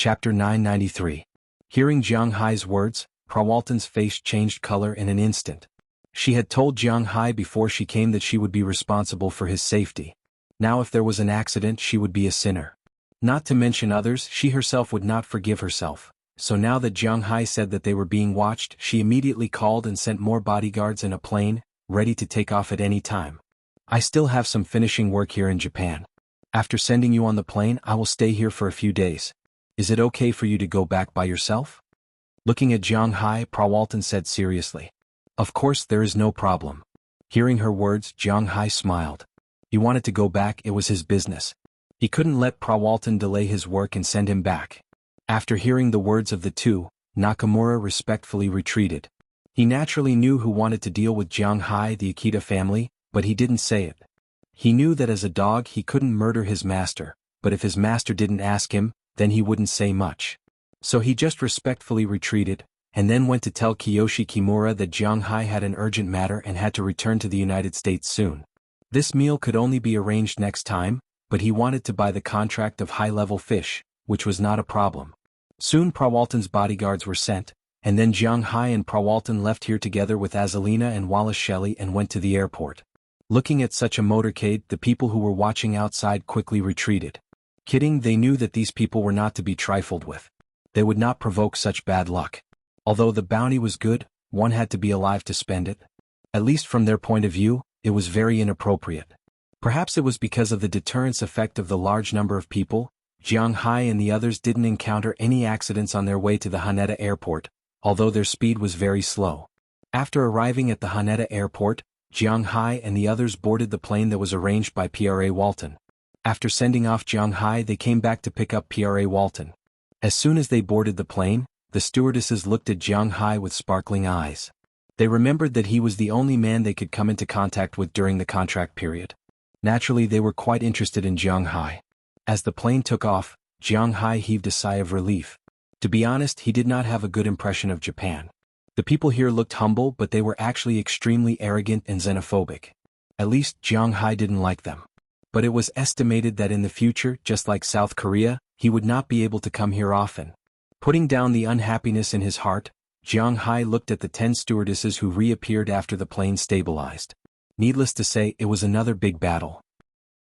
Chapter 993. Hearing Jiang Hai's words, Prawalton's face changed color in an instant. She had told Jiang Hai before she came that she would be responsible for his safety. Now if there was an accident she would be a sinner. Not to mention others, she herself would not forgive herself. So now that Jiang Hai said that they were being watched, she immediately called and sent more bodyguards in a plane, ready to take off at any time. I still have some finishing work here in Japan. After sending you on the plane, I will stay here for a few days. Is it okay for you to go back by yourself? Looking at Jiang Hai, Prawalton said seriously. Of course there is no problem. Hearing her words, Jiang Hai smiled. He wanted to go back, it was his business. He couldn't let Prawalton delay his work and send him back. After hearing the words of the two, Nakamura respectfully retreated. He naturally knew who wanted to deal with Jiang Hai, the Akita family, but he didn't say it. He knew that as a dog he couldn't murder his master, but if his master didn't ask him, then he wouldn't say much. So he just respectfully retreated, and then went to tell Kiyoshi Kimura that Jiang Hai had an urgent matter and had to return to the United States soon. This meal could only be arranged next time, but he wanted to buy the contract of high-level fish, which was not a problem. Soon Prawalton's bodyguards were sent, and then Jiang Hai and Prawalton left here together with Azalina and Wallace Shelley and went to the airport. Looking at such a motorcade, the people who were watching outside quickly retreated. Kidding, they knew that these people were not to be trifled with. They would not provoke such bad luck. Although the bounty was good, one had to be alive to spend it. At least from their point of view, it was very inappropriate. Perhaps it was because of the deterrence effect of the large number of people. Jiang Hai and the others didn't encounter any accidents on their way to the Haneda airport, although their speed was very slow. After arriving at the Haneda airport, Jiang Hai and the others boarded the plane that was arranged by Pra Walton. After sending off Jiang Hai, they came back to pick up Pra Walton. As soon as they boarded the plane, the stewardesses looked at Jiang Hai with sparkling eyes. They remembered that he was the only man they could come into contact with during the contract period. Naturally, they were quite interested in Jiang Hai. As the plane took off, Jiang Hai heaved a sigh of relief. To be honest, he did not have a good impression of Japan. The people here looked humble, but they were actually extremely arrogant and xenophobic. At least Jiang Hai didn't like them. But it was estimated that in the future, just like South Korea, he would not be able to come here often. Putting down the unhappiness in his heart, Jiang Hai looked at the 10 stewardesses who reappeared after the plane stabilized. Needless to say, it was another big battle.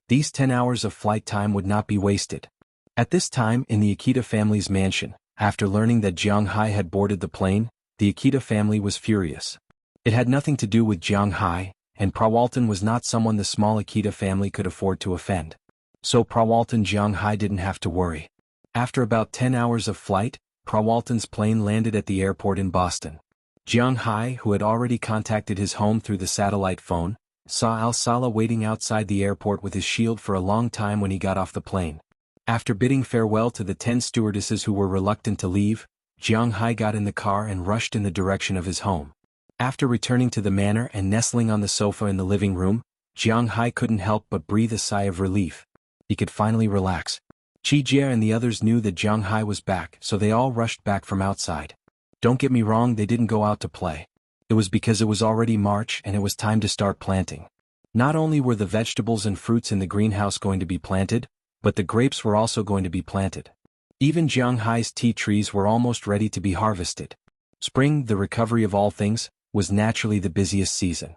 These 10 hours of flight time would not be wasted. At this time, in the Akita family's mansion, after learning that Jiang Hai had boarded the plane, the Akita family was furious. It had nothing to do with Jiang Hai, and Prawalton was not someone the small Akita family could afford to offend. So Prawalton Jiang Hai didn't have to worry. After about 10 hours of flight, Prawalton's plane landed at the airport in Boston. Jiang Hai, who had already contacted his home through the satellite phone, saw Al-Sala waiting outside the airport with his shield for a long time when he got off the plane. After bidding farewell to the 10 stewardesses who were reluctant to leave, Jiang Hai got in the car and rushed in the direction of his home. After returning to the manor and nestling on the sofa in the living room, Jiang Hai couldn't help but breathe a sigh of relief. He could finally relax. Chi Jie and the others knew that Jiang Hai was back, so they all rushed back from outside. Don't get me wrong, they didn't go out to play. It was because it was already March and it was time to start planting. Not only were the vegetables and fruits in the greenhouse going to be planted, but the grapes were also going to be planted. Even Jiang Hai's tea trees were almost ready to be harvested. Spring, the recovery of all things, was naturally the busiest season.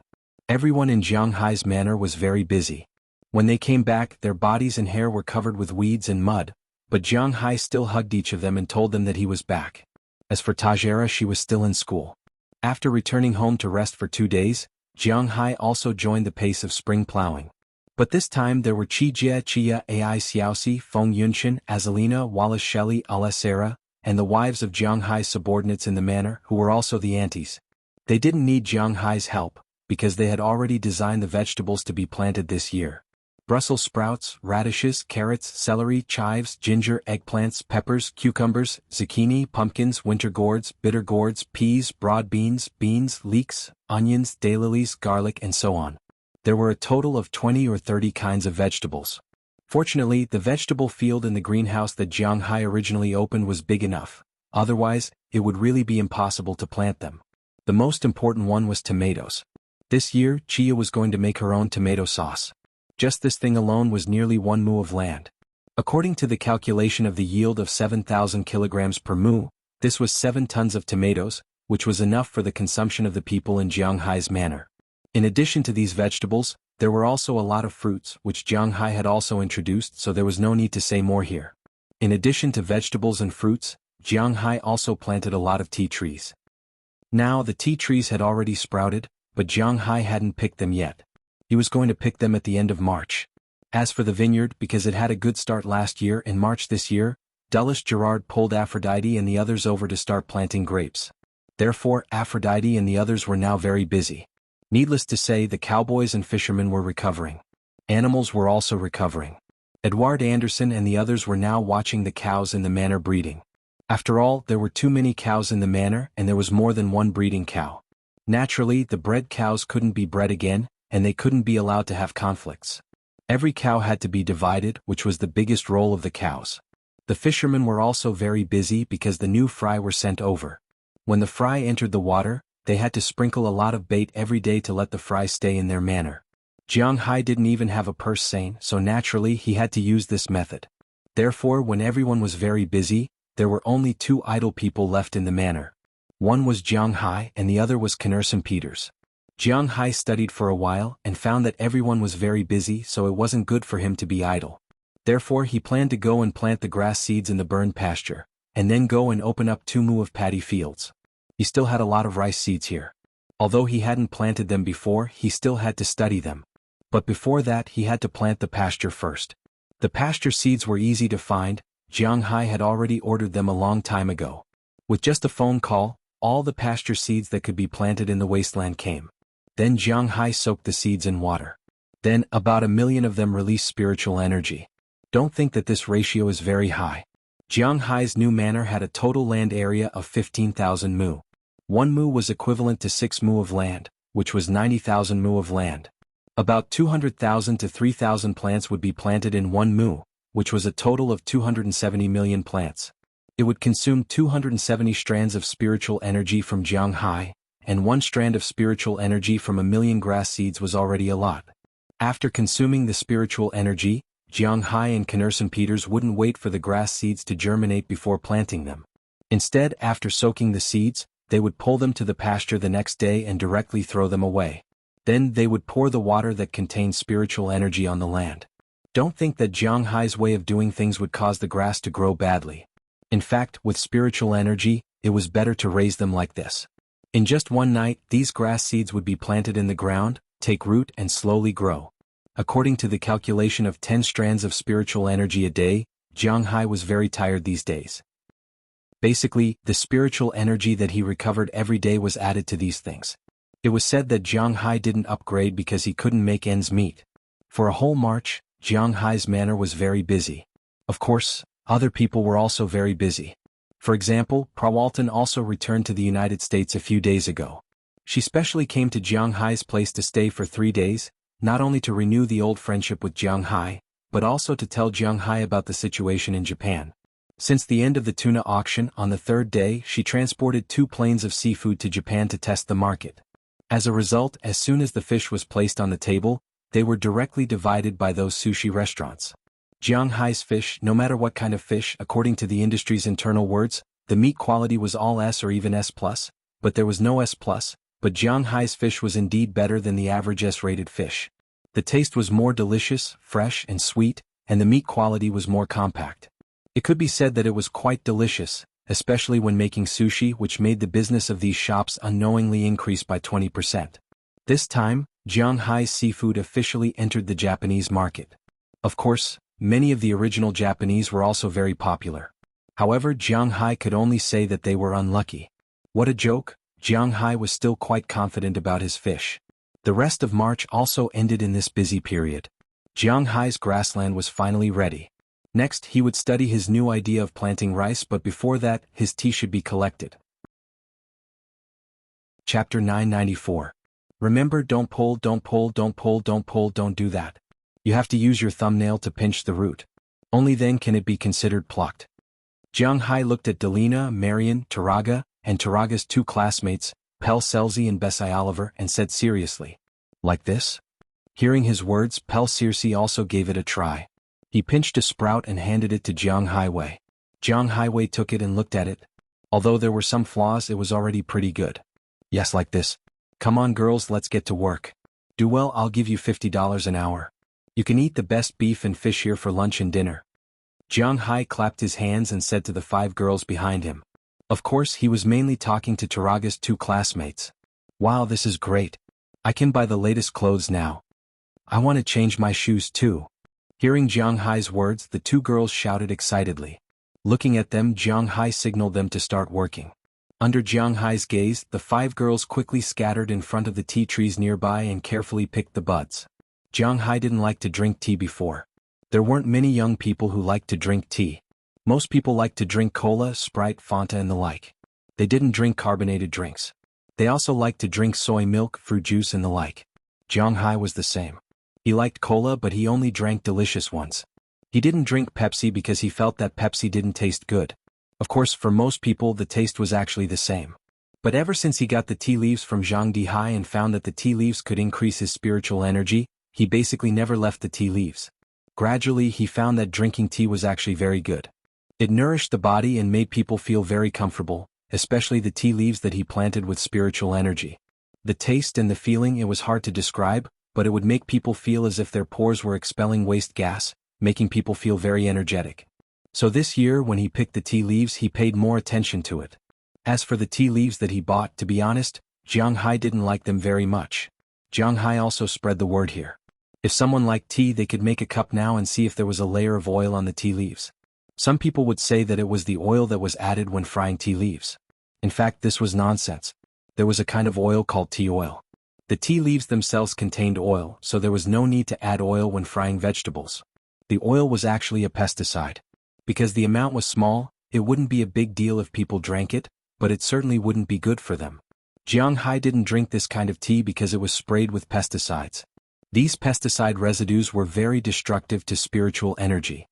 Everyone in Jiang Hai's manor was very busy. When they came back, their bodies and hair were covered with weeds and mud, but Jiang Hai still hugged each of them and told them that he was back. As for Tajera, she was still in school. After returning home to rest for 2 days, Jiang Hai also joined the pace of spring plowing. But this time there were Chi Jie, Chia, Ai Xiaoxi, Feng Yunshan, Azalina, Wallace Shelley, Alessera, and the wives of Jiang Hai's subordinates in the manor, who were also the aunties. They didn't need Jiang Hai's help, because they had already designed the vegetables to be planted this year. Brussels sprouts, radishes, carrots, celery, chives, ginger, eggplants, peppers, cucumbers, zucchini, pumpkins, winter gourds, bitter gourds, peas, broad beans, leeks, onions, daylilies, garlic, and so on. There were a total of 20 or 30 kinds of vegetables. Fortunately, the vegetable field in the greenhouse that Jiang Hai originally opened was big enough. Otherwise, it would really be impossible to plant them. The most important one was tomatoes. This year, Chia was going to make her own tomato sauce. Just this thing alone was nearly 1 mu of land. According to the calculation of the yield of 7,000 kilograms per mu, this was 7 tons of tomatoes, which was enough for the consumption of the people in Jianghai's manor. In addition to these vegetables, there were also a lot of fruits, which Jianghai had also introduced, so there was no need to say more here. In addition to vegetables and fruits, Jianghai also planted a lot of tea trees. Now the tea trees had already sprouted, but Jianghai hadn't picked them yet. He was going to pick them at the end of March. As for the vineyard, because it had a good start last year, in March this year, Dulles Gerard pulled Aphrodite and the others over to start planting grapes. Therefore, Aphrodite and the others were now very busy. Needless to say, the cowboys and fishermen were recovering. Animals were also recovering. Edward Anderson and the others were now watching the cows in the manor breeding. After all, there were too many cows in the manor, and there was more than one breeding cow. Naturally, the bred cows couldn't be bred again, and they couldn't be allowed to have conflicts. Every cow had to be divided, which was the biggest role of the cows. The fishermen were also very busy because the new fry were sent over. When the fry entered the water, they had to sprinkle a lot of bait every day to let the fry stay in their manor. Jianghai didn't even have a purse seine, so naturally he had to use this method. Therefore, when everyone was very busy, there were only 2 idle people left in the manor. One was Jianghai and the other was Knerson Peters. Jianghai studied for a while and found that everyone was very busy, so it wasn't good for him to be idle. Therefore he planned to go and plant the grass seeds in the burned pasture, and then go and open up 2 mu of paddy fields. He still had a lot of rice seeds here. Although he hadn't planted them before, he still had to study them. But before that he had to plant the pasture first. The pasture seeds were easy to find. Jianghai had already ordered them a long time ago. With just a phone call, all the pasture seeds that could be planted in the wasteland came. Then Jianghai soaked the seeds in water. Then, about 1 million of them released spiritual energy. Don't think that this ratio is very high. Jianghai's new manor had a total land area of 15,000 mu. 1 mu was equivalent to 6 mu of land, which was 90,000 mu of land. About 200,000 to 3,000 plants would be planted in 1 mu, which was a total of 270 million plants. It would consume 270 strands of spiritual energy from Jianghai, and 1 strand of spiritual energy from 1 million grass seeds was already a lot. After consuming the spiritual energy, Jianghai and Knerson Peters wouldn't wait for the grass seeds to germinate before planting them. Instead, after soaking the seeds, they would pull them to the pasture the next day and directly throw them away. Then they would pour the water that contained spiritual energy on the land. Don't think that Jianghai's way of doing things would cause the grass to grow badly. In fact, with spiritual energy, it was better to raise them like this. In just one night, these grass seeds would be planted in the ground, take root and slowly grow. According to the calculation of 10 strands of spiritual energy a day, Jianghai was very tired these days. Basically, the spiritual energy that he recovered every day was added to these things. It was said that Jianghai didn't upgrade because he couldn't make ends meet. For a whole March, Jianghai's manor was very busy. Of course, other people were also very busy. For example, Prawalton also returned to the United States a few days ago. She specially came to Jianghai's place to stay for 3 days, not only to renew the old friendship with Jianghai, but also to tell Jianghai about the situation in Japan. Since the end of the tuna auction on the 3rd day, she transported 2 planes of seafood to Japan to test the market. As a result, as soon as the fish was placed on the table, they were directly divided by those sushi restaurants. Jianghai's fish, no matter what kind of fish, according to the industry's internal words, the meat quality was all S or even S+, but there was no S+, but Jianghai's fish was indeed better than the average S-rated fish. The taste was more delicious, fresh and sweet, and the meat quality was more compact. It could be said that it was quite delicious, especially when making sushi, which made the business of these shops unknowingly increase by 20%. This time, Jianghai's seafood officially entered the Japanese market. Of course, many of the original Japanese were also very popular. However, Jianghai could only say that they were unlucky. What a joke! Jianghai was still quite confident about his fish. The rest of March also ended in this busy period. Jianghai's grassland was finally ready. Next, he would study his new idea of planting rice, but before that, his tea should be collected. Chapter 994. Remember, don't pull, don't pull, don't pull, don't pull, don't do that. You have to use your thumbnail to pinch the root. Only then can it be considered plucked. Jianghai looked at Delina, Marion, Taraga, and Taraga's 2 classmates, Pel Selzy and Bessie Oliver, and said seriously, "Like this?" Hearing his words, Pel Circe also gave it a try. He pinched a sprout and handed it to Jiang Haiwei. Jiang Haiwei took it and looked at it. Although there were some flaws, it was already pretty good. Yes, like this. Come on girls, let's get to work. Do well, I'll give you $50 an hour. You can eat the best beef and fish here for lunch and dinner. Jiang Hai clapped his hands and said to the 5 girls behind him. Of course, he was mainly talking to Taraga's 2 classmates. Wow, this is great. I can buy the latest clothes now. I want to change my shoes too. Hearing Jiang Hai's words, the 2 girls shouted excitedly. Looking at them, Jiang Hai signaled them to start working. Under Jiang Hai's gaze, the 5 girls quickly scattered in front of the tea trees nearby and carefully picked the buds. Jiang Hai didn't like to drink tea before. There weren't many young people who liked to drink tea. Most people liked to drink cola, Sprite, Fanta and the like. They didn't drink carbonated drinks. They also liked to drink soy milk, fruit juice and the like. Jiang Hai was the same. He liked cola, but he only drank delicious ones. He didn't drink Pepsi because he felt that Pepsi didn't taste good. Of course, for most people the taste was actually the same. But ever since he got the tea leaves from Zhang Dihai and found that the tea leaves could increase his spiritual energy, he basically never left the tea leaves. Gradually he found that drinking tea was actually very good. It nourished the body and made people feel very comfortable, especially the tea leaves that he planted with spiritual energy. The taste and the feeling, it was hard to describe, but it would make people feel as if their pores were expelling waste gas, making people feel very energetic. So this year when he picked the tea leaves, he paid more attention to it. As for the tea leaves that he bought, to be honest, Jiang Hai didn't like them very much. Jiang Hai also spread the word here. If someone liked tea, they could make a cup now and see if there was a layer of oil on the tea leaves. Some people would say that it was the oil that was added when frying tea leaves. In fact, this was nonsense. There was a kind of oil called tea oil. The tea leaves themselves contained oil, so there was no need to add oil when frying vegetables. The oil was actually a pesticide. Because the amount was small, it wouldn't be a big deal if people drank it, but it certainly wouldn't be good for them. Jiang Hai didn't drink this kind of tea because it was sprayed with pesticides. These pesticide residues were very destructive to spiritual energy.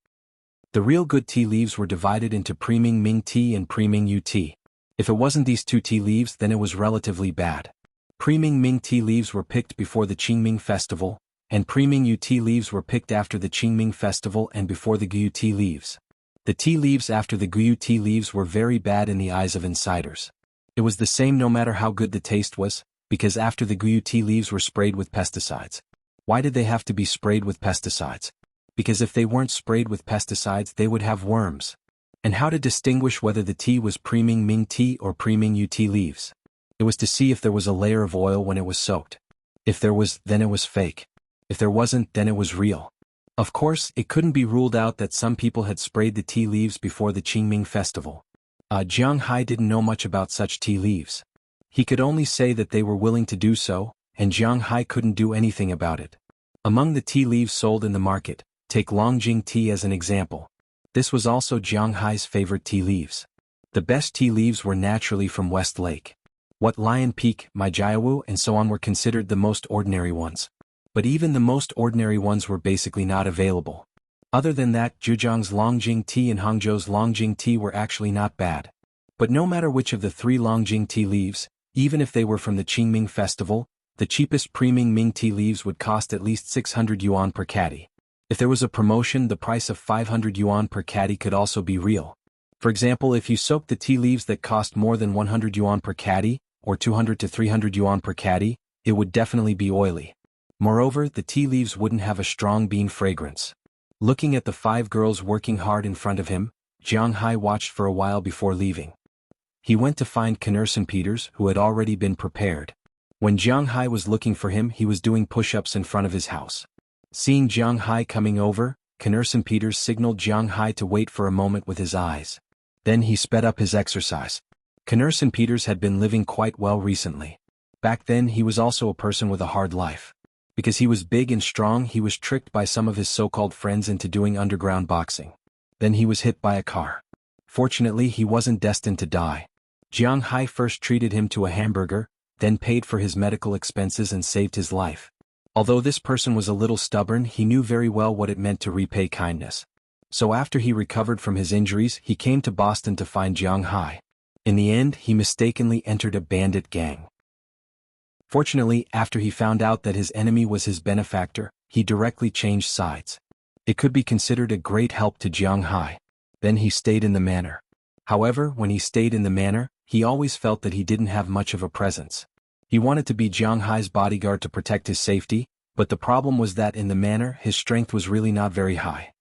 The real good tea leaves were divided into Preming Ming tea and Preming Yu tea. If it wasn't these 2 tea leaves, then it was relatively bad. Preming Ming tea leaves were picked before the Qingming festival, and Preming Yu tea leaves were picked after the Qingming festival and before the Guyu tea leaves. The tea leaves after the Guyu tea leaves were very bad in the eyes of insiders. It was the same no matter how good the taste was, because after the Guyu tea leaves were sprayed with pesticides. Why did they have to be sprayed with pesticides? Because if they weren't sprayed with pesticides, they would have worms. And how to distinguish whether the tea was Preming Ming tea or Preming Yu tea leaves? It was to see if there was a layer of oil when it was soaked. If there was, then it was fake. If there wasn't, then it was real. Of course, it couldn't be ruled out that some people had sprayed the tea leaves before the Qingming festival. Jiang Hai didn't know much about such tea leaves. He could only say that they were willing to do so, and Jiang Hai couldn't do anything about it. Among the tea leaves sold in the market, take Longjing tea as an example. This was also Jiang Hai's favorite tea leaves. The best tea leaves were naturally from West Lake. What Lion Peak, Maijiawu and so on were considered the most ordinary ones. But even the most ordinary ones were basically not available. Other than that, Zhejiang's Longjing tea and Hangzhou's Longjing tea were actually not bad. But no matter which of the 3 Longjing tea leaves, even if they were from the Qingming festival, the cheapest Preming Ming tea leaves would cost at least 600 yuan per caddy. If there was a promotion, the price of 500 yuan per caddy could also be real. For example, if you soak the tea leaves that cost more than 100 yuan per caddy, or 200 to 300 yuan per caddy, it would definitely be oily. Moreover, the tea leaves wouldn't have a strong bean fragrance. Looking at the 5 girls working hard in front of him, Jiang Hai watched for a while before leaving. He went to find Knerson Peters, who had already been prepared. When Jiang Hai was looking for him, he was doing push-ups in front of his house. Seeing Jiang Hai coming over, Knerson Peters signaled Jiang Hai to wait for a moment with his eyes. Then he sped up his exercise. Knerson Peters had been living quite well recently. Back then he was also a person with a hard life. Because he was big and strong, he was tricked by some of his so-called friends into doing underground boxing. Then he was hit by a car. Fortunately, he wasn't destined to die. Jiang Hai first treated him to a hamburger, then paid for his medical expenses and saved his life. Although this person was a little stubborn, he knew very well what it meant to repay kindness. So after he recovered from his injuries, he came to Boston to find Jiang Hai. In the end, he mistakenly entered a bandit gang. Fortunately, after he found out that his enemy was his benefactor, he directly changed sides. It could be considered a great help to Jiang Hai. Then he stayed in the manor. However, when he stayed in the manor, he always felt that he didn't have much of a presence. He wanted to be Jiang Hai's bodyguard to protect his safety, but the problem was that in the manor his strength was really not very high.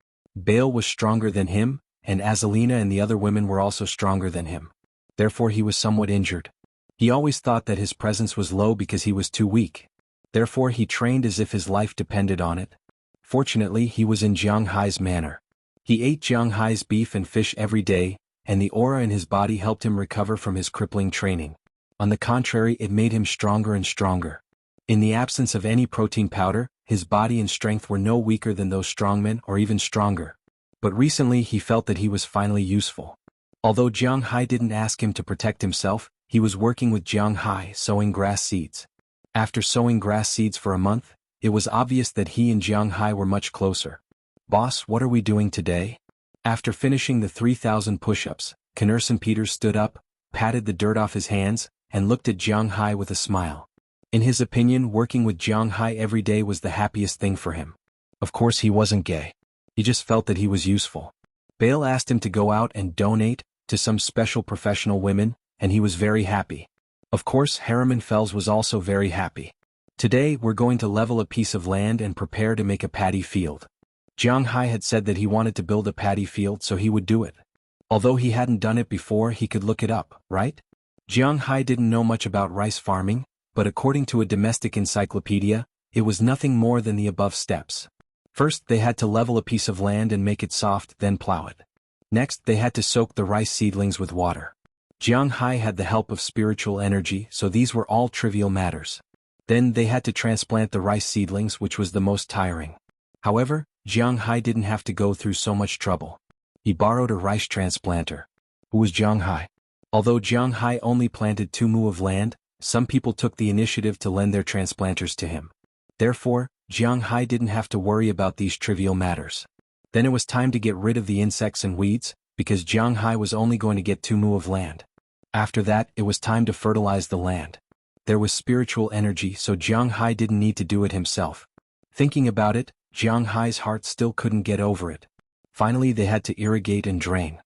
Bale was stronger than him, and Azalina and the other women were also stronger than him. Therefore he was somewhat injured. He always thought that his presence was low because he was too weak. Therefore he trained as if his life depended on it. Fortunately he was in Jiang Hai's manor. He ate Jiang Hai's beef and fish every day, and the aura in his body helped him recover from his crippling training. On the contrary, it made him stronger and stronger. In the absence of any protein powder, his body and strength were no weaker than those strongmen or even stronger. But recently he felt that he was finally useful. Although Jiang Hai didn't ask him to protect himself, he was working with Jiang Hai sowing grass seeds. After sowing grass seeds for a month, it was obvious that he and Jiang Hai were much closer. "Boss, what are we doing today?" After finishing the 3,000 push-ups, Knerson Peters stood up, patted the dirt off his hands, and looked at Jiang Hai with a smile. In his opinion, working with Jiang Hai every day was the happiest thing for him. Of course he wasn't gay. He just felt that he was useful. Bale asked him to go out and donate to some special professional women, and he was very happy. Of course, Harriman Fells was also very happy. "Today we're going to level a piece of land and prepare to make a paddy field." Jiang Hai had said that he wanted to build a paddy field so he would do it. Although he hadn't done it before, he could look it up, right? Jiang Hai didn't know much about rice farming, but according to a domestic encyclopedia, it was nothing more than the above steps. First, they had to level a piece of land and make it soft, then plow it. Next, they had to soak the rice seedlings with water. Jiang Hai had the help of spiritual energy, so these were all trivial matters. Then they had to transplant the rice seedlings, which was the most tiring. However, Jiang Hai didn't have to go through so much trouble. He borrowed a rice transplanter. Who was Jiang Hai? Although Jiang Hai only planted 2 mu of land, some people took the initiative to lend their transplanters to him. Therefore, Jiang Hai didn't have to worry about these trivial matters. Then it was time to get rid of the insects and weeds, because Jiang Hai was only going to get 2 mu of land. After that, it was time to fertilize the land. There was spiritual energy, so Jiang Hai didn't need to do it himself. Thinking about it, Jiang Hai's heart still couldn't get over it. Finally, they had to irrigate and drain.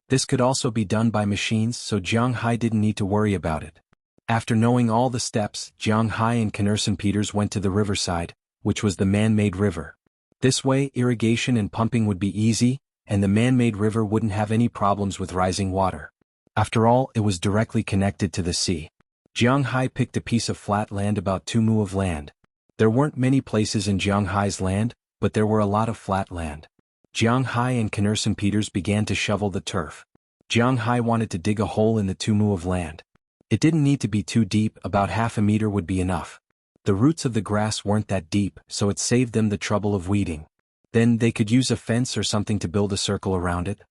This could also be done by machines, so Jiang Hai didn't need to worry about it. After knowing all the steps, Jiang Hai and Knerson Peters went to the riverside, which was the man-made river. This way, irrigation and pumping would be easy, and the man-made river wouldn't have any problems with rising water. After all, it was directly connected to the sea. Jiang Hai picked a piece of flat land, about 2 mu of land. There weren't many places in Jiang Hai's land, but there were a lot of flat land. Jiang Hai and Knerson Peters began to shovel the turf. Jiang Hai wanted to dig a hole in the 2 mu of land. It didn't need to be too deep, about half a meter would be enough. The roots of the grass weren't that deep, so it saved them the trouble of weeding. Then they could use a fence or something to build a circle around it.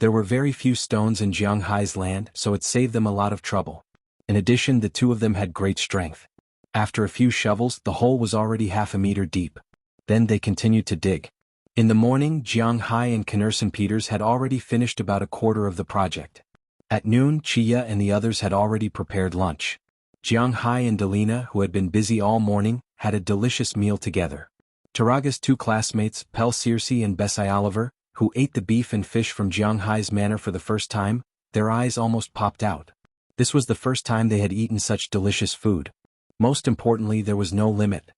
There were very few stones in Jiang Hai's land, so it saved them a lot of trouble. In addition, the 2 of them had great strength. After a few shovels, the hole was already half a meter deep. Then they continued to dig. In the morning, Jiang Hai and Knerson Peters had already finished about a quarter of the project. At noon, Chia and the others had already prepared lunch. Jiang Hai and Delina, who had been busy all morning, had a delicious meal together. Taraga's 2 classmates, Pel Searcy and Bessie Oliver, who ate the beef and fish from Jiang Hai's manor for the first time, their eyes almost popped out. This was the first time they had eaten such delicious food. Most importantly, there was no limit.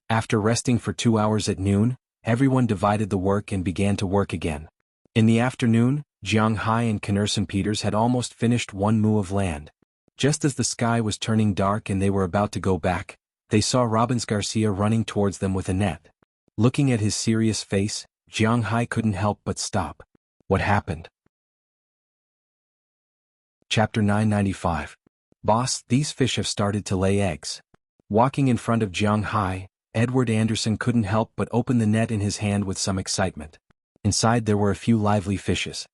After resting for 2 hours at noon, everyone divided the work and began to work again. In the afternoon, Jiang Hai and Knerson Peters had almost finished 1 mu of land. Just as the sky was turning dark and they were about to go back, they saw Robbins Garcia running towards them with a net. Looking at his serious face, Jiang Hai couldn't help but stop. What happened? Chapter 995. Boss, these fish have started to lay eggs. Walking in front of Jiang Hai, Edward Anderson couldn't help but open the net in his hand with some excitement. Inside there were a few lively fishes.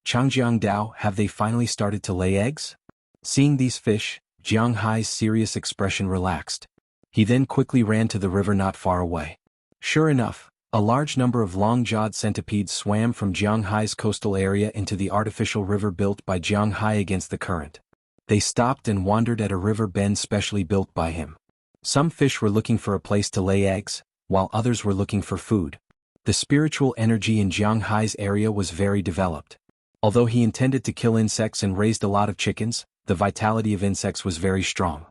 Changjiang Dao, have they finally started to lay eggs? Seeing these fish, Jiang Hai's serious expression relaxed. He then quickly ran to the river not far away. Sure enough, a large number of long-jawed centipedes swam from Jiang Hai's coastal area into the artificial river built by Jiang Hai against the current. They stopped and wandered at a river bend specially built by him. Some fish were looking for a place to lay eggs, while others were looking for food. The spiritual energy in Jiang Hai's area was very developed. Although he intended to kill insects and raised a lot of chickens, the vitality of insects was very strong.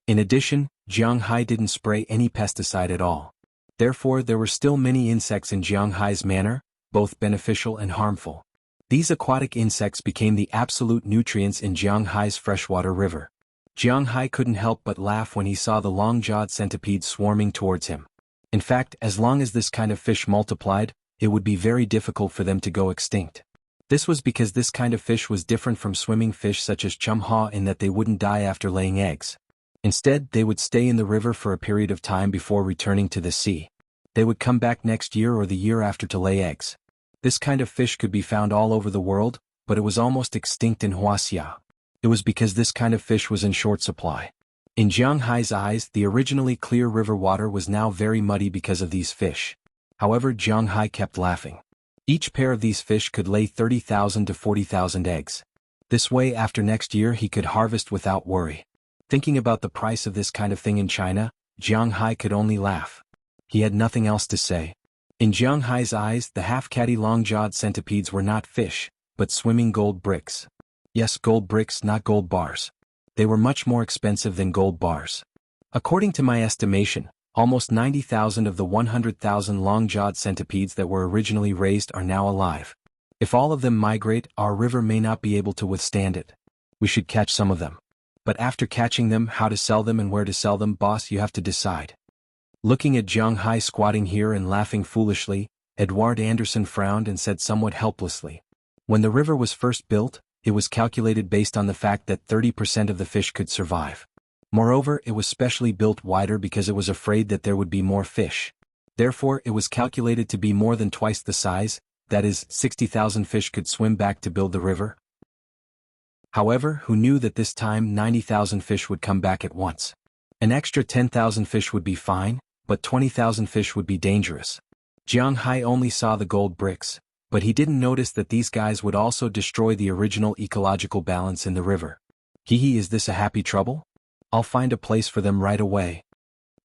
In addition, Jiang Hai didn't spray any pesticide at all. Therefore, there were still many insects in Jiang Hai's manor, both beneficial and harmful. These aquatic insects became the absolute nutrients in Jiang Hai's freshwater river. Jiang Hai couldn't help but laugh when he saw the long-jawed centipedes swarming towards him. In fact, as long as this kind of fish multiplied, it would be very difficult for them to go extinct. This was because this kind of fish was different from swimming fish such as chumha in that they wouldn't die after laying eggs. Instead, they would stay in the river for a period of time before returning to the sea. They would come back next year or the year after to lay eggs. This kind of fish could be found all over the world, but it was almost extinct in Wuxia. It was because this kind of fish was in short supply. In Jiang Hai's eyes, the originally clear river water was now very muddy because of these fish. However, Jiang Hai kept laughing. Each pair of these fish could lay 30,000 to 40,000 eggs. This way, after next year, he could harvest without worry. Thinking about the price of this kind of thing in China, Jiang Hai could only laugh. He had nothing else to say. In Jiang Hai's eyes, the half-catty long-jawed centipedes were not fish, but swimming gold bricks. Yes, gold bricks, not gold bars. They were much more expensive than gold bars. According to my estimation, almost 90,000 of the 100,000 long-jawed centipedes that were originally raised are now alive. If all of them migrate, our river may not be able to withstand it. We should catch some of them. But after catching them, how to sell them and where to sell them, boss, you have to decide. Looking at Jiang Hai squatting here and laughing foolishly, Edward Anderson frowned and said somewhat helplessly. When the river was first built, it was calculated based on the fact that 30% of the fish could survive. Moreover, it was specially built wider because it was afraid that there would be more fish. Therefore, it was calculated to be more than twice the size, that is, 60,000 fish could swim back to build the river. However, who knew that this time 90,000 fish would come back at once? An extra 10,000 fish would be fine, but 20,000 fish would be dangerous. Jiang Hai only saw the gold bricks, but he didn't notice that these guys would also destroy the original ecological balance in the river. Is this a happy trouble? I'll find a place for them right away.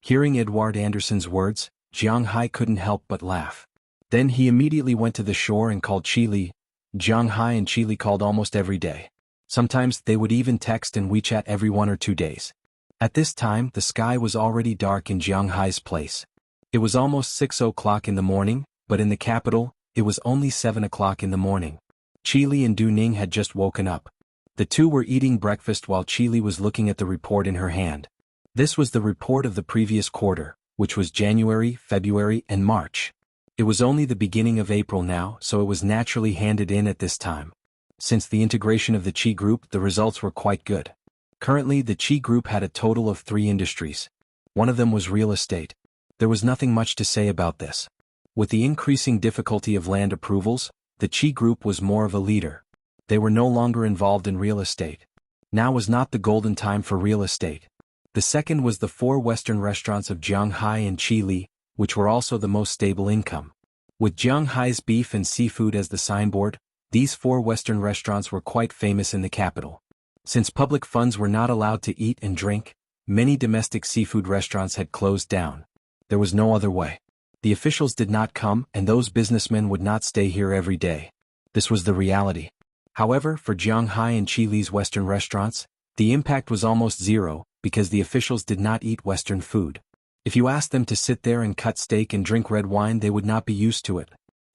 Hearing Edward Anderson's words, Jiang Hai couldn't help but laugh. Then he immediately went to the shore and called Chili. Jiang Hai and Chili called almost every day. Sometimes they would even text and WeChat every 1 or 2 days. At this time, the sky was already dark in Jiang Hai's place. It was almost 6 o'clock in the morning, but in the capital, it was only 7 o'clock in the morning. Chili and Du Ning had just woken up. The two were eating breakfast while Chili was looking at the report in her hand. This was the report of the previous quarter, which was January, February, and March. It was only the beginning of April now, so it was naturally handed in at this time. Since the integration of the Qi Group, the results were quite good. Currently, the Qi Group had a total of 3 industries. One of them was real estate. There was nothing much to say about this. With the increasing difficulty of land approvals, the Qi Group was more of a leader. They were no longer involved in real estate. Now was not the golden time for real estate. The second was the 4 Western restaurants of Jiang Hai and Chili, which were also the most stable income. With Jiang Hai's beef and seafood as the signboard, these 4 Western restaurants were quite famous in the capital. Since public funds were not allowed to eat and drink, many domestic seafood restaurants had closed down. There was no other way. The officials did not come, and those businessmen would not stay here every day. This was the reality. However, for Jiang Hai and Chili's Western restaurants, the impact was almost zero, because the officials did not eat Western food. If you asked them to sit there and cut steak and drink red wine, they would not be used to it.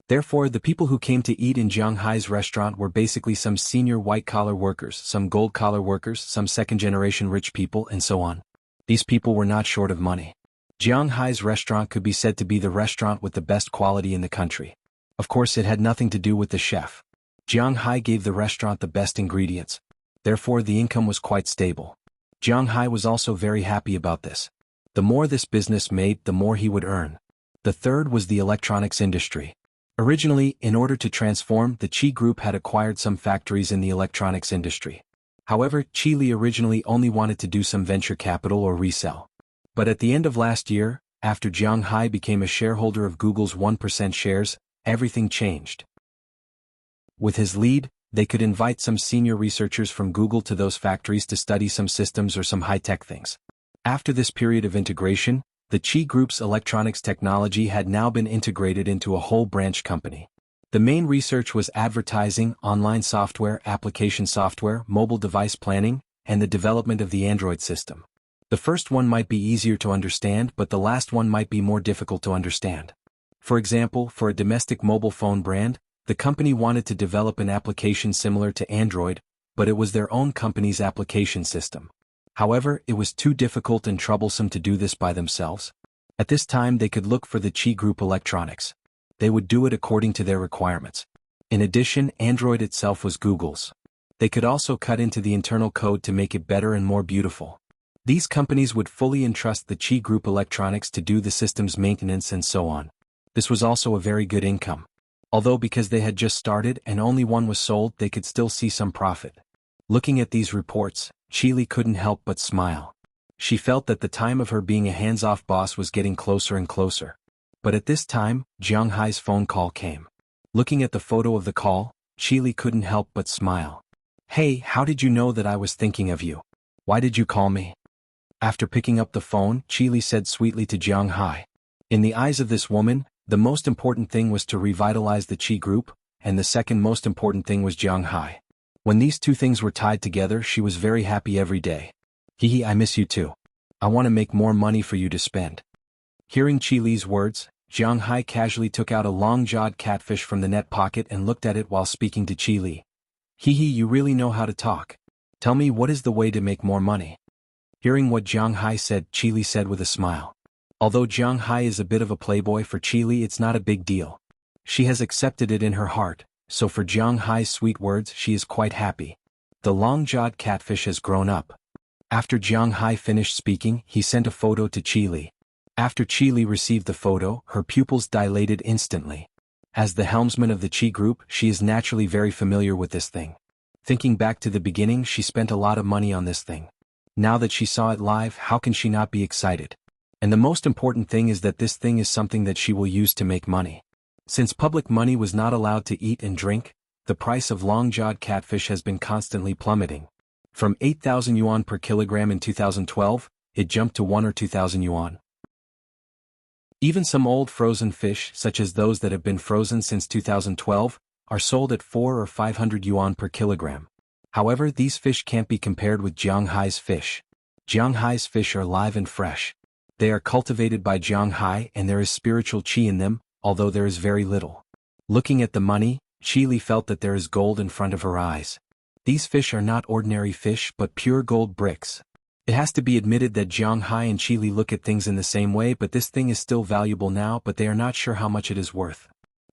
Therefore, the people who came to eat in Jiang Hai's restaurant were basically some senior white-collar workers, some gold-collar workers, some second-generation rich people, and so on. These people were not short of money. Jiang Hai's restaurant could be said to be the restaurant with the best quality in the country. Of course, it had nothing to do with the chef. Jiang Hai gave the restaurant the best ingredients. Therefore, the income was quite stable. Jiang Hai was also very happy about this. The more this business made, the more he would earn. The third was the electronics industry. Originally, in order to transform, the Qi Group had acquired some factories in the electronics industry. However, Chile originally only wanted to do some venture capital or resell. But at the end of last year, after Jiang Hai became a shareholder of Google's 1% shares, everything changed. With his lead, they could invite some senior researchers from Google to those factories to study some systems or some high-tech things. After this period of integration, The Qi Group's electronics technology had now been integrated into a whole branch company. The main research was advertising, online software, application software, mobile device planning, and the development of the Android system. The first one might be easier to understand, but the last one might be more difficult to understand. For example, for a domestic mobile phone brand, the company wanted to develop an application similar to Android, but it was their own company's application system. However, it was too difficult and troublesome to do this by themselves. At this time they could look for the Qi Group Electronics. They would do it according to their requirements. In addition, Android itself was Google's. They could also cut into the internal code to make it better and more beautiful. These companies would fully entrust the Qi Group Electronics to do the system's maintenance and so on. This was also a very good income. Although because they had just started and only one was sold, they could still see some profit. Looking at these reports, Qili couldn't help but smile. She felt that the time of her being a hands-off boss was getting closer and closer. But at this time, Jiang Hai's phone call came. Looking at the photo of the call, Qili couldn't help but smile. "Hey, how did you know that I was thinking of you? Why did you call me?" After picking up the phone, Qili said sweetly to Jiang Hai. In the eyes of this woman, the most important thing was to revitalize the Qi Group, and the second most important thing was Jiang Hai. When these two things were tied together, she was very happy every day. "Hehe, I miss you too. I want to make more money for you to spend." Hearing Qili's words, Jiang Hai casually took out a long-jawed catfish from the net pocket and looked at it while speaking to Qili. "Hehe, you really know how to talk. Tell me, what is the way to make more money?" Hearing what Jiang Hai said, Qili said with a smile. Although Jiang Hai is a bit of a playboy, for Qili it's not a big deal. She has accepted it in her heart, so for Jiang Hai's sweet words she is quite happy. The long-jawed catfish has grown up. After Jiang Hai finished speaking, he sent a photo to Qili. After Qili received the photo, her pupils dilated instantly. As the helmsman of the Qi Group, she is naturally very familiar with this thing. Thinking back to the beginning, she spent a lot of money on this thing. Now that she saw it live, how can she not be excited? And the most important thing is that this thing is something that she will use to make money. Since public money was not allowed to eat and drink, the price of long-jawed catfish has been constantly plummeting. From 8,000 yuan per kilogram in 2012, it jumped to 1 or 2,000 yuan. Even some old frozen fish, such as those that have been frozen since 2012, are sold at 4 or 500 yuan per kilogram. However, these fish can't be compared with Jiang Hai's fish. Jiang Hai's fish are live and fresh. They are cultivated by Jiang Hai and there is spiritual qi in them, although there is very little. Looking at the money, Qili felt that there is gold in front of her eyes. These fish are not ordinary fish but pure gold bricks. It has to be admitted that Jiang Hai and Qili look at things in the same way, but this thing is still valuable now, but they are not sure how much it is worth.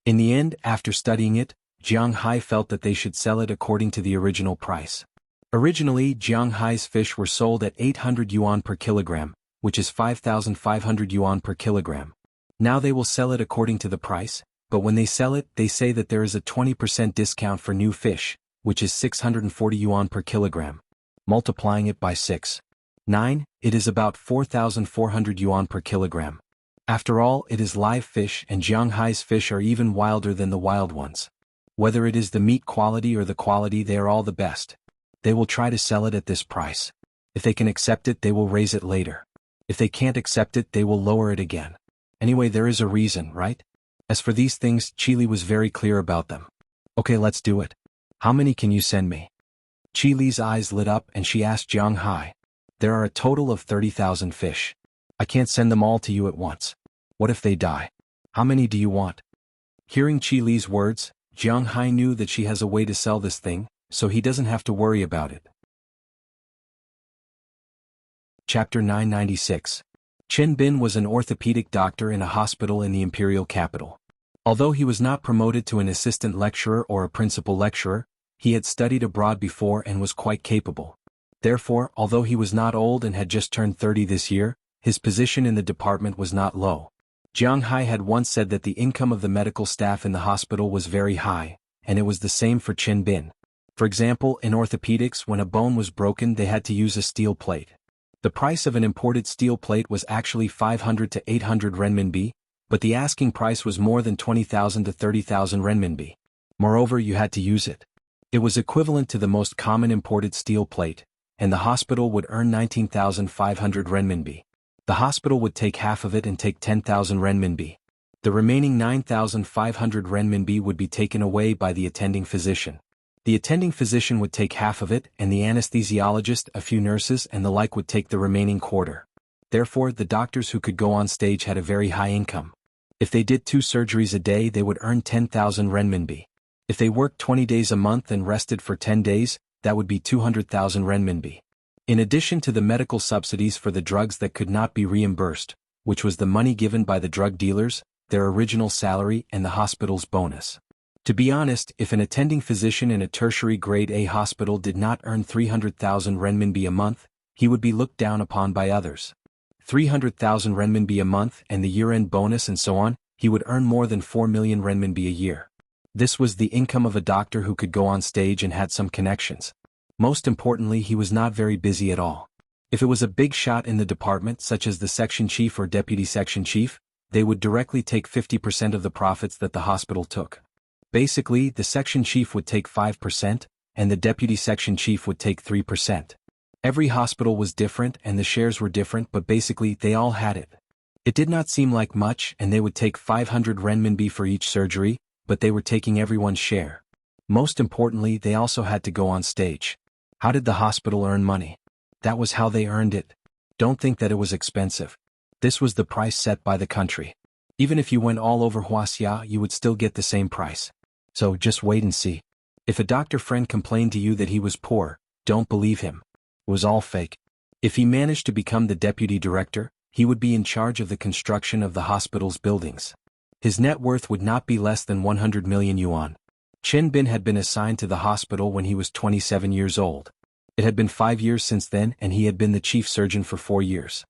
In the end, after studying it, Jiang Hai felt that they should sell it according to the original price. Originally, Jiang Hai's fish were sold at 800 yuan per kilogram, which is 5,500 yuan per kilogram. Now they will sell it according to the price, but when they sell it, they say that there is a 20% discount for new fish, which is 640 yuan per kilogram. Multiplying it by 6.9, it is about 4,400 yuan per kilogram. After all, it is live fish and Jiang Hai's fish are even wilder than the wild ones. Whether it is the meat quality or the quality, they are all the best. They will try to sell it at this price. If they can accept it, they will raise it later. If they can't accept it, they will lower it again. Anyway, there is a reason, right? As for these things, Qili was very clear about them. "Okay, let's do it. How many can you send me?" Qili's eyes lit up and she asked Jiang Hai. "There are a total of 30,000 fish. I can't send them all to you at once. What if they die? How many do you want?" Hearing Qili's words, Jiang Hai knew that she has a way to sell this thing, so he doesn't have to worry about it. Chapter 996. Chen Bin was an orthopedic doctor in a hospital in the imperial capital. Although he was not promoted to an assistant lecturer or a principal lecturer, he had studied abroad before and was quite capable. Therefore, although he was not old and had just turned 30 this year, his position in the department was not low. Jiang Hai had once said that the income of the medical staff in the hospital was very high, and it was the same for Chen Bin. For example, in orthopedics, when a bone was broken they had to use a steel plate. The price of an imported steel plate was actually 500 to 800 renminbi, but the asking price was more than 20,000 to 30,000 renminbi. Moreover, you had to use it. It was equivalent to the most common imported steel plate, and the hospital would earn 19,500 renminbi. The hospital would take half of it and take 10,000 renminbi. The remaining 9,500 renminbi would be taken away by the attending physician. The attending physician would take half of it, and the anesthesiologist, a few nurses, and the like would take the remaining quarter. Therefore, the doctors who could go on stage had a very high income. If they did 2 surgeries a day, they would earn 10,000 renminbi. If they worked 20 days a month and rested for 10 days, that would be 200,000 renminbi. In addition to the medical subsidies for the drugs that could not be reimbursed, which was the money given by the drug dealers, their original salary, and the hospital's bonus. To be honest, if an attending physician in a tertiary grade A hospital did not earn 300,000 renminbi a month, he would be looked down upon by others. 300,000 renminbi a month and the year-end bonus and so on, he would earn more than 4 million renminbi a year. This was the income of a doctor who could go on stage and had some connections. Most importantly, he was not very busy at all. If it was a big shot in the department, such as the section chief or deputy section chief, they would directly take 50% of the profits that the hospital took. Basically, the section chief would take 5%, and the deputy section chief would take 3%. Every hospital was different and the shares were different, but basically they all had it. It did not seem like much, and they would take 500 renminbi for each surgery, but they were taking everyone's share. Most importantly, they also had to go on stage. How did the hospital earn money? That was how they earned it. Don't think that it was expensive. This was the price set by the country. Even if you went all over Wuxia, you would still get the same price. So just wait and see. If a doctor friend complained to you that he was poor, don't believe him. It was all fake. If he managed to become the deputy director, he would be in charge of the construction of the hospital's buildings. His net worth would not be less than 100 million yuan. Chen Bin had been assigned to the hospital when he was 27 years old. It had been 5 years since then, and he had been the chief surgeon for 4 years.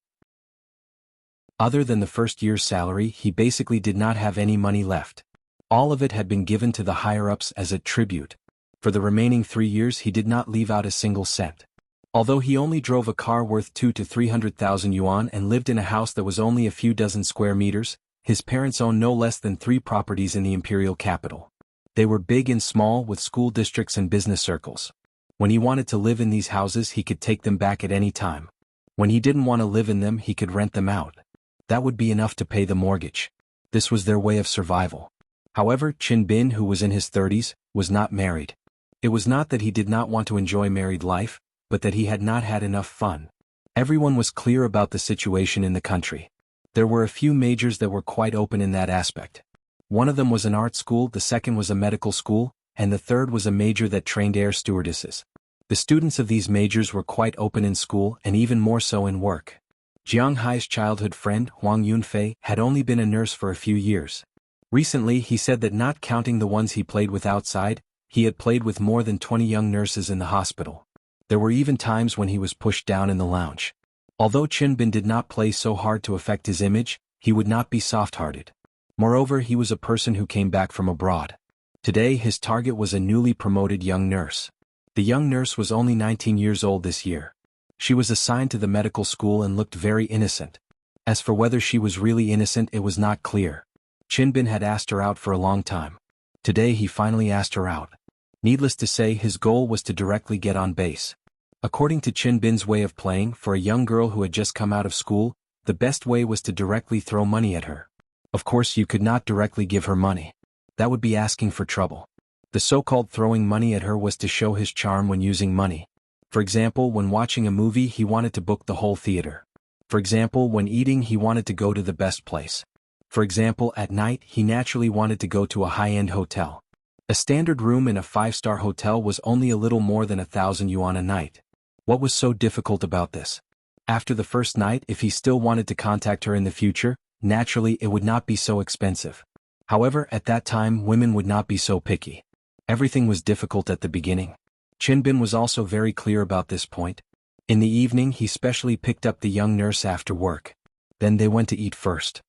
Other than the first year's salary, he basically did not have any money left. All of it had been given to the higher-ups as a tribute. For the remaining 3 years he did not leave out a single cent. Although he only drove a car worth 200,000 to 300,000 yuan and lived in a house that was only a few dozen square meters, his parents owned no less than 3 properties in the imperial capital. They were big and small, with school districts and business circles. When he wanted to live in these houses, he could take them back at any time. When he didn't want to live in them, he could rent them out. That would be enough to pay the mortgage. This was their way of survival. However, Chin Bin, who was in his 30s, was not married. It was not that he did not want to enjoy married life, but that he had not had enough fun. Everyone was clear about the situation in the country. There were a few majors that were quite open in that aspect. One of them was an art school, the second was a medical school, and the third was a major that trained air stewardesses. The students of these majors were quite open in school and even more so in work. Jiang Hai's childhood friend, Huang Yunfei, had only been a nurse for a few years. Recently, he said that not counting the ones he played with outside, he had played with more than 20 young nurses in the hospital. There were even times when he was pushed down in the lounge. Although Chin Bin did not play so hard to affect his image, he would not be soft-hearted. Moreover, he was a person who came back from abroad. Today his target was a newly promoted young nurse. The young nurse was only 19 years old this year. She was assigned to the medical school and looked very innocent. As for whether she was really innocent, it was not clear. Chin Bin had asked her out for a long time. Today he finally asked her out. Needless to say, his goal was to directly get on base. According to Chin Bin's way of playing, for a young girl who had just come out of school, the best way was to directly throw money at her. Of course, you could not directly give her money. That would be asking for trouble. The so-called throwing money at her was to show his charm when using money. For example, when watching a movie, he wanted to book the whole theater. For example, when eating, he wanted to go to the best place. For example, at night, he naturally wanted to go to a high-end hotel. A standard room in a 5-star hotel was only a little more than 1,000 yuan a night. What was so difficult about this? After the first night, if he still wanted to contact her in the future, naturally it would not be so expensive. However, at that time women would not be so picky. Everything was difficult at the beginning. Chin Bin was also very clear about this point. In the evening he specially picked up the young nurse after work. Then they went to eat first.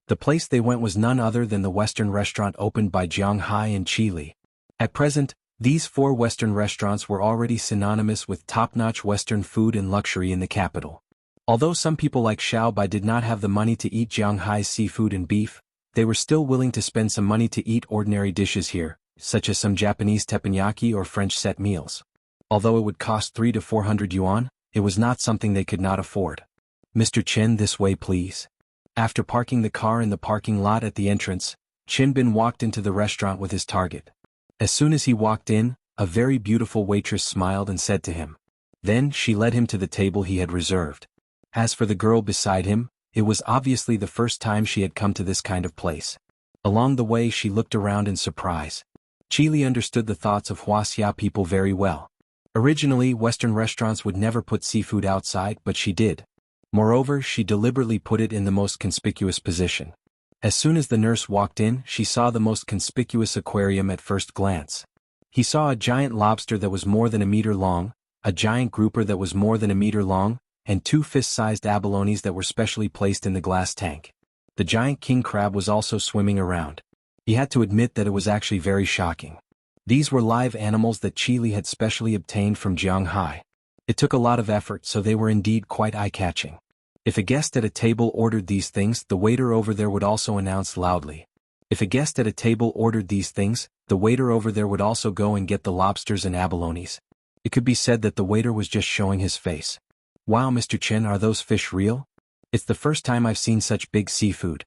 The place they went was none other than the Western restaurant opened by Jiang Hai and Qi Li. At present, these 4 Western restaurants were already synonymous with top-notch Western food and luxury in the capital. Although some people like Xiao Bai did not have the money to eat Jiang Hai's seafood and beef, they were still willing to spend some money to eat ordinary dishes here, such as some Japanese teppanyaki or French set meals. Although it would cost 300 to 400 yuan, it was not something they could not afford. "Mr. Chen, this way please." After parking the car in the parking lot at the entrance, Chin Bin walked into the restaurant with his target. As soon as he walked in, a very beautiful waitress smiled and said to him. Then she led him to the table he had reserved. As for the girl beside him, it was obviously the first time she had come to this kind of place. Along the way she looked around in surprise. Chili understood the thoughts of Wuxia people very well. Originally, Western restaurants would never put seafood outside, but she did. Moreover, she deliberately put it in the most conspicuous position. As soon as the nurse walked in, she saw the most conspicuous aquarium at first glance. He saw a giant lobster that was more than a meter long, a giant grouper that was more than a meter long, and 2 fist-sized abalones that were specially placed in the glass tank. The giant king crab was also swimming around. He had to admit that it was actually very shocking. These were live animals that Chili had specially obtained from Jianghai. It took a lot of effort, so they were indeed quite eye-catching. If a guest at a table ordered these things, the waiter over there would also announce loudly. If a guest at a table ordered these things, the waiter over there would also go and get the lobsters and abalones. It could be said that the waiter was just showing his face. "Wow, Mr. Chen, are those fish real? It's the first time I've seen such big seafood."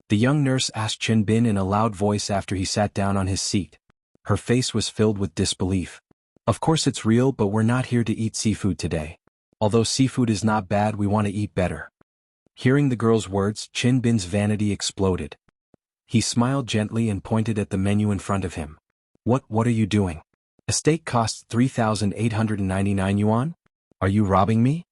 The young nurse asked Chin Bin in a loud voice after he sat down on his seat. Her face was filled with disbelief. "Of course it's real, but we're not here to eat seafood today. Although seafood is not bad, we want to eat better." Hearing the girl's words, Chin Bin's vanity exploded. He smiled gently and pointed at the menu in front of him. What are you doing? A steak costs 3,899 yuan? Are you robbing me?"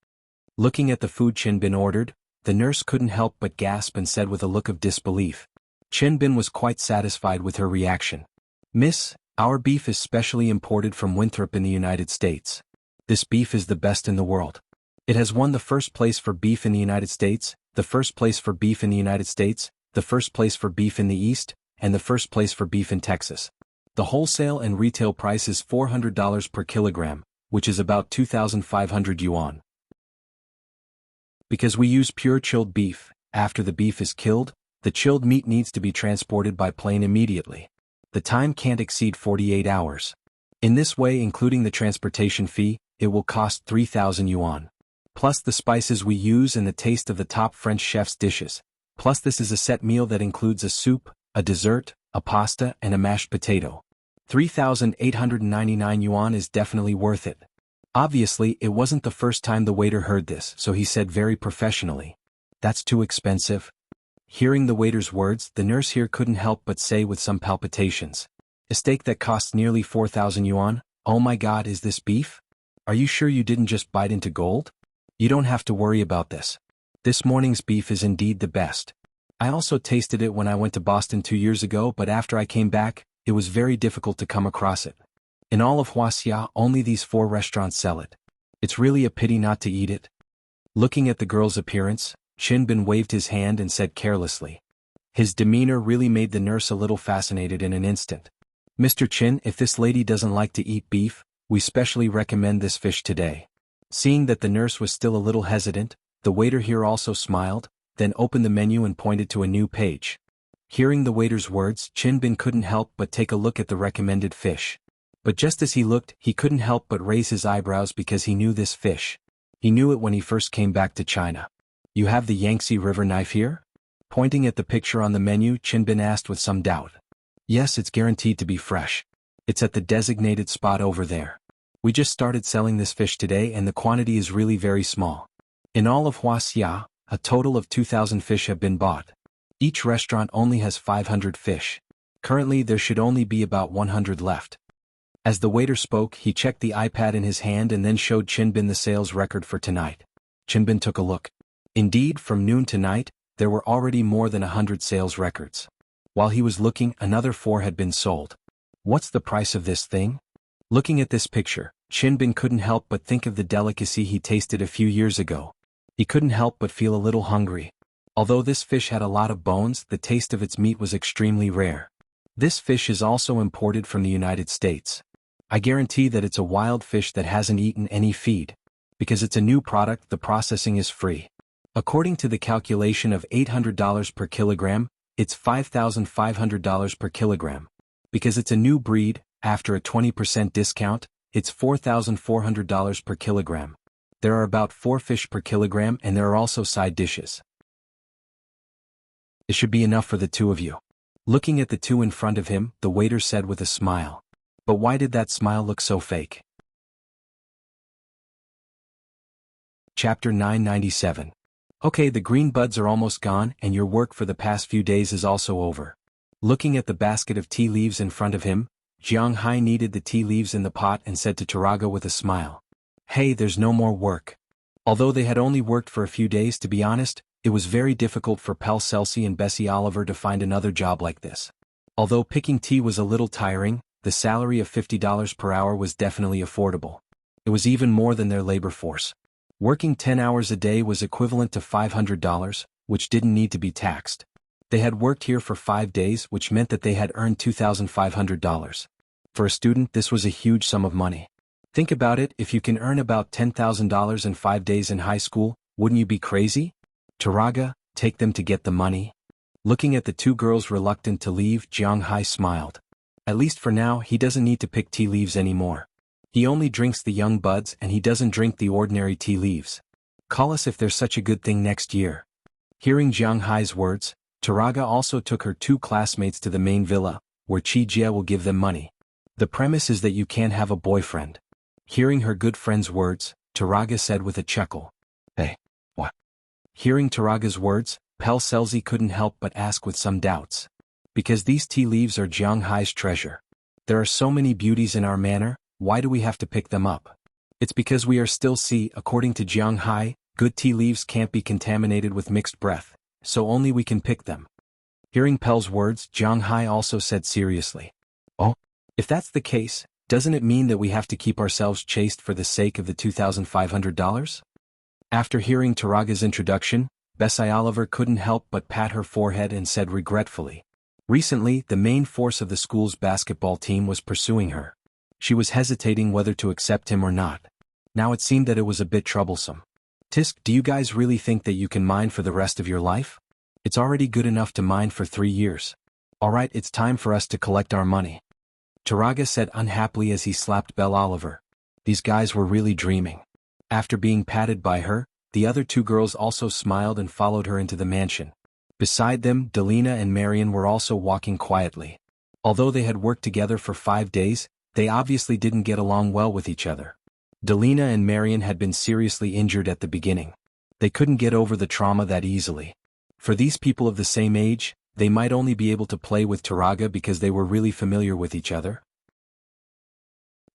Looking at the food Chin Bin ordered, the nurse couldn't help but gasp and said with a look of disbelief. Chin Bin was quite satisfied with her reaction. "Miss, our beef is specially imported from Winthrop in the United States. This beef is the best in the world. It has won the first place for beef in the United States, the first place for beef in the United States, the first place for beef in the East, and the first place for beef in Texas. The wholesale and retail price is $400 per kilogram, which is about 2,500 yuan. Because we use pure chilled beef, after the beef is killed, the chilled meat needs to be transported by plane immediately. The time can't exceed 48 hours. In this way, including the transportation fee, it will cost 3,000 yuan. Plus the spices we use and the taste of the top French chef's dishes. Plus this is a set meal that includes a soup, a dessert, a pasta, and a mashed potato. 3,899 yuan is definitely worth it." Obviously, it wasn't the first time the waiter heard this, so he said very professionally, "That's too expensive." Hearing the waiter's words, the nurse here couldn't help but say with some palpitations, "A steak that costs nearly 4,000 yuan? Oh my god, is this beef? Are you sure you didn't just bite into gold? You don't have to worry about this. This morning's beef is indeed the best. I also tasted it when I went to Boston 2 years ago, but after I came back, it was very difficult to come across it. In all of Wuxia, only these 4 restaurants sell it. It's really a pity not to eat it." Looking at the girl's appearance, Chin Bin waved his hand and said carelessly. His demeanor really made the nurse a little fascinated in an instant. "Mr. Chin, if this lady doesn't like to eat beef, we specially recommend this fish today." Seeing that the nurse was still a little hesitant, the waiter here also smiled, then opened the menu and pointed to a new page. Hearing the waiter's words, Chin Bin couldn't help but take a look at the recommended fish. But just as he looked, he couldn't help but raise his eyebrows because he knew this fish. He knew it when he first came back to China. "You have the Yangtze River knife here?" Pointing at the picture on the menu, Chin Bin asked with some doubt. "Yes, it's guaranteed to be fresh. It's at the designated spot over there. We just started selling this fish today and the quantity is really very small. In all of Wuxia, a total of 2,000 fish have been bought. Each restaurant only has 500 fish. Currently there should only be about 100 left." As the waiter spoke, he checked the iPad in his hand and then showed Chin Bin the sales record for tonight. Chin Bin took a look. Indeed, from noon to night, there were already more than 100 sales records. While he was looking, another 4 had been sold. What's the price of this thing? Looking at this picture, Chin Bin couldn't help but think of the delicacy he tasted a few years ago. He couldn't help but feel a little hungry. Although this fish had a lot of bones, the taste of its meat was extremely rare. This fish is also imported from the United States. I guarantee that it's a wild fish that hasn't eaten any feed. Because it's a new product, the processing is free. According to the calculation of $800 per kilogram, it's $5,500 per kilogram. Because it's a new breed, after a 20% discount, it's $4,400 per kilogram. There are about 4 fish per kilogram and there are also side dishes. It should be enough for the two of you. Looking at the two in front of him, the waiter said with a smile. But why did that smile look so fake? Chapter 997. Okay, the green buds are almost gone and your work for the past few days is also over. Looking at the basket of tea leaves in front of him, Jiang Hai kneaded the tea leaves in the pot and said to Taraga with a smile. Hey, there's no more work. Although they had only worked for a few days, to be honest, it was very difficult for Pell Celsi and Bessie Oliver to find another job like this. Although picking tea was a little tiring, the salary of $50 per hour was definitely affordable. It was even more than their labor force. Working 10 hours a day was equivalent to $500, which didn't need to be taxed. They had worked here for 5 days, which meant that they had earned $2,500. For a student, this was a huge sum of money. Think about it, if you can earn about $10,000 in 5 days in high school, wouldn't you be crazy? Taraga, take them to get the money. Looking at the two girls reluctant to leave, Jiang Hai smiled. At least for now, he doesn't need to pick tea leaves anymore. He only drinks the young buds and he doesn't drink the ordinary tea leaves. Call us if there's such a good thing next year. Hearing Jiang Hai's words, Taraga also took her 2 classmates to the main villa, where Chi Jia will give them money. The premise is that you can't have a boyfriend. Hearing her good friend's words, Taraga said with a chuckle. Hey, what? Hearing Taraga's words, Pell Celsi couldn't help but ask with some doubts. Because these tea leaves are Jiang Hai's treasure. There are so many beauties in our manor, why do we have to pick them up? It's because we are still according to Jiang Hai, good tea leaves can't be contaminated with mixed breath, so only we can pick them. Hearing Pell's words, Jiang Hai also said seriously. Oh, if that's the case, doesn't it mean that we have to keep ourselves chaste for the sake of the $2,500? After hearing Taraga's introduction, Bessie Oliver couldn't help but pat her forehead and said regretfully. Recently, the main force of the school's basketball team was pursuing her. She was hesitating whether to accept him or not. Now it seemed that it was a bit troublesome. Tisk, do you guys really think that you can mine for the rest of your life? It's already good enough to mine for 3 years. Alright, it's time for us to collect our money. Taraga said unhappily as he slapped Belle Oliver. These guys were really dreaming. After being patted by her, the other 2 girls also smiled and followed her into the mansion. Beside them, Delina and Marion were also walking quietly. Although they had worked together for 5 days, they obviously didn't get along well with each other. Delina and Marion had been seriously injured at the beginning. They couldn't get over the trauma that easily. For these people of the same age, they might only be able to play with Taraga because they were really familiar with each other.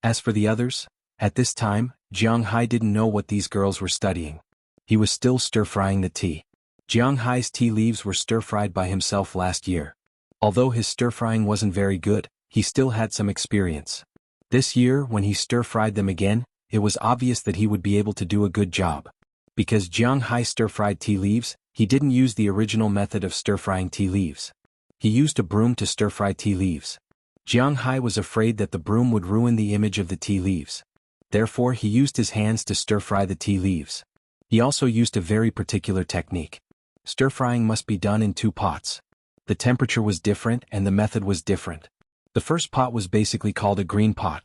As for the others, at this time, Jiang Hai didn't know what these girls were studying. He was still stir-frying the tea. Jiang Hai's tea leaves were stir-fried by himself last year. Although his stir-frying wasn't very good, he still had some experience. This year, when he stir-fried them again, it was obvious that he would be able to do a good job. Because Jiang Hai stir-fried tea leaves, he didn't use the original method of stir-frying tea leaves. He used a broom to stir-fry tea leaves. Jiang Hai was afraid that the broom would ruin the image of the tea leaves. Therefore, he used his hands to stir-fry the tea leaves. He also used a very particular technique. Stir-frying must be done in 2 pots. The temperature was different and the method was different. The first pot was basically called a green pot.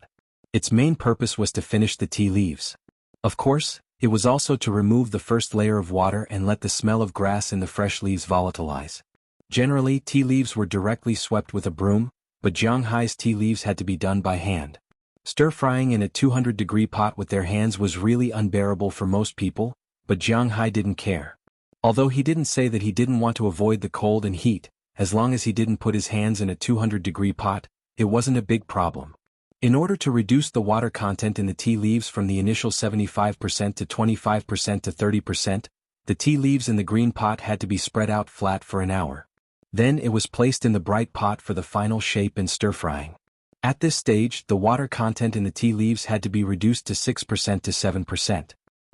Its main purpose was to finish the tea leaves. Of course, it was also to remove the first layer of water and let the smell of grass in the fresh leaves volatilize. Generally, tea leaves were directly swept with a broom, but Jiang Hai's tea leaves had to be done by hand. Stir-frying in a 200-degree pot with their hands was really unbearable for most people, but Jiang Hai didn't care. Although he didn't say that he didn't want to avoid the cold and heat, as long as he didn't put his hands in a 200-degree pot, it wasn't a big problem. In order to reduce the water content in the tea leaves from the initial 75% to 25% to 30%, the tea leaves in the green pot had to be spread out flat for an hour. Then it was placed in the bright pot for the final shape and stir-frying. At this stage, the water content in the tea leaves had to be reduced to 6% to 7%.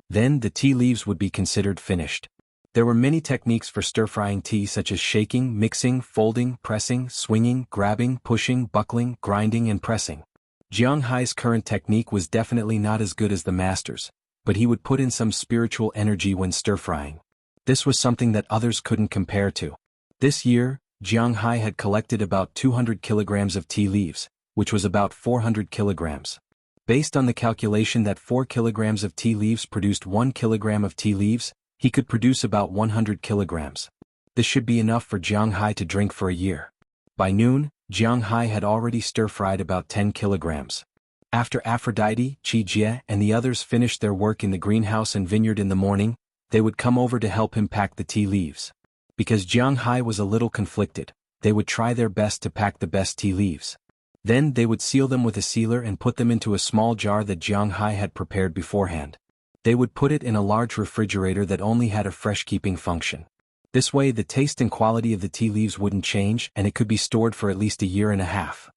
Then the tea leaves would be considered finished. There were many techniques for stir-frying tea such as shaking, mixing, folding, pressing, swinging, grabbing, pushing, buckling, grinding and pressing. Jiang Hai's current technique was definitely not as good as the master's, but he would put in some spiritual energy when stir-frying. This was something that others couldn't compare to. This year, Jiang Hai had collected about 200 kilograms of tea leaves, which was about 400 kilograms. Based on the calculation that 4 kilograms of tea leaves produced 1 kilogram of tea leaves, he could produce about 100 kilograms. This should be enough for Jiang Hai to drink for a year. By noon, Jiang Hai had already stir-fried about 10 kilograms. After Aphrodite, Qi Jie, and the others finished their work in the greenhouse and vineyard in the morning, they would come over to help him pack the tea leaves. Because Jiang Hai was a little conflicted, they would try their best to pack the best tea leaves. Then they would seal them with a sealer and put them into a small jar that Jiang Hai had prepared beforehand. They would put it in a large refrigerator that only had a fresh-keeping function. This way the taste and quality of the tea leaves wouldn't change and it could be stored for at least a year and a half.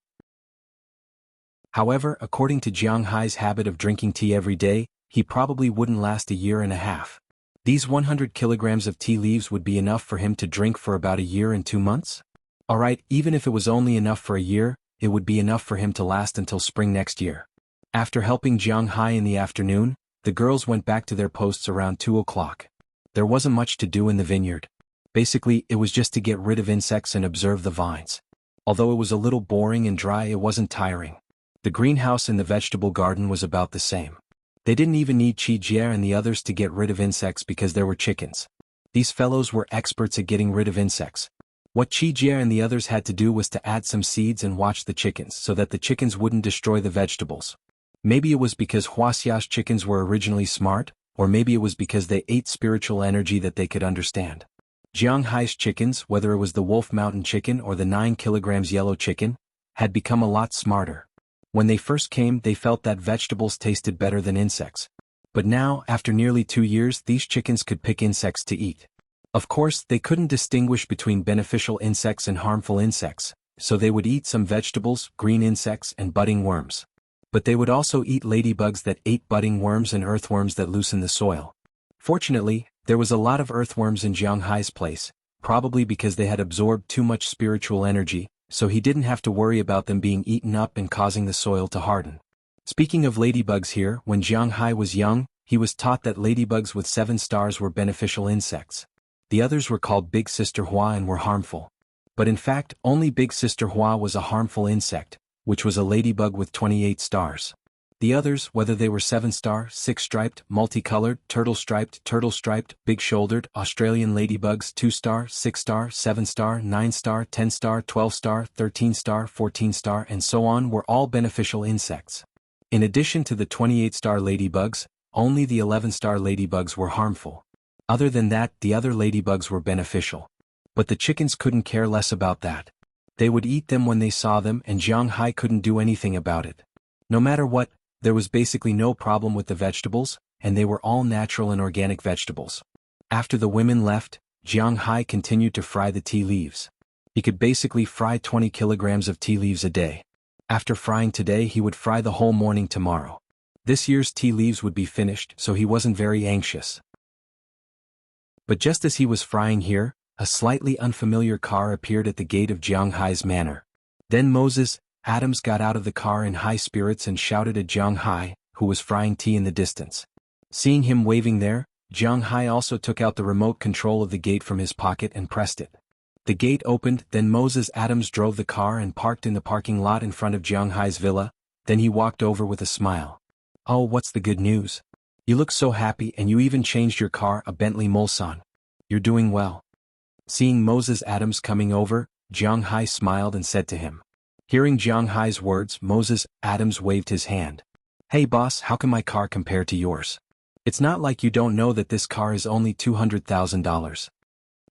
However, according to Jiang Hai's habit of drinking tea every day, he probably wouldn't last a year and a half. These 100 kilograms of tea leaves would be enough for him to drink for about a year and 2 months? Alright, even if it was only enough for a year, it would be enough for him to last until spring next year. After helping Jiang Hai in the afternoon, the girls went back to their posts around 2 o'clock. There wasn't much to do in the vineyard. Basically, it was just to get rid of insects and observe the vines. Although it was a little boring and dry, it wasn't tiring. The greenhouse and the vegetable garden was about the same. They didn't even need Qi Jie and the others to get rid of insects because there were chickens. These fellows were experts at getting rid of insects. What Qi Jie and the others had to do was to add some seeds and watch the chickens so that the chickens wouldn't destroy the vegetables. Maybe it was because Wuxia's chickens were originally smart, or maybe it was because they ate spiritual energy that they could understand. Jiang Hai's chickens, whether it was the Wolf Mountain chicken or the 9 kilograms yellow chicken, had become a lot smarter. When they first came, they felt that vegetables tasted better than insects. But now, after nearly 2 years, these chickens could pick insects to eat. Of course, they couldn't distinguish between beneficial insects and harmful insects, so they would eat some vegetables, green insects, and budding worms. But they would also eat ladybugs that ate budding worms and earthworms that loosen the soil. Fortunately, there was a lot of earthworms in Jiang Hai's place, probably because they had absorbed too much spiritual energy, so he didn't have to worry about them being eaten up and causing the soil to harden. Speaking of ladybugs here, when Jiang Hai was young, he was taught that ladybugs with 7 stars were beneficial insects. The others were called Big Sister Hua and were harmful. But in fact, only Big Sister Hua was a harmful insect, which was a ladybug with 28 stars. The others, whether they were 7-star, 6-striped, multicolored, turtle-striped, big-shouldered, Australian ladybugs 2-star, 6-star, 7-star, 9-star, 10-star, 12-star, 13-star, 14-star, and so on, were all beneficial insects. In addition to the 28-star ladybugs, only the 11-star ladybugs were harmful. Other than that, the other ladybugs were beneficial. But the chickens couldn't care less about that. They would eat them when they saw them, and Jiang Hai couldn't do anything about it. No matter what, there was basically no problem with the vegetables, and they were all natural and organic vegetables. After the women left, Jiang Hai continued to fry the tea leaves. He could basically fry 20 kilograms of tea leaves a day. After frying today, he would fry the whole morning tomorrow. This year's tea leaves would be finished, so he wasn't very anxious. But just as he was frying here, a slightly unfamiliar car appeared at the gate of Jiang Hai's manor. Then Moses Adams got out of the car in high spirits and shouted at Jiang Hai, who was frying tea in the distance. Seeing him waving there, Jiang Hai also took out the remote control of the gate from his pocket and pressed it. The gate opened, then Moses Adams drove the car and parked in the parking lot in front of Jiang Hai's villa, then he walked over with a smile. "Oh, what's the good news? You look so happy and you even changed your car, a Bentley Mulsanne. You're doing well." Seeing Moses Adams coming over, Jiang Hai smiled and said to him. Hearing Jiang Hai's words, Moses Adams waved his hand. "Hey boss, how can my car compare to yours? It's not like you don't know that this car is only $200,000.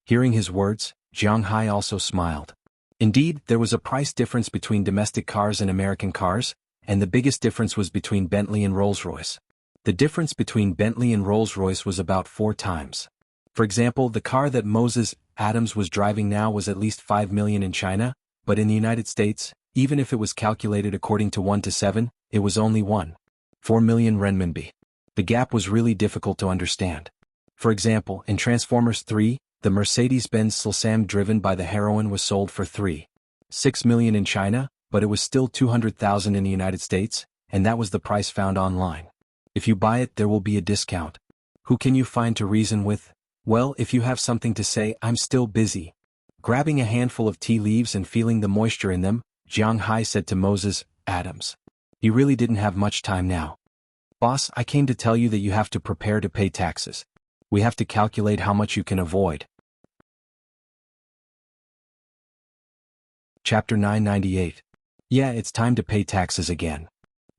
Hearing his words, Jiang Hai also smiled. Indeed, there was a price difference between domestic cars and American cars, and the biggest difference was between Bentley and Rolls-Royce. The difference between Bentley and Rolls-Royce was about 4 times. For example, the car that Moses Adams was driving now was at least $5 million in China, but in the United States, even if it was calculated according to 1 to 7, it was only 1.4 million renminbi. The gap was really difficult to understand. For example, in Transformers 3, the Mercedes-Benz Slsam driven by the heroine was sold for 3.6 million in China, but it was still 200,000 in the United States, and that was the price found online. If you buy it, there will be a discount. Who can you find to reason with? Well, if you have something to say, I'm still busy. Grabbing a handful of tea leaves and feeling the moisture in them, Jiang Hai said to Moses Adams. He really didn't have much time now. Boss, I came to tell you that you have to prepare to pay taxes. We have to calculate how much you can avoid. Chapter 998. Yeah, it's time to pay taxes again.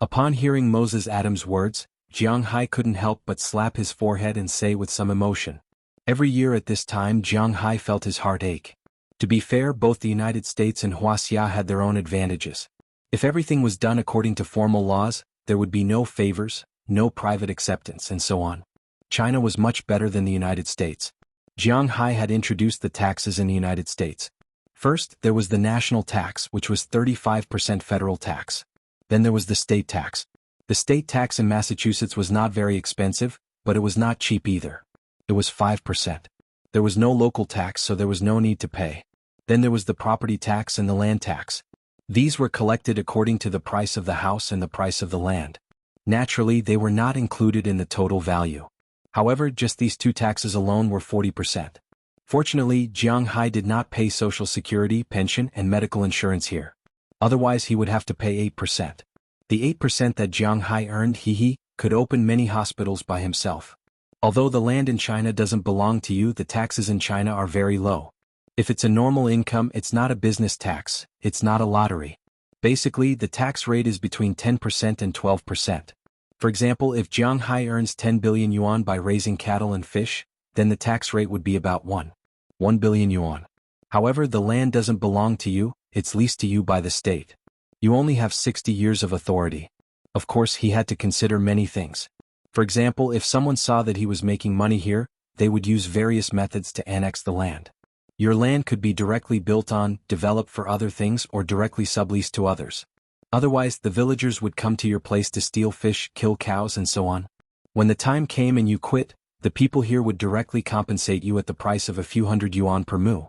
Upon hearing Moses Adams' words, Jiang Hai couldn't help but slap his forehead and say with some emotion. Every year at this time Jiang Hai felt his heart ache. To be fair, both the United States and Wuxia had their own advantages. If everything was done according to formal laws, there would be no favors, no private acceptance, and so on. China was much better than the United States. Jiang Hai had introduced the taxes in the United States. First, there was the national tax, which was 35% federal tax. Then there was the state tax. The state tax in Massachusetts was not very expensive, but it was not cheap either. It was 5%. There was no local tax, so there was no need to pay. Then there was the property tax and the land tax. These were collected according to the price of the house and the price of the land. Naturally, they were not included in the total value. However, just these two taxes alone were 40%. Fortunately, Jiang Hai did not pay Social Security, pension, and medical insurance here. Otherwise he would have to pay 8%. The 8% that Jiang Hai earned, could open many hospitals by himself. Although the land in China doesn't belong to you, the taxes in China are very low. If it's a normal income, it's not a business tax, it's not a lottery. Basically, the tax rate is between 10% and 12%. For example, if Jiang Hai earns 10 billion yuan by raising cattle and fish, then the tax rate would be about 1 billion yuan. However, the land doesn't belong to you, it's leased to you by the state. You only have 60 years of authority. Of course, he had to consider many things. For example, if someone saw that he was making money here, they would use various methods to annex the land. Your land could be directly built on, developed for other things, or directly subleased to others. Otherwise, the villagers would come to your place to steal fish, kill cows, and so on. When the time came and you quit, the people here would directly compensate you at the price of a few hundred yuan per mu.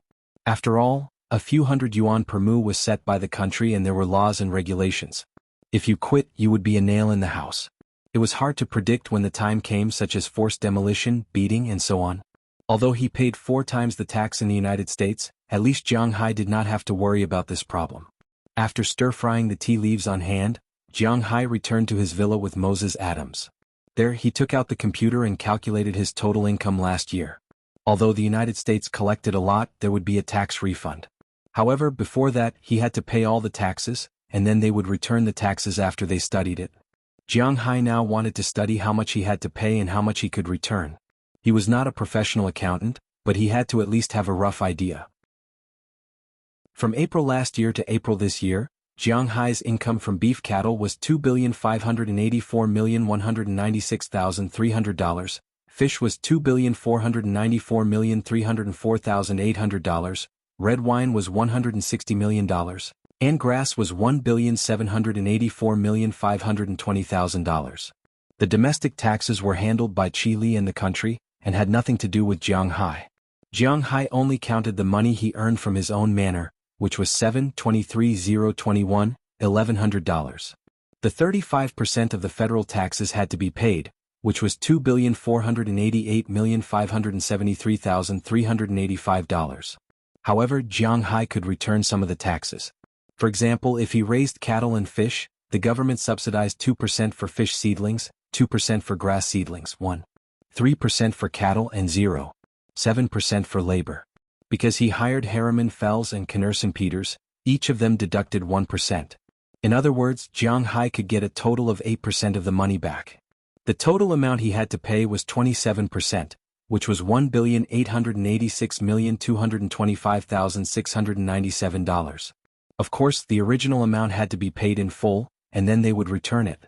After all, a few hundred yuan per mu was set by the country and there were laws and regulations. If you quit, you would be a nail in the house. It was hard to predict when the time came, such as forced demolition, beating, and so on. Although he paid 4 times the tax in the United States, at least Jiang Hai did not have to worry about this problem. After stir-frying the tea leaves on hand, Jiang Hai returned to his villa with Moses Adams. There, he took out the computer and calculated his total income last year. Although the United States collected a lot, there would be a tax refund. However, before that, he had to pay all the taxes, and then they would return the taxes after they studied it. Jiang Hai now wanted to study how much he had to pay and how much he could return. He was not a professional accountant, but he had to at least have a rough idea. From April last year to April this year, Jiang Hai's income from beef cattle was $2,584,196,300, fish was $2,494,304,800, red wine was $160 million, and grass was $1,784,520,000. The domestic taxes were handled by Qili and the country, and had nothing to do with Jiang Hai. Jiang Hai only counted the money he earned from his own manor, which was $723,021,100. The 35% of the federal taxes had to be paid, which was $2,488,573,385. However, Jiang Hai could return some of the taxes. For example, if he raised cattle and fish, the government subsidized 2% for fish seedlings, 2% for grass seedlings, 3% for cattle, and 0.7% for labor. Because he hired Harriman Fells and Knerson Peters, each of them deducted 1%. In other words, Jiang Hai could get a total of 8% of the money back. The total amount he had to pay was 27%, which was $1,886,225,697. Of course, the original amount had to be paid in full, and then they would return it.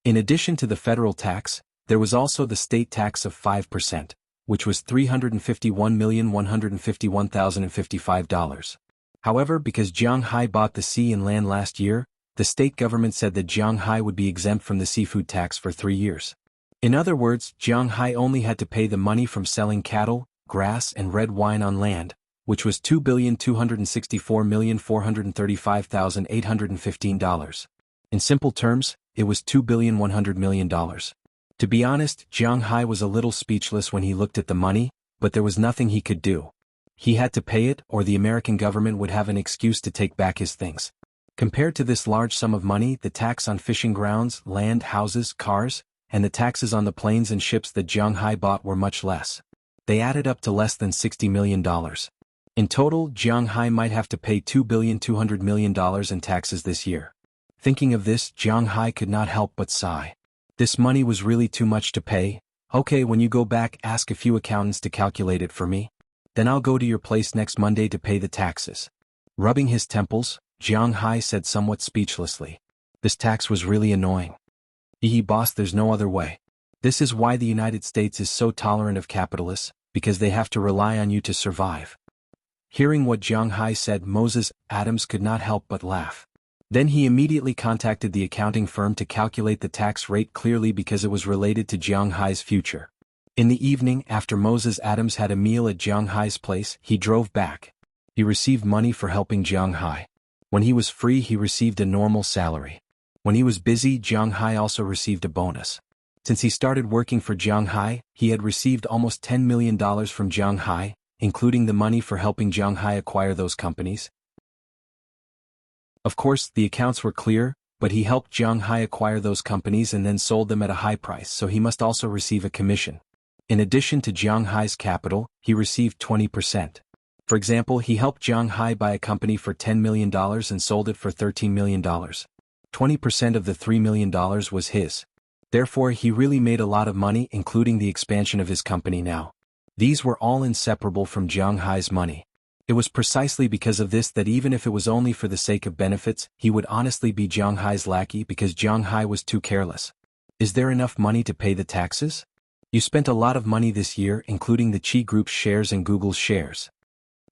In addition to the federal tax, there was also the state tax of 5%, which was $351,151,055. However, because Jiang Hai bought the sea and land last year, the state government said that Jiang Hai would be exempt from the seafood tax for 3 years. In other words, Jiang Hai only had to pay the money from selling cattle, grass, and red wine on land, which was $2,264,435,815. In simple terms, it was $2,100,000,000. To be honest, Jiang Hai was a little speechless when he looked at the money, but there was nothing he could do. He had to pay it, or the American government would have an excuse to take back his things. Compared to this large sum of money, the tax on fishing grounds, land, houses, cars, and the taxes on the planes and ships that Jiang Hai bought were much less. They added up to less than $60 million. In total, Jiang Hai might have to pay $2,200 million in taxes this year. Thinking of this, Jiang Hai could not help but sigh. This money was really too much to pay. Okay, when you go back, ask a few accountants to calculate it for me. Then I'll go to your place next Monday to pay the taxes. Rubbing his temples, Jiang Hai said somewhat speechlessly. This tax was really annoying. Boss, there's no other way. This is why the United States is so tolerant of capitalists, because they have to rely on you to survive. Hearing what Jiang Hai said, Moses Adams could not help but laugh. Then he immediately contacted the accounting firm to calculate the tax rate clearly because it was related to Jiang Hai's future. In the evening, after Moses Adams had a meal at Jiang Hai's place, he drove back. He received money for helping Jiang Hai. When he was free, he received a normal salary. When he was busy, Jiang Hai also received a bonus. Since he started working for Jiang Hai, he had received almost $10 million from Jiang Hai, including the money for helping Jiang Hai acquire those companies. Of course, the accounts were clear, but he helped Jiang Hai acquire those companies and then sold them at a high price, so he must also receive a commission. In addition to Jiang Hai's capital, he received 20%. For example, he helped Jiang Hai buy a company for $10 million and sold it for $13 million. 20% of the $3 million was his. Therefore, he really made a lot of money, including the expansion of his company now. These were all inseparable from Jiang Hai's money. It was precisely because of this that even if it was only for the sake of benefits, he would honestly be Jiang Hai's lackey because Jiang Hai was too careless. Is there enough money to pay the taxes? You spent a lot of money this year, including the Qi Group's shares and Google's shares.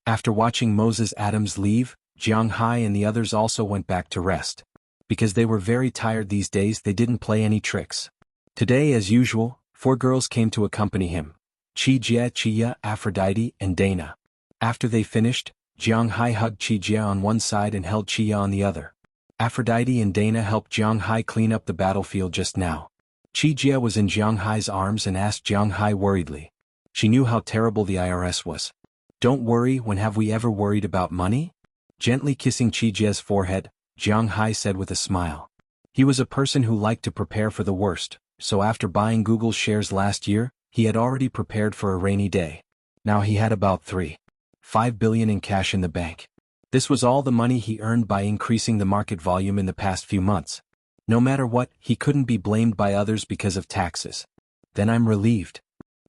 After watching Moses Adams leave, Jiang Hai and the others also went back to rest. Because they were very tired these days, they didn't play any tricks. Today, as usual, 4 girls came to accompany him. Qijie, Chia, Aphrodite, and Dana. After they finished, Jiang Hai hugged Qijie on one side and held Chia on the other. Aphrodite and Dana helped Jiang Hai clean up the battlefield just now. Qijie was in Jiang Hai's arms and asked Jiang Hai worriedly. She knew how terrible the IRS was. Don't worry, when have we ever worried about money? Gently kissing Qijie's forehead, Jiang Hai said with a smile. He was a person who liked to prepare for the worst, so after buying Google's shares last year, he had already prepared for a rainy day. Now he had about $3.5 billion in cash in the bank. This was all the money he earned by increasing the market volume in the past few months. No matter what, he couldn't be blamed by others because of taxes. Then I'm relieved.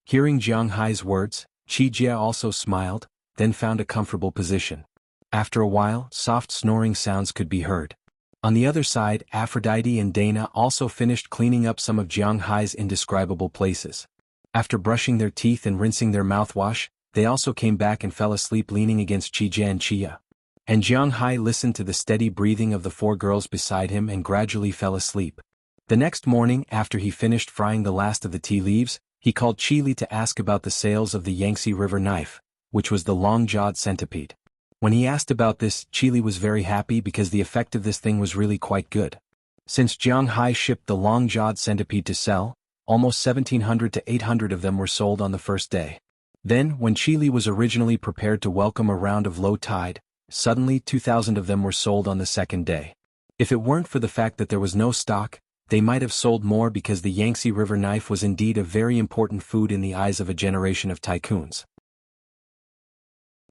Hearing Jiang Hai's words, Qijie also smiled, then found a comfortable position. After a while, soft snoring sounds could be heard. On the other side, Aphrodite and Dana also finished cleaning up some of Jiang Hai's indescribable places. After brushing their teeth and rinsing their mouthwash, they also came back and fell asleep leaning against Qijie and Chia. And Jiang Hai listened to the steady breathing of the 4 girls beside him and gradually fell asleep. The next morning, after he finished frying the last of the tea leaves, he called Chili to ask about the sales of the Yangtze River knife, which was the long-jawed centipede. When he asked about this, Chili was very happy because the effect of this thing was really quite good. Since Jiang Hai shipped the long-jawed centipede to sell, almost 1,700 to 800 of them were sold on the first day. Then, when Chili was originally prepared to welcome a round of low tide, suddenly 2,000 of them were sold on the second day. If it weren't for the fact that there was no stock, they might have sold more because the Yangtze River knife was indeed a very important food in the eyes of a generation of tycoons.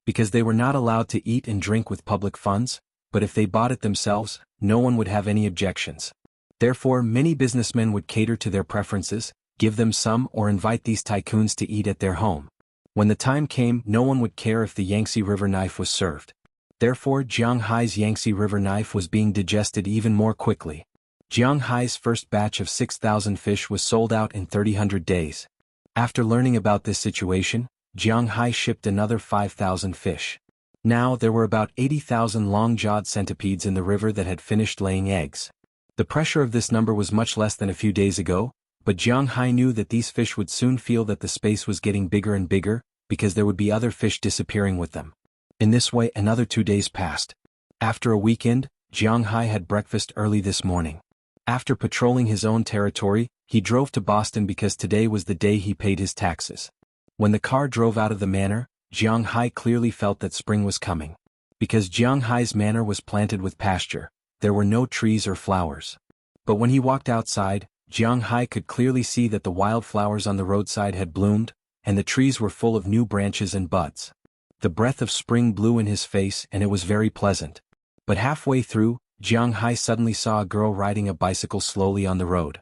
Because they were not allowed to eat and drink with public funds, but if they bought it themselves, no one would have any objections. Therefore, many businessmen would cater to their preferences, give them some or invite these tycoons to eat at their home. When the time came, no one would care if the Yangtze River knife was served. Therefore, Jiang Hai's Yangtze River knife was being digested even more quickly. Jiang Hai's first batch of 6,000 fish was sold out in 300 days. After learning about this situation, Jiang Hai shipped another 5,000 fish. Now there were about 80,000 long-jawed centipedes in the river that had finished laying eggs. The pressure of this number was much less than a few days ago, but Jiang Hai knew that these fish would soon feel that the space was getting bigger and bigger, because there would be other fish disappearing with them. In this way, another 2 days passed. After a weekend, Jiang Hai had breakfast early this morning. After patrolling his own territory, he drove to Boston because today was the day he paid his taxes. When the car drove out of the manor, Jiang Hai clearly felt that spring was coming. Because Jiang Hai's manor was planted with pasture, there were no trees or flowers. But when he walked outside, Jiang Hai could clearly see that the wildflowers on the roadside had bloomed, and the trees were full of new branches and buds. The breath of spring blew in his face and it was very pleasant. But halfway through, Jiang Hai suddenly saw a girl riding a bicycle slowly on the road.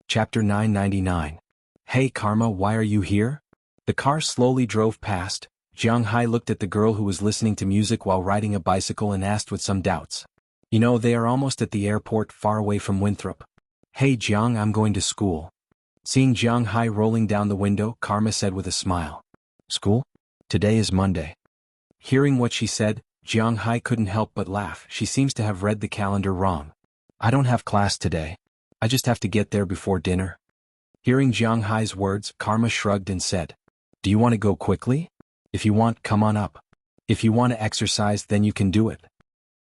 Chapter 999. Hey Karma, why are you here? The car slowly drove past. Jiang Hai looked at the girl who was listening to music while riding a bicycle and asked with some doubts. You know, they are almost at the airport far away from Winthrop. Hey Jiang, I'm going to school. Seeing Jiang Hai rolling down the window, Karma said with a smile. School? Today is Monday. Hearing what she said, Jiang Hai couldn't help but laugh. She seems to have read the calendar wrong. I don't have class today. I just have to get there before dinner. Hearing Jiang Hai's words, Karma shrugged and said, Do you want to go quickly? If you want, come on up. If you want to exercise, then you can do it.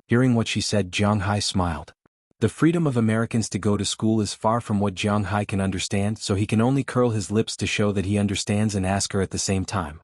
Hearing what she said, Jiang Hai smiled. The freedom of Americans to go to school is far from what Jiang Hai can understand, so he can only curl his lips to show that he understands and ask her at the same time.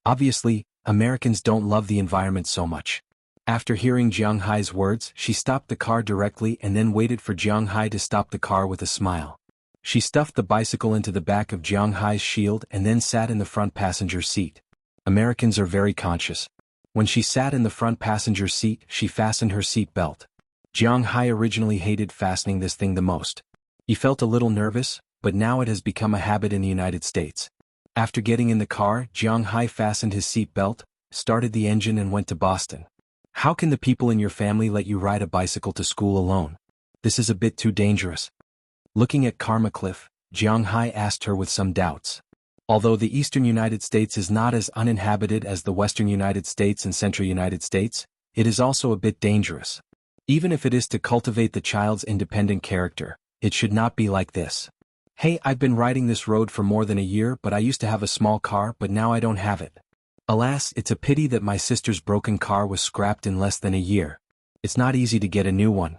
Obviously, Americans don't love the environment so much. After hearing Jiang Hai's words, she stopped the car directly and then waited for Jiang Hai to stop the car with a smile. She stuffed the bicycle into the back of Jiang Hai's shield and then sat in the front passenger seat. Americans are very conscious. When she sat in the front passenger seat, she fastened her seat belt. Jiang Hai originally hated fastening this thing the most. He felt a little nervous, but now it has become a habit in the United States. After getting in the car, Jiang Hai fastened his seat belt, started the engine and went to Boston. How can the people in your family let you ride a bicycle to school alone? This is a bit too dangerous. Looking at Karma Cliff, Jiang Hai asked her with some doubts. Although the eastern United States is not as uninhabited as the western United States and central United States, it is also a bit dangerous. Even if it is to cultivate the child's independent character, it should not be like this. Hey, I've been riding this road for more than a year, but I used to have a small car, but now I don't have it. Alas, it's a pity that my sister's broken car was scrapped in less than a year. It's not easy to get a new one.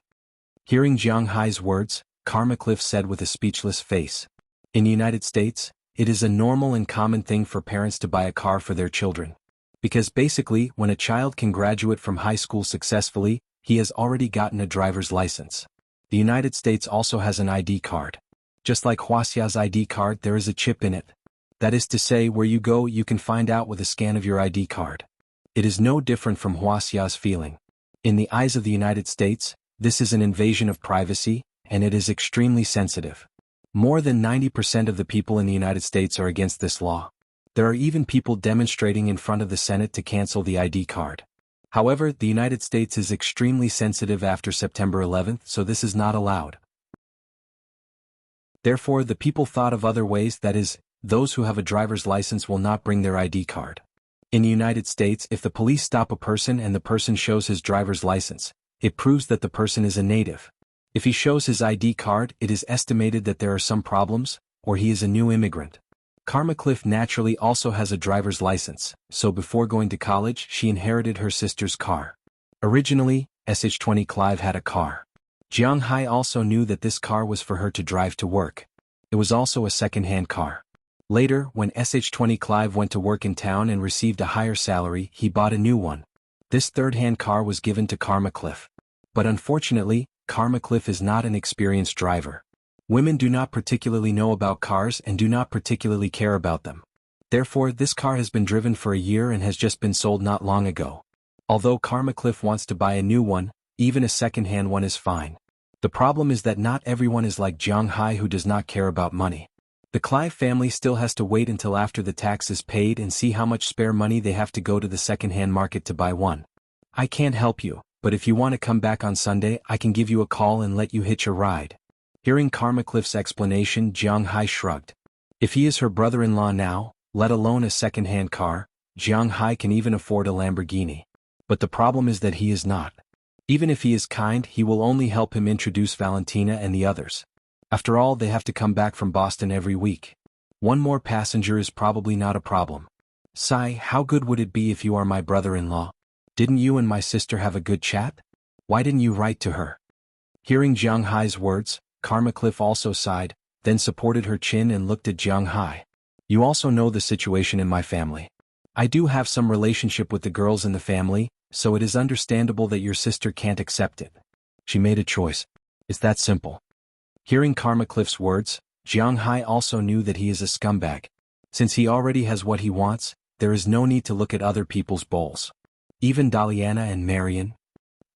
Hearing Jiang Hai's words, Karma Cliff said with a speechless face. In the United States, it is a normal and common thing for parents to buy a car for their children. Because basically, when a child can graduate from high school successfully, he has already gotten a driver's license. The United States also has an ID card. Just like Wuxia's ID card, there is a chip in it. That is to say, where you go, you can find out with a scan of your ID card. It is no different from Wuxia's feeling. In the eyes of the United States, this is an invasion of privacy, and it is extremely sensitive. More than 90% of the people in the United States are against this law. There are even people demonstrating in front of the Senate to cancel the ID card. However, the United States is extremely sensitive after September 11th, so this is not allowed. Therefore, the people thought of other ways, that is, those who have a driver's license will not bring their ID card. In the United States, if the police stop a person and the person shows his driver's license, it proves that the person is a native. If he shows his ID card, it is estimated that there are some problems, or he is a new immigrant. Karma Cliff naturally also has a driver's license, so before going to college, she inherited her sister's car. Originally, SH-20 Clive had a car. Jiang Hai also knew that this car was for her to drive to work. It was also a second-hand car. Later, when SH-20 Clive went to work in town and received a higher salary, he bought a new one. This third-hand car was given to Karma Cliff. But unfortunately, Karma Cliff is not an experienced driver. Women do not particularly know about cars and do not particularly care about them. Therefore, this car has been driven for a year and has just been sold not long ago. Although Karma Cliff wants to buy a new one, even a second-hand one is fine. The problem is that not everyone is like Jiang Hai, who does not care about money. The Clive family still has to wait until after the tax is paid and see how much spare money they have to go to the second-hand market to buy one. I can't help you, but if you want to come back on Sunday, I can give you a call and let you hitch a ride. Hearing Karma Cliff's explanation, Jiang Hai shrugged. If he is her brother-in-law now, let alone a second-hand car, Jiang Hai can even afford a Lamborghini. But the problem is that he is not. Even if he is kind, he will only help him introduce Valentina and the others. After all, they have to come back from Boston every week. One more passenger is probably not a problem. Sai, how good would it be if you are my brother-in-law? Didn't you and my sister have a good chat? Why didn't you write to her? Hearing Jiang Hai's words, Karma Cliff also sighed, then supported her chin and looked at Jiang Hai. You also know the situation in my family. I do have some relationship with the girls in the family, so it is understandable that your sister can't accept it. She made a choice. It's that simple. Hearing Karma Cliff's words, Jiang Hai also knew that he is a scumbag. Since he already has what he wants, there is no need to look at other people's bowls. Even Daliana and Marian.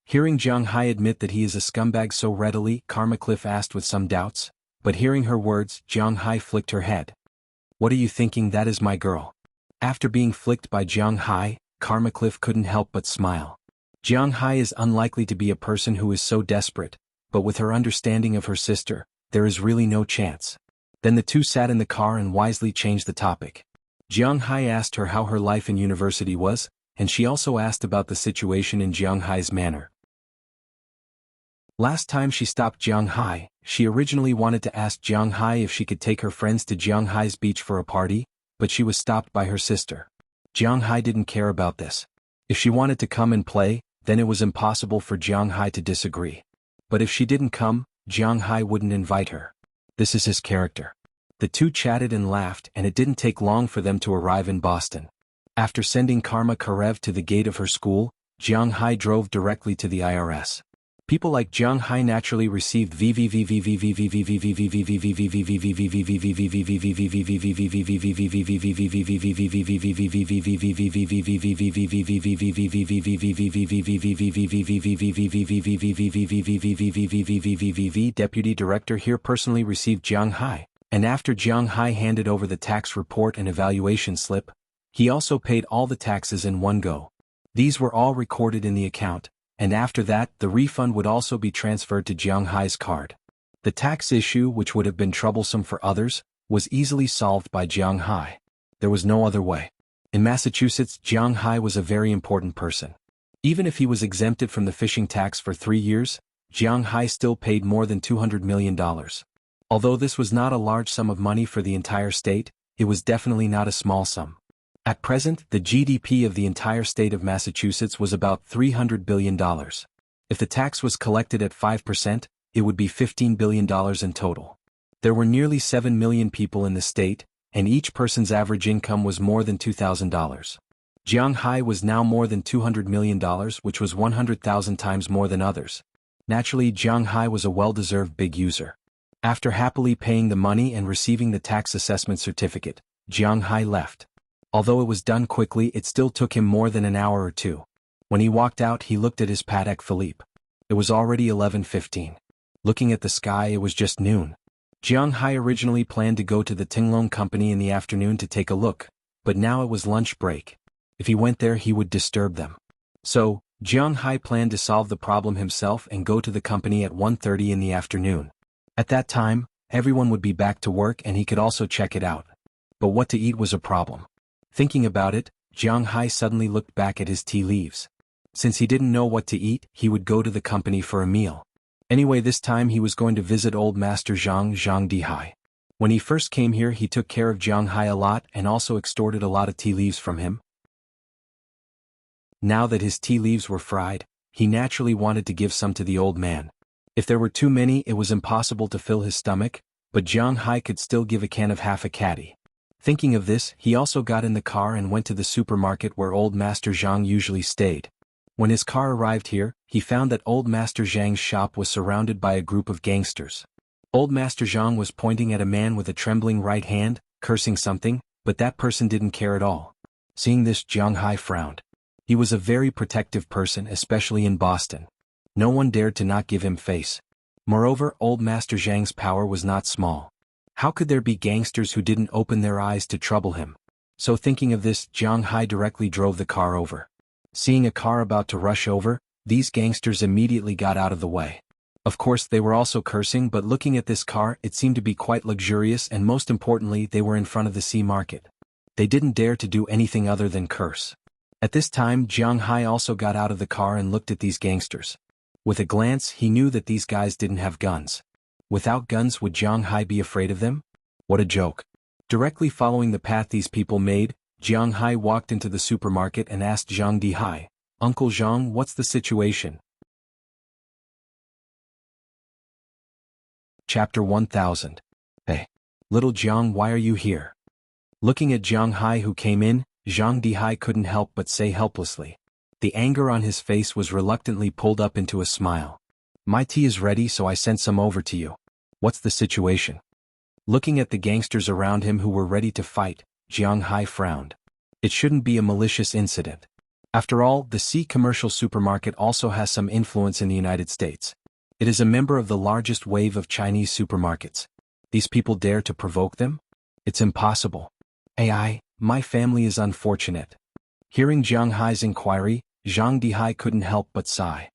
Hearing Jiang Hai admit that he is a scumbag so readily, Karma Cliff asked with some doubts, but hearing her words, Jiang Hai flicked her head. What are you thinking, that is my girl? After being flicked by Jiang Hai, Karma Cliff couldn't help but smile. Jiang Hai is unlikely to be a person who is so desperate, but with her understanding of her sister, there is really no chance. Then the two sat in the car and wisely changed the topic. Jiang Hai asked her how her life in university was, and she also asked about the situation in Jiang Hai's manor. Last time she stopped Jiang Hai, she originally wanted to ask Jiang Hai if she could take her friends to Jiang Hai's beach for a party, but she was stopped by her sister. Jiang Hai didn't care about this. If she wanted to come and play, then it was impossible for Jiang Hai to disagree. But if she didn't come, Jiang Hai wouldn't invite her. This is his character. The two chatted and laughed, and it didn't take long for them to arrive in Boston. After sending Karma Karev to the gate of her school, Jiang Hai drove directly to the IRS. People like Jiang Hai naturally received Deputy Director here personally received Jiang Hai, and after Jiang Hai handed over the tax report and evaluation slip, he also paid all the taxes in one go. These were all recorded in the account, and after that the refund would also be transferred to Jiang Hai's card. The tax issue, which would have been troublesome for others, was easily solved by Jiang Hai. There was no other way. In Massachusetts, Jiang Hai was a very important person. Even if he was exempted from the fishing tax for 3 years, Jiang Hai still paid more than $200 million. Although this was not a large sum of money for the entire state, it was definitely not a small sum. At present, the GDP of the entire state of Massachusetts was about $300 billion. If the tax was collected at 5%, it would be $15 billion in total. There were nearly 7 million people in the state, and each person's average income was more than $2,000. Jiang Hai was now more than $200 million, which was 100,000 times more than others. Naturally, Jiang Hai was a well-deserved big user. After happily paying the money and receiving the tax assessment certificate, Jiang Hai left. Although it was done quickly, it still took him more than an hour or two. When he walked out, he looked at his Patek Philippe. It was already 11:15. Looking at the sky, it was just noon. Jiang Hai originally planned to go to the Tinglong Company in the afternoon to take a look, but now it was lunch break. If he went there, he would disturb them. So, Jiang Hai planned to solve the problem himself and go to the company at 1:30 in the afternoon. At that time, everyone would be back to work and he could also check it out. But what to eat was a problem. Thinking about it, Jiang Hai suddenly looked back at his tea leaves. Since he didn't know what to eat, he would go to the company for a meal. Anyway, this time he was going to visit old Master Zhang Dihai. When he first came here, he took care of Jiang Hai a lot and also extorted a lot of tea leaves from him. Now that his tea leaves were fried, he naturally wanted to give some to the old man. If there were too many, it was impossible to fill his stomach, but Jiang Hai could still give a can of half a caddy. Thinking of this, he also got in the car and went to the supermarket where old Master Zhang usually stayed. When his car arrived here, he found that old Master Zhang's shop was surrounded by a group of gangsters. Old Master Zhang was pointing at a man with a trembling right hand, cursing something, but that person didn't care at all. Seeing this, Jiang Hai frowned. He was a very protective person, especially in Boston. No one dared to not give him face. Moreover, old Master Zhang's power was not small. How could there be gangsters who didn't open their eyes to trouble him? So thinking of this, Jiang Hai directly drove the car over. Seeing a car about to rush over, these gangsters immediately got out of the way. Of course, they were also cursing, but looking at this car, it seemed to be quite luxurious, and most importantly, they were in front of the sea market. They didn't dare to do anything other than curse. At this time, Jiang Hai also got out of the car and looked at these gangsters. With a glance, he knew that these guys didn't have guns. Without guns, would Jiang Hai be afraid of them? What a joke. Directly following the path these people made, Jiang Hai walked into the supermarket and asked Zhang Dihai, "Uncle Zhang, what's the situation?" Chapter 1000. Hey. Little Jiang, why are you here? Looking at Jiang Hai who came in, Zhang Dihai couldn't help but say helplessly. The anger on his face was reluctantly pulled up into a smile. My tea is ready, so I sent some over to you. What's the situation? Looking at the gangsters around him who were ready to fight, Jiang Hai frowned. It shouldn't be a malicious incident. After all, the C commercial supermarket also has some influence in the United States. It is a member of the largest wave of Chinese supermarkets. These people dare to provoke them? It's impossible. My family is unfortunate. Hearing Jiang Hai's inquiry, Zhang Dihai couldn't help but sigh.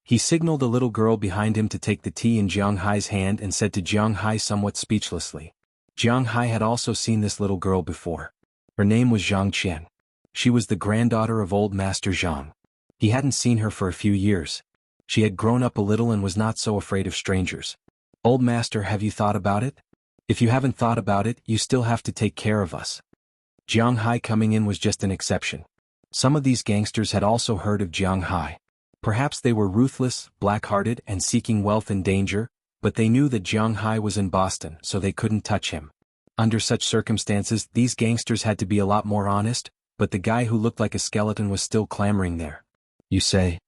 He signaled a little girl behind him to take the tea in Jiang Hai's hand and said to Jiang Hai somewhat speechlessly. Jiang Hai had also seen this little girl before. Her name was Zhang Qian. She was the granddaughter of old Master Zhang. He hadn't seen her for a few years. She had grown up a little and was not so afraid of strangers. Old Master, have you thought about it? If you haven't thought about it, you still have to take care of us. Jiang Hai coming in was just an exception. Some of these gangsters had also heard of Jiang Hai. Perhaps they were ruthless, black-hearted, and seeking wealth and danger, but they knew that Jiang Hai was in Boston, so they couldn't touch him. Under such circumstances, these gangsters had to be a lot more honest, but the guy who looked like a skeleton was still clamoring there. You say?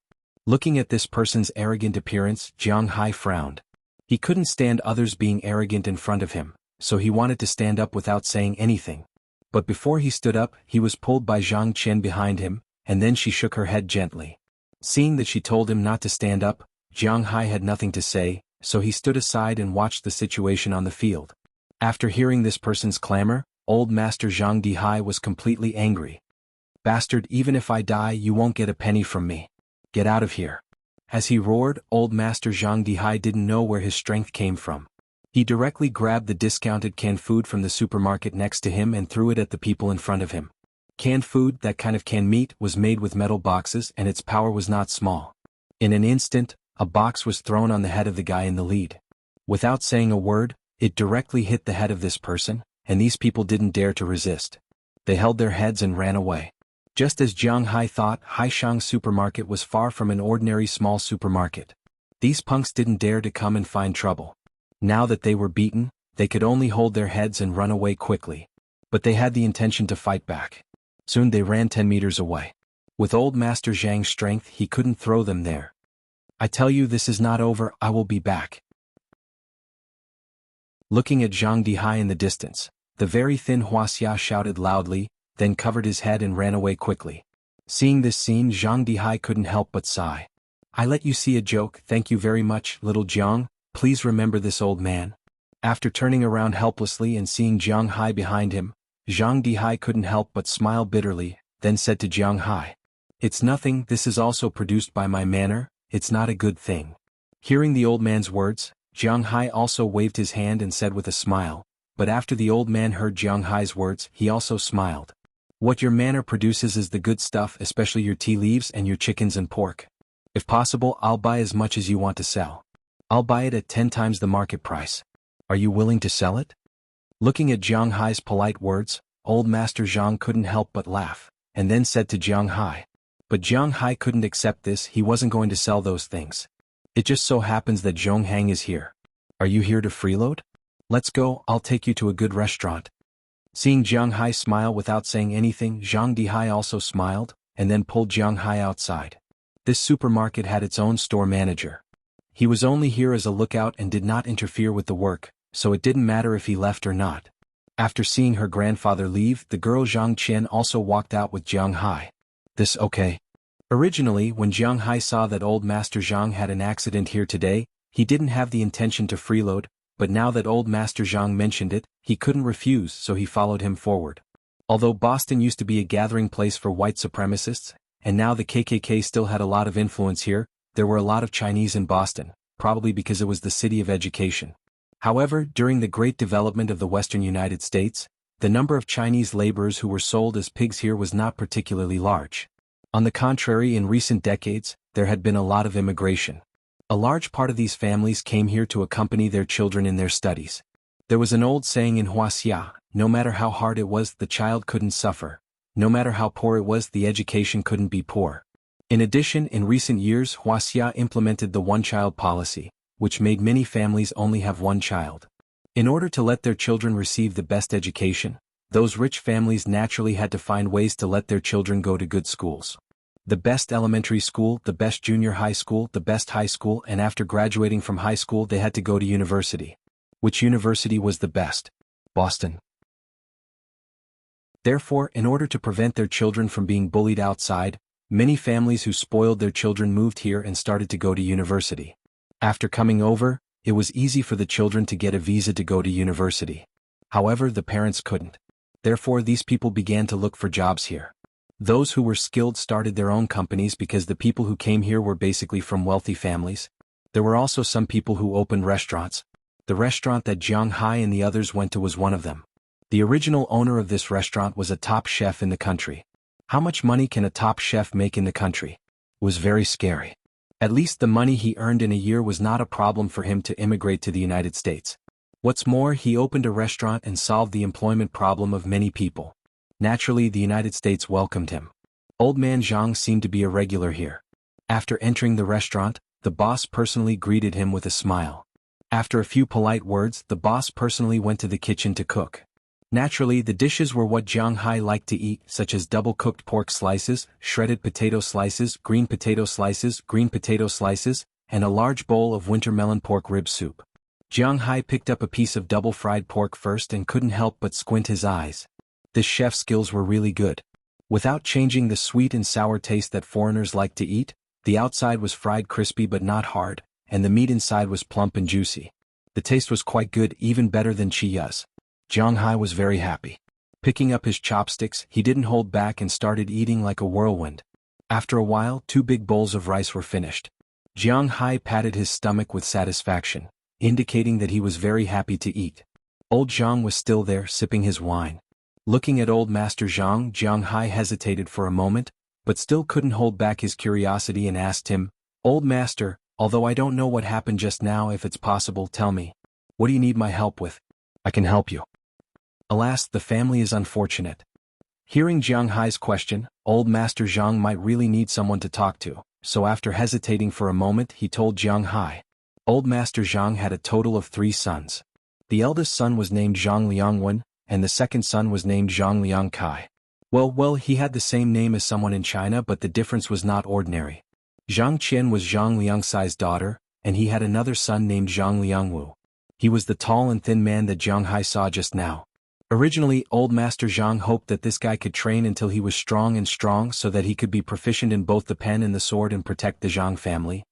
Looking at this person's arrogant appearance, Jiang Hai frowned. He couldn't stand others being arrogant in front of him, so he wanted to stand up without saying anything. But before he stood up, he was pulled by Zhang Qian behind him, and then she shook her head gently. Seeing that she told him not to stand up, Jiang Hai had nothing to say, so he stood aside and watched the situation on the field. After hearing this person's clamor, old Master Zhang Dihai was completely angry. Bastard, even if I die, you won't get a penny from me. Get out of here. As he roared, old Master Zhang Dihai didn't know where his strength came from. He directly grabbed the discounted canned food from the supermarket next to him and threw it at the people in front of him. Canned food, that kind of canned meat, was made with metal boxes and its power was not small. In an instant, a box was thrown on the head of the guy in the lead. Without saying a word, it directly hit the head of this person, and these people didn't dare to resist. They held their heads and ran away. Just as Jiang Hai thought, Haishang supermarket was far from an ordinary small supermarket. These punks didn't dare to come and find trouble. Now that they were beaten, they could only hold their heads and run away quickly. But they had the intention to fight back. Soon they ran 10 meters away. With old Master Zhang's strength, he couldn't throw them there. I tell you, this is not over, I will be back. Looking at Zhang Dihai in the distance, the very thin Wuxia shouted loudly, then covered his head and ran away quickly. Seeing this scene, Zhang Dihai couldn't help but sigh. I let you see a joke, thank you very much, little Jiang, please remember this old man. After turning around helplessly and seeing Jiang Hai behind him, Zhang Dihai couldn't help but smile bitterly, then said to Jiang Hai. It's nothing, this is also produced by my manner, it's not a good thing. Hearing the old man's words, Jiang Hai also waved his hand and said with a smile, but after the old man heard Jiang Hai's words, he also smiled. What your manor produces is the good stuff, especially your tea leaves and your chickens and pork. If possible, I'll buy as much as you want to sell. I'll buy it at 10 times the market price. Are you willing to sell it? Looking at Jiang Hai's polite words, old Master Zhang couldn't help but laugh, and then said to Jiang Hai. But Jiang Hai couldn't accept this, he wasn't going to sell those things. It just so happens that Zhong Hang is here. Are you here to freeload? Let's go, I'll take you to a good restaurant. Seeing Jiang Hai smile without saying anything, Zhang Dihai also smiled, and then pulled Jiang Hai outside. This supermarket had its own store manager. He was only here as a lookout and did not interfere with the work, so it didn't matter if he left or not. After seeing her grandfather leave, the girl Zhang Qian also walked out with Jiang Hai. This okay? Originally, when Jiang Hai saw that old Master Zhang had an accident here today, he didn't have the intention to freeload, but now that old Master Zhang mentioned it, he couldn't refuse, so he followed him forward. Although Boston used to be a gathering place for white supremacists, and now the KKK still had a lot of influence here, there were a lot of Chinese in Boston, probably because it was the city of education. However, during the great development of the western United States, the number of Chinese laborers who were sold as pigs here was not particularly large. On the contrary, in recent decades, there had been a lot of immigration. A large part of these families came here to accompany their children in their studies. There was an old saying in Wuxia, no matter how hard it was, the child couldn't suffer. No matter how poor it was, the education couldn't be poor. In addition, in recent years, Wuxia implemented the one-child policy, which made many families only have one child. In order to let their children receive the best education, those rich families naturally had to find ways to let their children go to good schools. The best elementary school, the best junior high school, the best high school, and after graduating from high school they had to go to university. Which university was the best? Boston. Therefore, in order to prevent their children from being bullied outside, many families who spoiled their children moved here and started to go to university. After coming over, it was easy for the children to get a visa to go to university. However, the parents couldn't. Therefore, these people began to look for jobs here. Those who were skilled started their own companies because the people who came here were basically from wealthy families. There were also some people who opened restaurants. The restaurant that Jiang Hai and the others went to was one of them. The original owner of this restaurant was a top chef in the country. How much money can a top chef make in the country? It was very scary. At least the money he earned in a year was not a problem for him to immigrate to the United States. What's more, he opened a restaurant and solved the employment problem of many people. Naturally, the United States welcomed him. Old man Zhang seemed to be a regular here. After entering the restaurant, the boss personally greeted him with a smile. After a few polite words, the boss personally went to the kitchen to cook. Naturally, the dishes were what Jiang Hai liked to eat, such as double-cooked pork slices, shredded potato slices, green potato slices, and a large bowl of winter melon pork rib soup. Jiang Hai picked up a piece of double-fried pork first and couldn't help but squint his eyes. This chef's skills were really good. Without changing the sweet and sour taste that foreigners like to eat, the outside was fried crispy but not hard, and the meat inside was plump and juicy. The taste was quite good, even better than Chiya's. Jiang Hai was very happy. Picking up his chopsticks, he didn't hold back and started eating like a whirlwind. After a while, 2 big bowls of rice were finished. Jiang Hai patted his stomach with satisfaction, indicating that he was very happy to eat. Old Zhang was still there, sipping his wine. Looking at old Master Zhang, Jiang Hai hesitated for a moment, but still couldn't hold back his curiosity and asked him, "Old Master, although I don't know what happened just now, if it's possible, tell me. What do you need my help with? I can help you." Alas, the family is unfortunate. Hearing Jiang Hai's question, old Master Zhang might really need someone to talk to, so after hesitating for a moment he told Jiang Hai. Old Master Zhang had a total of 3 sons. The eldest son was named Zhang Liangwen, and the second son was named Zhang Liang Kai. Well, he had the same name as someone in China, but the difference was not ordinary. Zhang Qian was Zhang Liangsai's daughter, and he had another son named Zhang Liangwu. He was the tall and thin man that Jiang Hai saw just now. Originally, old Master Zhang hoped that this guy could train until he was strong so that he could be proficient in both the pen and the sword and protect the Zhang family.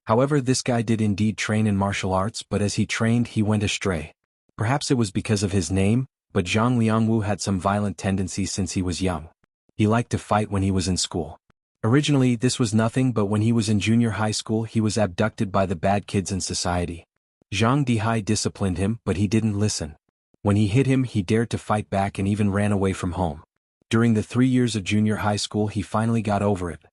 However, this guy did indeed train in martial arts, but as he trained he went astray. Perhaps it was because of his name, but Zhang Liangwu had some violent tendencies since he was young. He liked to fight when he was in school. Originally, this was nothing, but when he was in junior high school he was abducted by the bad kids in society. Zhang Dihai disciplined him, but he didn't listen. When he hit him, he dared to fight back and even ran away from home. During the 3 years of junior high school he finally got over it.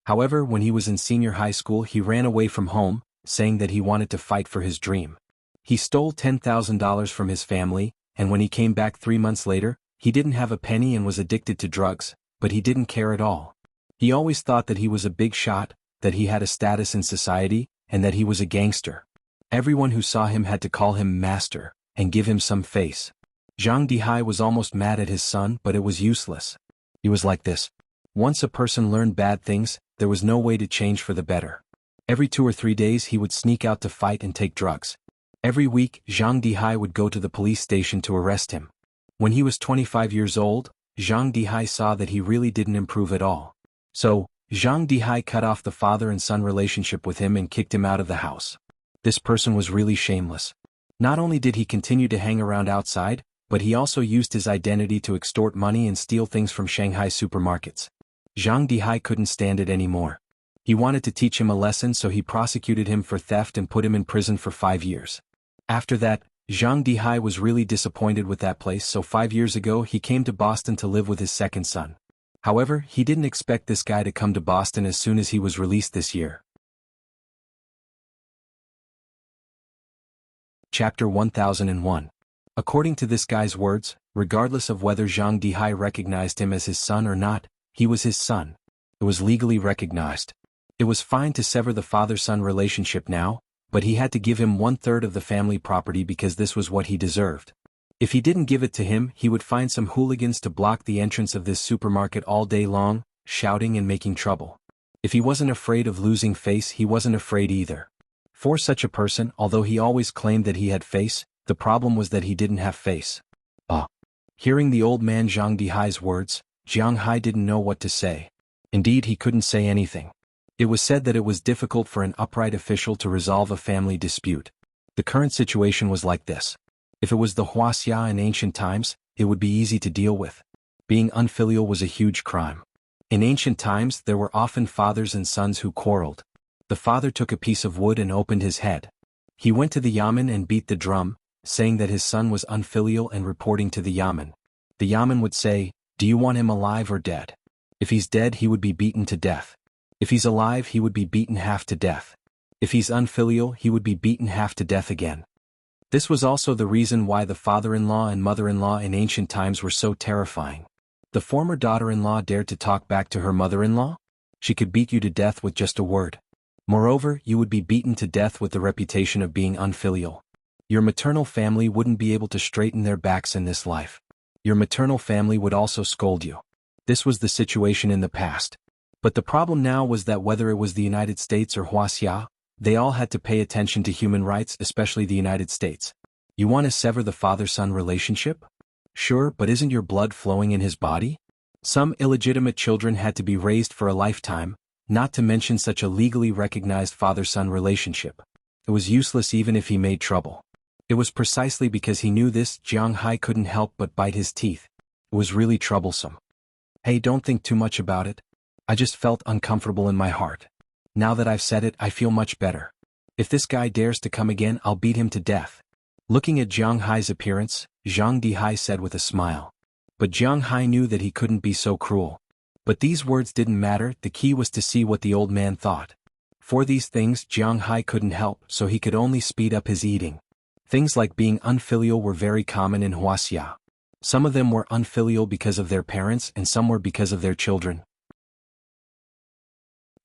However, when he was in senior high school he ran away from home, saying that he wanted to fight for his dream. He stole $10,000 from his family, and when he came back 3 months later, he didn't have a penny and was addicted to drugs, but he didn't care at all. He always thought that he was a big shot, that he had a status in society, and that he was a gangster. Everyone who saw him had to call him master, and give him some face. Zhang Dihai was almost mad at his son, but it was useless. He was like this. Once a person learned bad things, there was no way to change for the better. Every 2 or 3 days he would sneak out to fight and take drugs. Every week, Zhang Dihai would go to the police station to arrest him. When he was 25 years old, Zhang Dihai saw that he really didn't improve at all. So, Zhang Dihai cut off the father and son relationship with him and kicked him out of the house. This person was really shameless. Not only did he continue to hang around outside, but he also used his identity to extort money and steal things from Shanghai supermarkets. Zhang Dihai couldn't stand it anymore. He wanted to teach him a lesson, so he prosecuted him for theft and put him in prison for 5 years. After that, Zhang Dihai was really disappointed with that place, so 5 years ago he came to Boston to live with his second son. However, he didn't expect this guy to come to Boston as soon as he was released this year. Chapter 1001. According to this guy's words, regardless of whether Zhang Dihai recognized him as his son or not, he was his son. It was legally recognized. It was fine to sever the father-son relationship now, but he had to give him 1/3 of the family property because this was what he deserved. If he didn't give it to him, he would find some hooligans to block the entrance of this supermarket all day long, shouting and making trouble. If he wasn't afraid of losing face, he wasn't afraid either. For such a person, although he always claimed that he had face, the problem was that he didn't have face. Hearing the old man Zhang Dihai's words, Jiang Hai didn't know what to say. Indeed, he couldn't say anything. It was said that it was difficult for an upright official to resolve a family dispute. The current situation was like this. If it was the Wuxia in ancient times, it would be easy to deal with. Being unfilial was a huge crime. In ancient times, there were often fathers and sons who quarreled. The father took a piece of wood and opened his head. He went to the yamen and beat the drum, saying that his son was unfilial and reporting to the yamen. The yamen would say, "Do you want him alive or dead?" If he's dead, he would be beaten to death. If he's alive, he would be beaten half to death. If he's unfilial, he would be beaten half to death again. This was also the reason why the father-in-law and mother-in-law in ancient times were so terrifying. The former daughter-in-law dared to talk back to her mother-in-law? She could beat you to death with just a word. Moreover, you would be beaten to death with the reputation of being unfilial. Your maternal family wouldn't be able to straighten their backs in this life. Your maternal family would also scold you. This was the situation in the past. But the problem now was that whether it was the United States or Wuxia, they all had to pay attention to human rights, especially the United States. You want to sever the father-son relationship? Sure, but isn't your blood flowing in his body? Some illegitimate children had to be raised for a lifetime, not to mention such a legally recognized father-son relationship. It was useless even if he made trouble. It was precisely because he knew this Jiang Hai couldn't help but bite his teeth. It was really troublesome. Hey, don't think too much about it. I just felt uncomfortable in my heart. Now that I've said it, I feel much better. If this guy dares to come again, I'll beat him to death. Looking at Jiang Hai's appearance, Zhang Dihai said with a smile. But Jiang Hai knew that he couldn't be so cruel. But these words didn't matter, the key was to see what the old man thought. For these things Jiang Hai couldn't help, so he could only speed up his eating. Things like being unfilial were very common in Wuxia. Some of them were unfilial because of their parents and some were because of their children.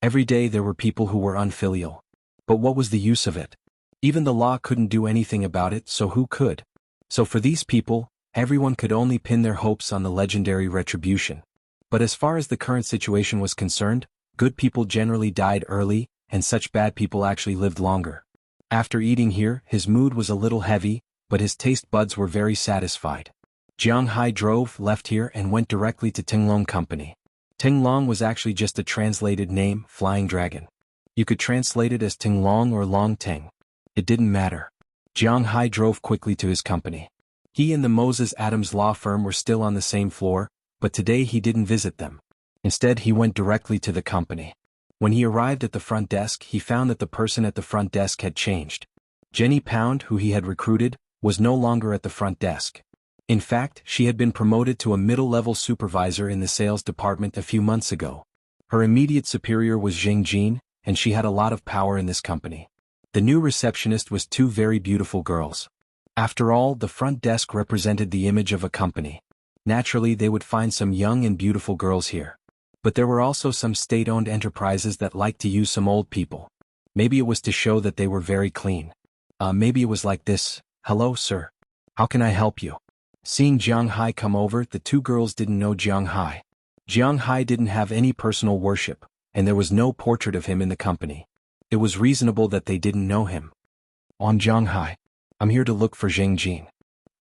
Every day there were people who were unfilial. But what was the use of it? Even the law couldn't do anything about it, so who could? So for these people, everyone could only pin their hopes on the legendary retribution. But as far as the current situation was concerned, good people generally died early, and such bad people actually lived longer. After eating here, his mood was a little heavy, but his taste buds were very satisfied. Jiang Hai left here and went directly to Tinglong Company. Tinglong was actually just a translated name, Flying Dragon. You could translate it as Tinglong or Long Ting. It didn't matter. Jiang Hai drove quickly to his company. He and the Moses Adams law firm were still on the same floor, but today he didn't visit them. Instead, he went directly to the company. When he arrived at the front desk, he found that the person at the front desk had changed. Jenny Pound, who he had recruited, was no longer at the front desk. In fact, she had been promoted to a middle-level supervisor in the sales department a few months ago. Her immediate superior was Zheng Jin, and she had a lot of power in this company. The new receptionist was two very beautiful girls. After all, the front desk represented the image of a company. Naturally, they would find some young and beautiful girls here. But there were also some state-owned enterprises that liked to use some old people. Maybe it was to show that they were very clean. Maybe it was like this: "Hello, sir. How can I help you?" Seeing Jiang Hai come over, the two girls didn't know Jiang Hai. Jiang Hai didn't have any personal worship, and there was no portrait of him in the company. It was reasonable that they didn't know him. "I'm Jiang Hai. I'm here to look for Zheng Jin."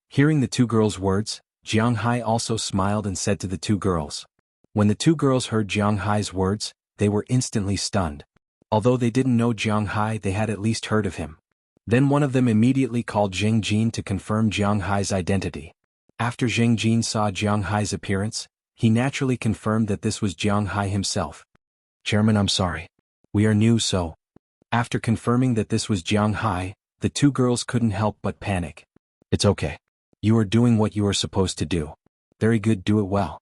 Hearing the two girls' words, Jiang Hai also smiled and said to the two girls. When the two girls heard Jiang Hai's words, they were instantly stunned. Although they didn't know Jiang Hai, they had at least heard of him. Then one of them immediately called Zheng Jin to confirm Jiang Hai's identity. After Zheng Jin saw Jiang Hai's appearance, he naturally confirmed that this was Jiang Hai himself. "Chairman, I'm sorry. We are new, so..." After confirming that this was Jiang Hai, the two girls couldn't help but panic. "It's okay. You are doing what you are supposed to do. Very good, do it well."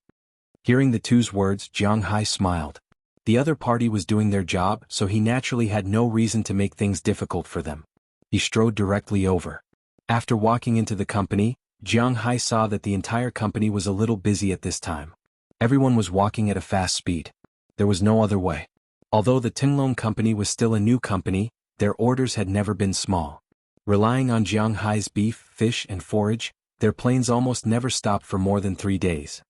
Hearing the two's words, Jiang Hai smiled. The other party was doing their job, so he naturally had no reason to make things difficult for them. He strode directly over. After walking into the company, Jiang Hai saw that the entire company was a little busy at this time. Everyone was walking at a fast speed. There was no other way. Although the Tinglong Company was still a new company, their orders had never been small. Relying on Jiang Hai's beef, fish and forage, Their planes almost never stopped for more than 3 days.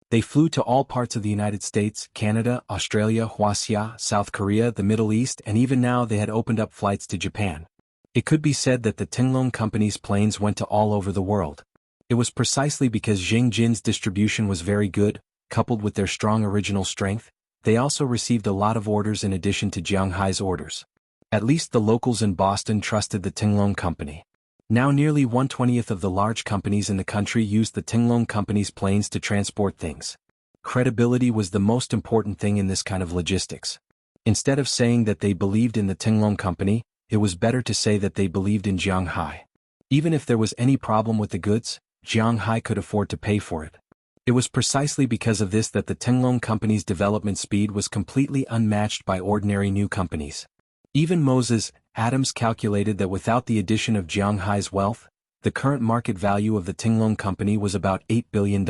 They flew to all parts of the United States, Canada, Australia, Wuxia, South Korea, the Middle East, and even now they had opened up flights to Japan. It could be said that the Tinglong Company's planes went to all over the world. It was precisely because Jing Jin's distribution was very good, coupled with their strong original strength. They also received a lot of orders in addition to Jiang Hai's orders. At least the locals in Boston trusted the Tinglong Company. Now nearly 1/20th of the large companies in the country used the Tinglong Company's planes to transport things. Credibility was the most important thing in this kind of logistics. Instead of saying that they believed in the Tinglong Company, it was better to say that they believed in Jiang Hai. Even if there was any problem with the goods, Jiang Hai could afford to pay for it. It was precisely because of this that the Tinglong Company's development speed was completely unmatched by ordinary new companies. Even Moses Adams calculated that without the addition of Jiang Hai's wealth, the current market value of the Tinglong Company was about $8 billion.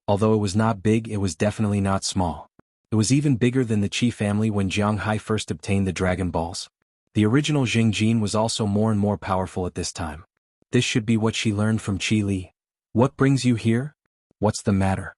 Although it was not big, it was definitely not small. It was even bigger than the Qi family when Jiang Hai first obtained the Dragon Balls. The original Jing Jin was also more and more powerful at this time. This should be what she learned from Qi Li. "What brings you here? What's the matter?"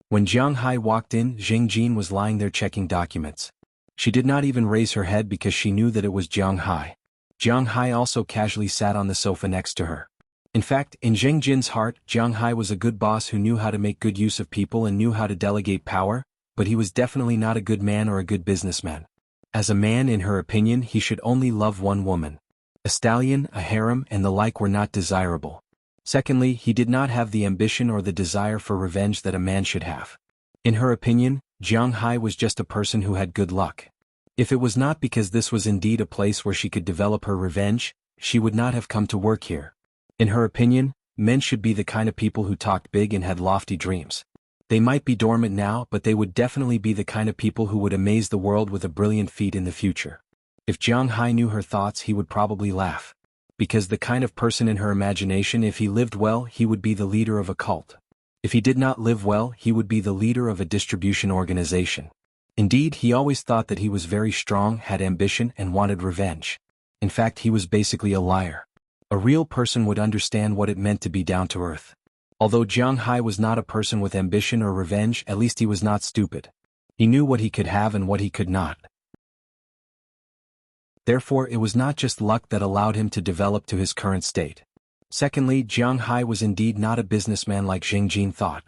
When Jiang Hai walked in, Jing Jin was lying there checking documents. She did not even raise her head because she knew that it was Jiang Hai. Jiang Hai also casually sat on the sofa next to her. In fact, in Jing Jin's heart, Jiang Hai was a good boss who knew how to make good use of people and knew how to delegate power, but he was definitely not a good man or a good businessman. As a man, in her opinion, he should only love one woman. A stallion, a harem, and the like were not desirable. Secondly, he did not have the ambition or the desire for revenge that a man should have. In her opinion, Jiang Hai was just a person who had good luck. If it was not because this was indeed a place where she could develop her revenge, she would not have come to work here. In her opinion, men should be the kind of people who talked big and had lofty dreams. They might be dormant now, but they would definitely be the kind of people who would amaze the world with a brilliant feat in the future. If Jiang Hai knew her thoughts, he would probably laugh. Because the kind of person in her imagination, if he lived well, he would be the leader of a cult. If he did not live well, he would be the leader of a distribution organization. Indeed, he always thought that he was very strong, had ambition, and wanted revenge. In fact, he was basically a liar. A real person would understand what it meant to be down to earth. Although Jiang Hai was not a person with ambition or revenge, at least he was not stupid. He knew what he could have and what he could not. Therefore, it was not just luck that allowed him to develop to his current state. Secondly, Jiang Hai was indeed not a businessman like Jing Jin thought.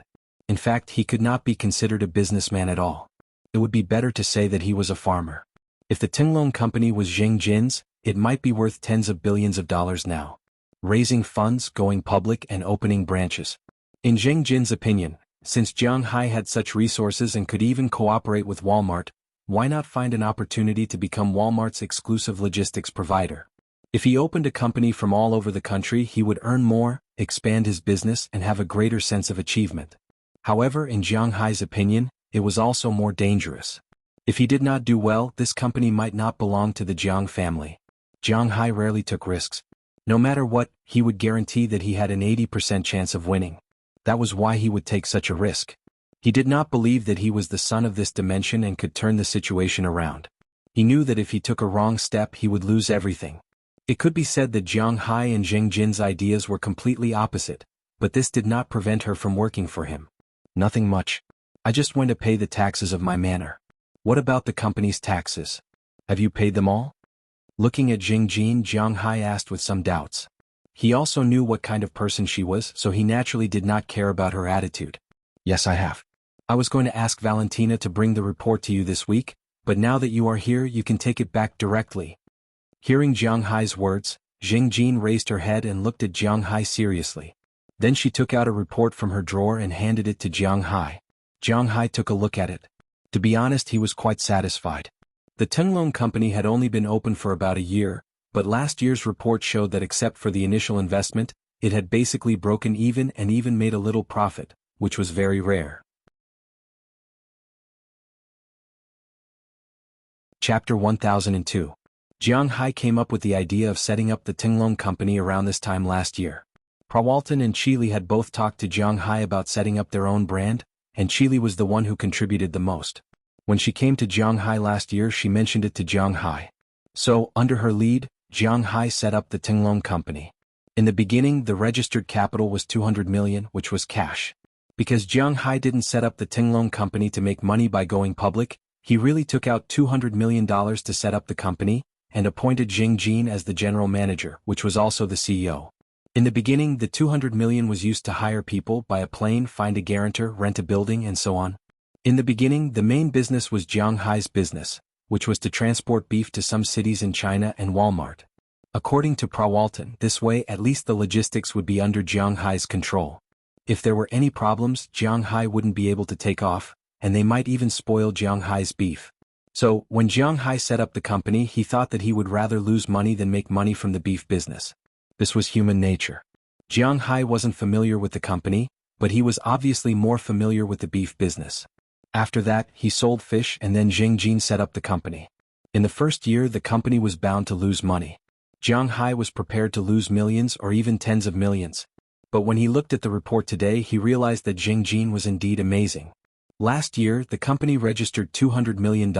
In fact, he could not be considered a businessman at all. It would be better to say that he was a farmer. If the Tinglong Company was Jing Jin's, it might be worth tens of billions of dollars now. Raising funds, going public, and opening branches. In Jing Jin's opinion, since Jiang Hai had such resources and could even cooperate with Walmart, why not find an opportunity to become Walmart's exclusive logistics provider? If he opened a company from all over the country, he would earn more, expand his business, and have a greater sense of achievement. However, in Jiang Hai's opinion, it was also more dangerous. If he did not do well, this company might not belong to the Jiang family. Jiang Hai rarely took risks. No matter what, he would guarantee that he had an 80% chance of winning. That was why he would take such a risk. He did not believe that he was the son of this dimension and could turn the situation around. He knew that if he took a wrong step, he would lose everything. It could be said that Jiang Hai and Jing Jin's ideas were completely opposite, but this did not prevent her from working for him. Nothing much. I just went to pay the taxes of my manor. What about the company's taxes? Have you paid them all? Looking at Jing Jin, Jiang Hai asked with some doubts. He also knew what kind of person she was, so he naturally did not care about her attitude. Yes, I have. I was going to ask Valentina to bring the report to you this week, but now that you are here, you can take it back directly. Hearing Jiang Hai's words, Jing Jin raised her head and looked at Jiang Hai seriously. Then she took out a report from her drawer and handed it to Jiang Hai. Jiang Hai took a look at it. To be honest, he was quite satisfied. The Tinglong Company had only been open for about a year, but last year's report showed that except for the initial investment, it had basically broken even and even made a little profit, which was very rare. Chapter 1002. Jiang Hai came up with the idea of setting up the Tinglong Company around this time last year. Prawalton and Chili had both talked to Jiang Hai about setting up their own brand, and Chili was the one who contributed the most. When she came to Jiang Hai last year, she mentioned it to Jiang Hai. So, under her lead, Jiang Hai set up the Tinglong Company. In the beginning, the registered capital was 200 million, which was cash. Because Jiang Hai didn't set up the Tinglong company to make money by going public, he really took out $200 million to set up the company, and appointed Jing Jin as the general manager, which was also the CEO. In the beginning, the 200 million was used to hire people, buy a plane, find a guarantor, rent a building, and so on. In the beginning, the main business was Jiang Hai's business, which was to transport beef to some cities in China and Walmart. According to Prawalton, this way at least the logistics would be under Jiang Hai's control. If there were any problems, Jiang Hai wouldn't be able to take off, and they might even spoil Jiang Hai's beef. So, when Jiang Hai set up the company, he thought that he would rather lose money than make money from the beef business. This was human nature. Jiang Hai wasn't familiar with the company, but he was obviously more familiar with the beef business. After that, he sold fish and then Jing Jin set up the company. In the first year, the company was bound to lose money. Jiang Hai was prepared to lose millions or even tens of millions. But when he looked at the report today, he realized that Jing Jin was indeed amazing. Last year, the company registered $200 million,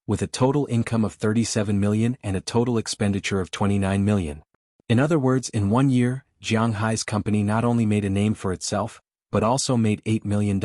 with a total income of $37 million and a total expenditure of $29 million. In other words, in 1 year, Jiang Hai's company not only made a name for itself, but also made $8 million.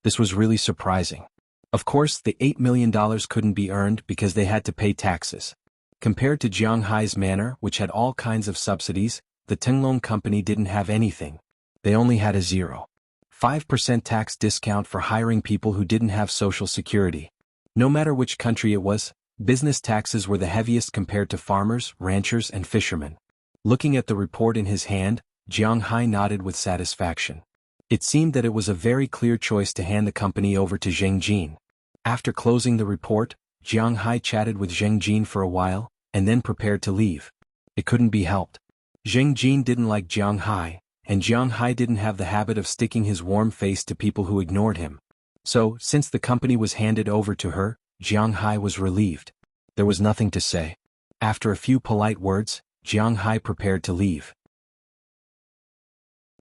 This was really surprising. Of course, the $8 million couldn't be earned because they had to pay taxes. Compared to Jiang Hai's manor, which had all kinds of subsidies, the Tinglong company didn't have anything. They only had a 0.5% tax discount for hiring people who didn't have social security. No matter which country it was, business taxes were the heaviest compared to farmers, ranchers, and fishermen. Looking at the report in his hand, Jiang Hai nodded with satisfaction. It seemed that it was a very clear choice to hand the company over to Jing Jin. After closing the report, Jiang Hai chatted with Jing Jin for a while, and then prepared to leave. It couldn't be helped. Jing Jin didn't like Jiang Hai, and Jiang Hai didn't have the habit of sticking his warm face to people who ignored him. So, since the company was handed over to her, Jiang Hai was relieved. There was nothing to say. After a few polite words, Jiang Hai prepared to leave.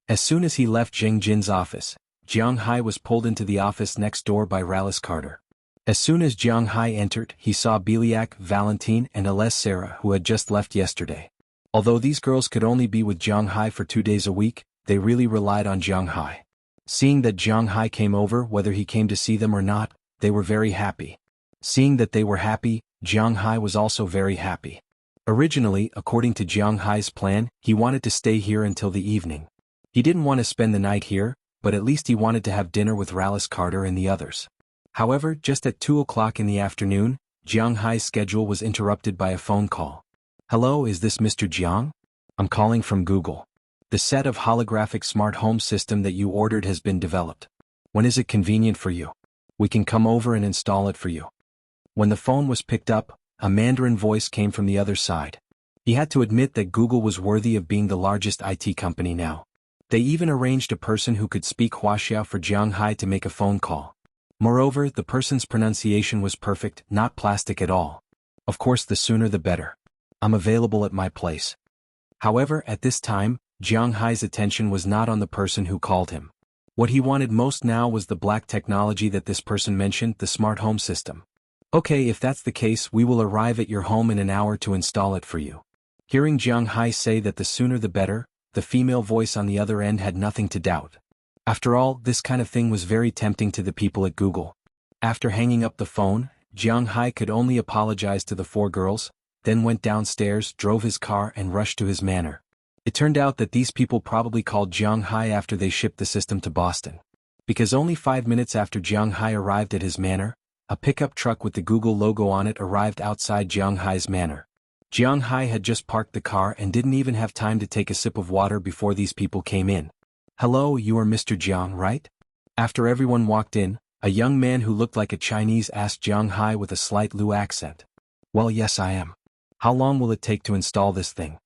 As soon as he left Jing Jin's office, Jiang Hai was pulled into the office next door by Rallis Carter. As soon as Jiang Hai entered, he saw Biliak, Valentine, and Alès Sarah, who had just left yesterday. Although these girls could only be with Jiang Hai for 2 days a week, they really relied on Jiang Hai. Seeing that Jiang Hai came over, whether he came to see them or not, they were very happy. Seeing that they were happy, Jiang Hai was also very happy. Originally, according to Jiang Hai's plan, he wanted to stay here until the evening. He didn't want to spend the night here, but at least he wanted to have dinner with Rallis Carter and the others. However, just at 2 o'clock in the afternoon, Jiang Hai's schedule was interrupted by a phone call. "Hello, is this Mr. Jiang? I'm calling from Google. The set of holographic smart home system that you ordered has been developed. When is it convenient for you? We can come over and install it for you." When the phone was picked up, a Mandarin voice came from the other side. He had to admit that Google was worthy of being the largest IT company now. They even arranged a person who could speak Wuxia for Jiang Hai to make a phone call. Moreover, the person's pronunciation was perfect, not plastic at all. Of course, the sooner the better. I'm available at my place. However, at this time, Jiang Hai's attention was not on the person who called him. What he wanted most now was the black technology that this person mentioned, the smart home system. "Okay, if that's the case, we will arrive at your home in an hour to install it for you." Hearing Jiang Hai say that the sooner the better, the female voice on the other end had nothing to doubt. After all, this kind of thing was very tempting to the people at Google. After hanging up the phone, Jiang Hai could only apologize to the 4 girls, then went downstairs, drove his car and rushed to his manor. It turned out that these people probably called Jiang Hai after they shipped the system to Boston. Because only 5 minutes after Jiang Hai arrived at his manor, a pickup truck with the Google logo on it arrived outside Jiang Hai's manor. Jiang Hai had just parked the car and didn't even have time to take a sip of water before these people came in. "Hello, you are Mr. Jiang, right?" After everyone walked in, a young man who looked like a Chinese asked Jiang Hai with a slight Lu accent. "Well, yes, I am. How long will it take to install this thing?"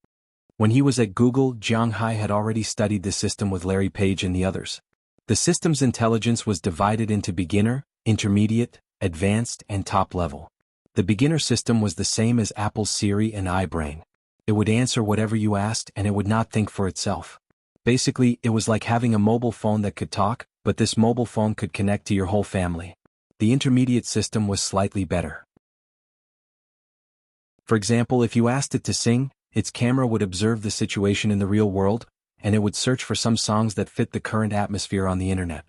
When he was at Google, Jiang Hai had already studied the system with Larry Page and the others. The system's intelligence was divided into beginner, intermediate, advanced, and top level. The beginner system was the same as Apple's Siri and iBrain. It would answer whatever you asked and it would not think for itself. Basically, it was like having a mobile phone that could talk, but this mobile phone could connect to your whole family. The intermediate system was slightly better. For example, if you asked it to sing, its camera would observe the situation in the real world, and it would search for some songs that fit the current atmosphere on the internet.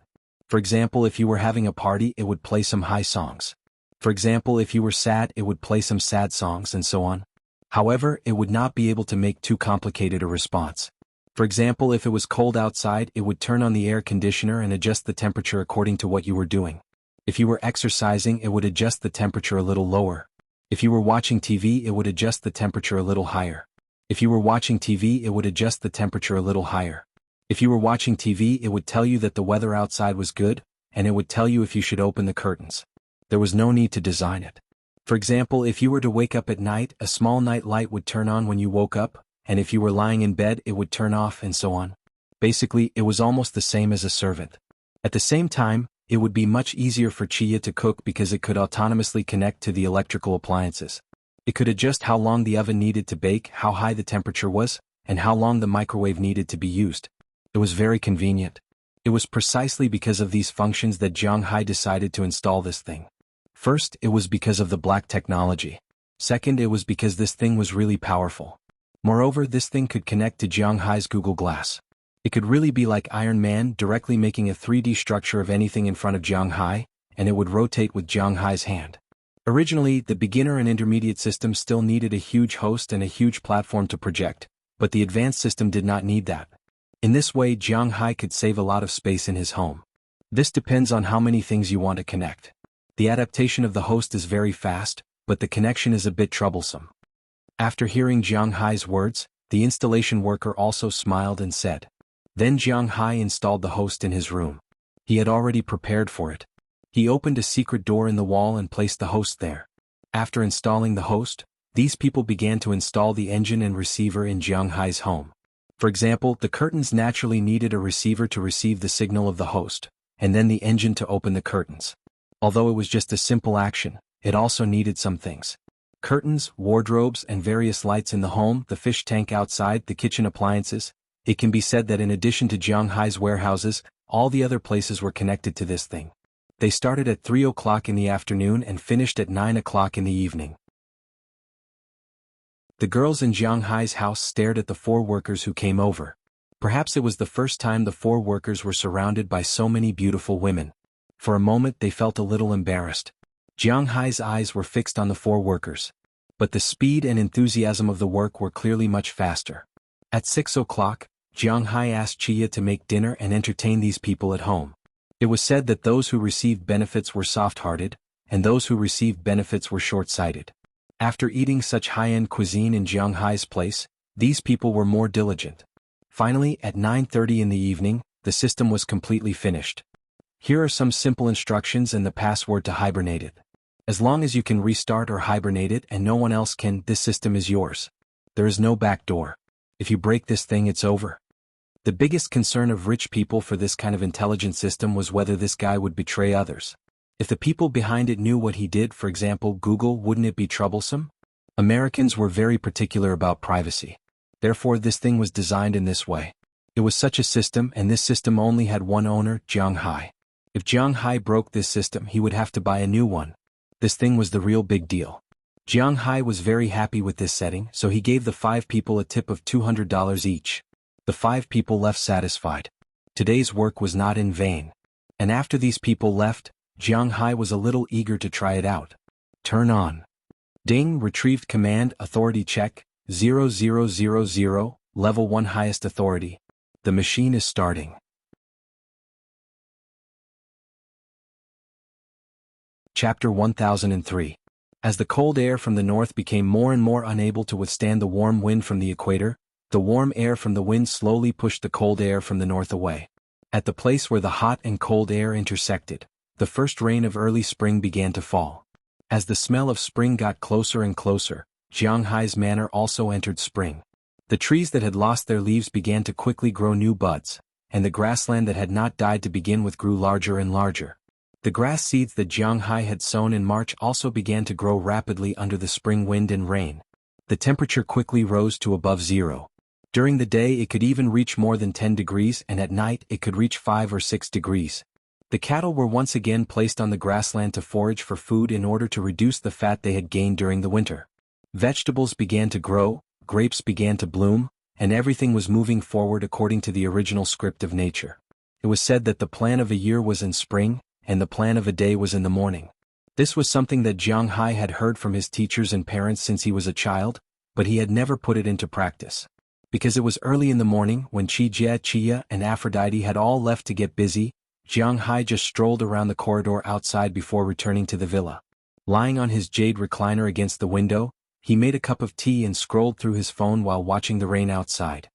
For example, if you were having a party, it would play some high songs. For example, if you were sad, it would play some sad songs, and so on. However, it would not be able to make too complicated a response. For example, if it was cold outside, it would turn on the air conditioner and adjust the temperature according to what you were doing. If you were exercising, it would adjust the temperature a little lower. If you were watching TV, it would adjust the temperature a little higher. If you were watching TV, it would adjust the temperature a little higher. If you were watching TV, it would tell you that the weather outside was good, and it would tell you if you should open the curtains. There was no need to design it. For example, if you were to wake up at night, a small night light would turn on when you woke up, and if you were lying in bed, it would turn off, and so on. Basically, it was almost the same as a servant. At the same time, it would be much easier for Chia to cook because it could autonomously connect to the electrical appliances. It could adjust how long the oven needed to bake, how high the temperature was, and how long the microwave needed to be used. It was very convenient. It was precisely because of these functions that Jiang Hai decided to install this thing. First, it was because of the black technology. Second, it was because this thing was really powerful. Moreover, this thing could connect to Jiang Hai's Google Glass. It could really be like Iron Man, directly making a 3D structure of anything in front of Jiang Hai, and it would rotate with Jiang Hai's hand. Originally, the beginner and intermediate system still needed a huge host and a huge platform to project, but the advanced system did not need that. In this way, Jiang Hai could save a lot of space in his home. This depends on how many things you want to connect. The adaptation of the host is very fast, but the connection is a bit troublesome. After hearing Jiang Hai's words, the installation worker also smiled and said. Then Jiang Hai installed the host in his room. He had already prepared for it. He opened a secret door in the wall and placed the host there. After installing the host, these people began to install the engine and receiver in Jiang Hai's home. For example, the curtains naturally needed a receiver to receive the signal of the host, and then the engine to open the curtains. Although it was just a simple action, it also needed some things. Curtains, wardrobes, and various lights in the home, the fish tank outside, the kitchen appliances. It can be said that in addition to Jiang Hai's warehouses, all the other places were connected to this thing. They started at 3 o'clock in the afternoon and finished at 9 o'clock in the evening. The girls in Jiang Hai's house stared at the 4 workers who came over. Perhaps it was the first time the 4 workers were surrounded by so many beautiful women. For a moment they felt a little embarrassed. Jiang Hai's eyes were fixed on the 4 workers. But the speed and enthusiasm of the work were clearly much faster. At 6 o'clock, Jiang Hai asked Chia to make dinner and entertain these people at home. It was said that those who received benefits were soft-hearted, and those who received benefits were short-sighted. After eating such high-end cuisine in Jiang Hai's place, these people were more diligent. Finally, at 9:30 in the evening, the system was completely finished. Here are some simple instructions and the password to hibernate it. As long as you can restart or hibernate it and no one else can, this system is yours. There is no back door. If you break this thing, it's over. The biggest concern of rich people for this kind of intelligent system was whether this guy would betray others. If the people behind it knew what he did, for example Google, wouldn't it be troublesome? Americans were very particular about privacy. Therefore this thing was designed in this way. It was such a system, and this system only had one owner, Jiang Hai. If Jiang Hai broke this system, he would have to buy a new one. This thing was the real big deal. Jiang Hai was very happy with this setting, so he gave the 5 people a tip of $200 each. The 5 people left satisfied. Today's work was not in vain. And after these people left, Jiang Hai was a little eager to try it out. Turn on. Ding, retrieved command, authority check, 0000, level 1 highest authority. The machine is starting. Chapter 1003. As the cold air from the north became more and more unable to withstand the warm wind from the equator, the warm air from the wind slowly pushed the cold air from the north away. At the place where the hot and cold air intersected, the first rain of early spring began to fall. As the smell of spring got closer and closer, Jiang Hai's manor also entered spring. The trees that had lost their leaves began to quickly grow new buds, and the grassland that had not died to begin with grew larger and larger. The grass seeds that Jiang Hai had sown in March also began to grow rapidly under the spring wind and rain. The temperature quickly rose to above 0. During the day it could even reach more than 10 degrees, and at night it could reach 5 or 6 degrees. The cattle were once again placed on the grassland to forage for food in order to reduce the fat they had gained during the winter. Vegetables began to grow, grapes began to bloom, and everything was moving forward according to the original script of nature. It was said that the plan of a year was in spring, and the plan of a day was in the morning. This was something that Jiang Hai had heard from his teachers and parents since he was a child, but he had never put it into practice. Because it was early in the morning when Chia and Aphrodite had all left to get busy, Jiang Hai just strolled around the corridor outside before returning to the villa. Lying on his jade recliner against the window, he made a cup of tea and scrolled through his phone while watching the rain outside.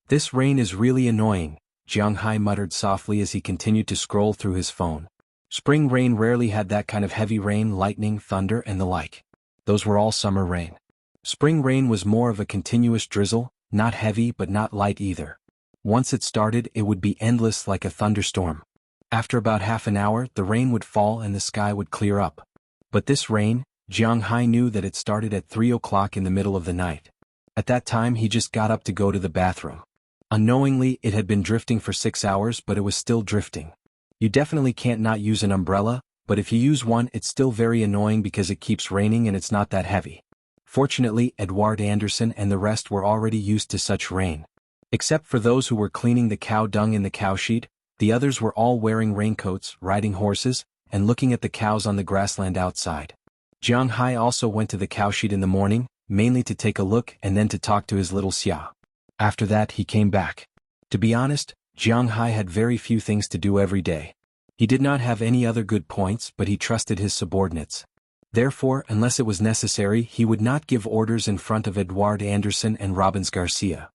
"This rain is really annoying," Jiang Hai muttered softly as he continued to scroll through his phone. Spring rain rarely had that kind of heavy rain, lightning, thunder, and the like. Those were all summer rain. Spring rain was more of a continuous drizzle, not heavy but not light either. Once it started, it would be endless like a thunderstorm. After about half an hour, the rain would fall and the sky would clear up. But this rain, Jiang Hai knew that it started at 3 o'clock in the middle of the night. At that time he just got up to go to the bathroom. Unknowingly, it had been drifting for 6 hours, but it was still drifting. You definitely can't not use an umbrella, but if you use one, it's still very annoying because it keeps raining and it's not that heavy. Fortunately, Edward Anderson and the rest were already used to such rain. Except for those who were cleaning the cow dung in the cowshed, the others were all wearing raincoats, riding horses, and looking at the cows on the grassland outside. Jiang Hai also went to the cowshed in the morning, mainly to take a look and then to talk to his little Xia. After that he came back. To be honest, Jiang Hai had very few things to do every day. He did not have any other good points, but he trusted his subordinates. Therefore, unless it was necessary, he would not give orders in front of Edward Anderson and Robbins Garcia.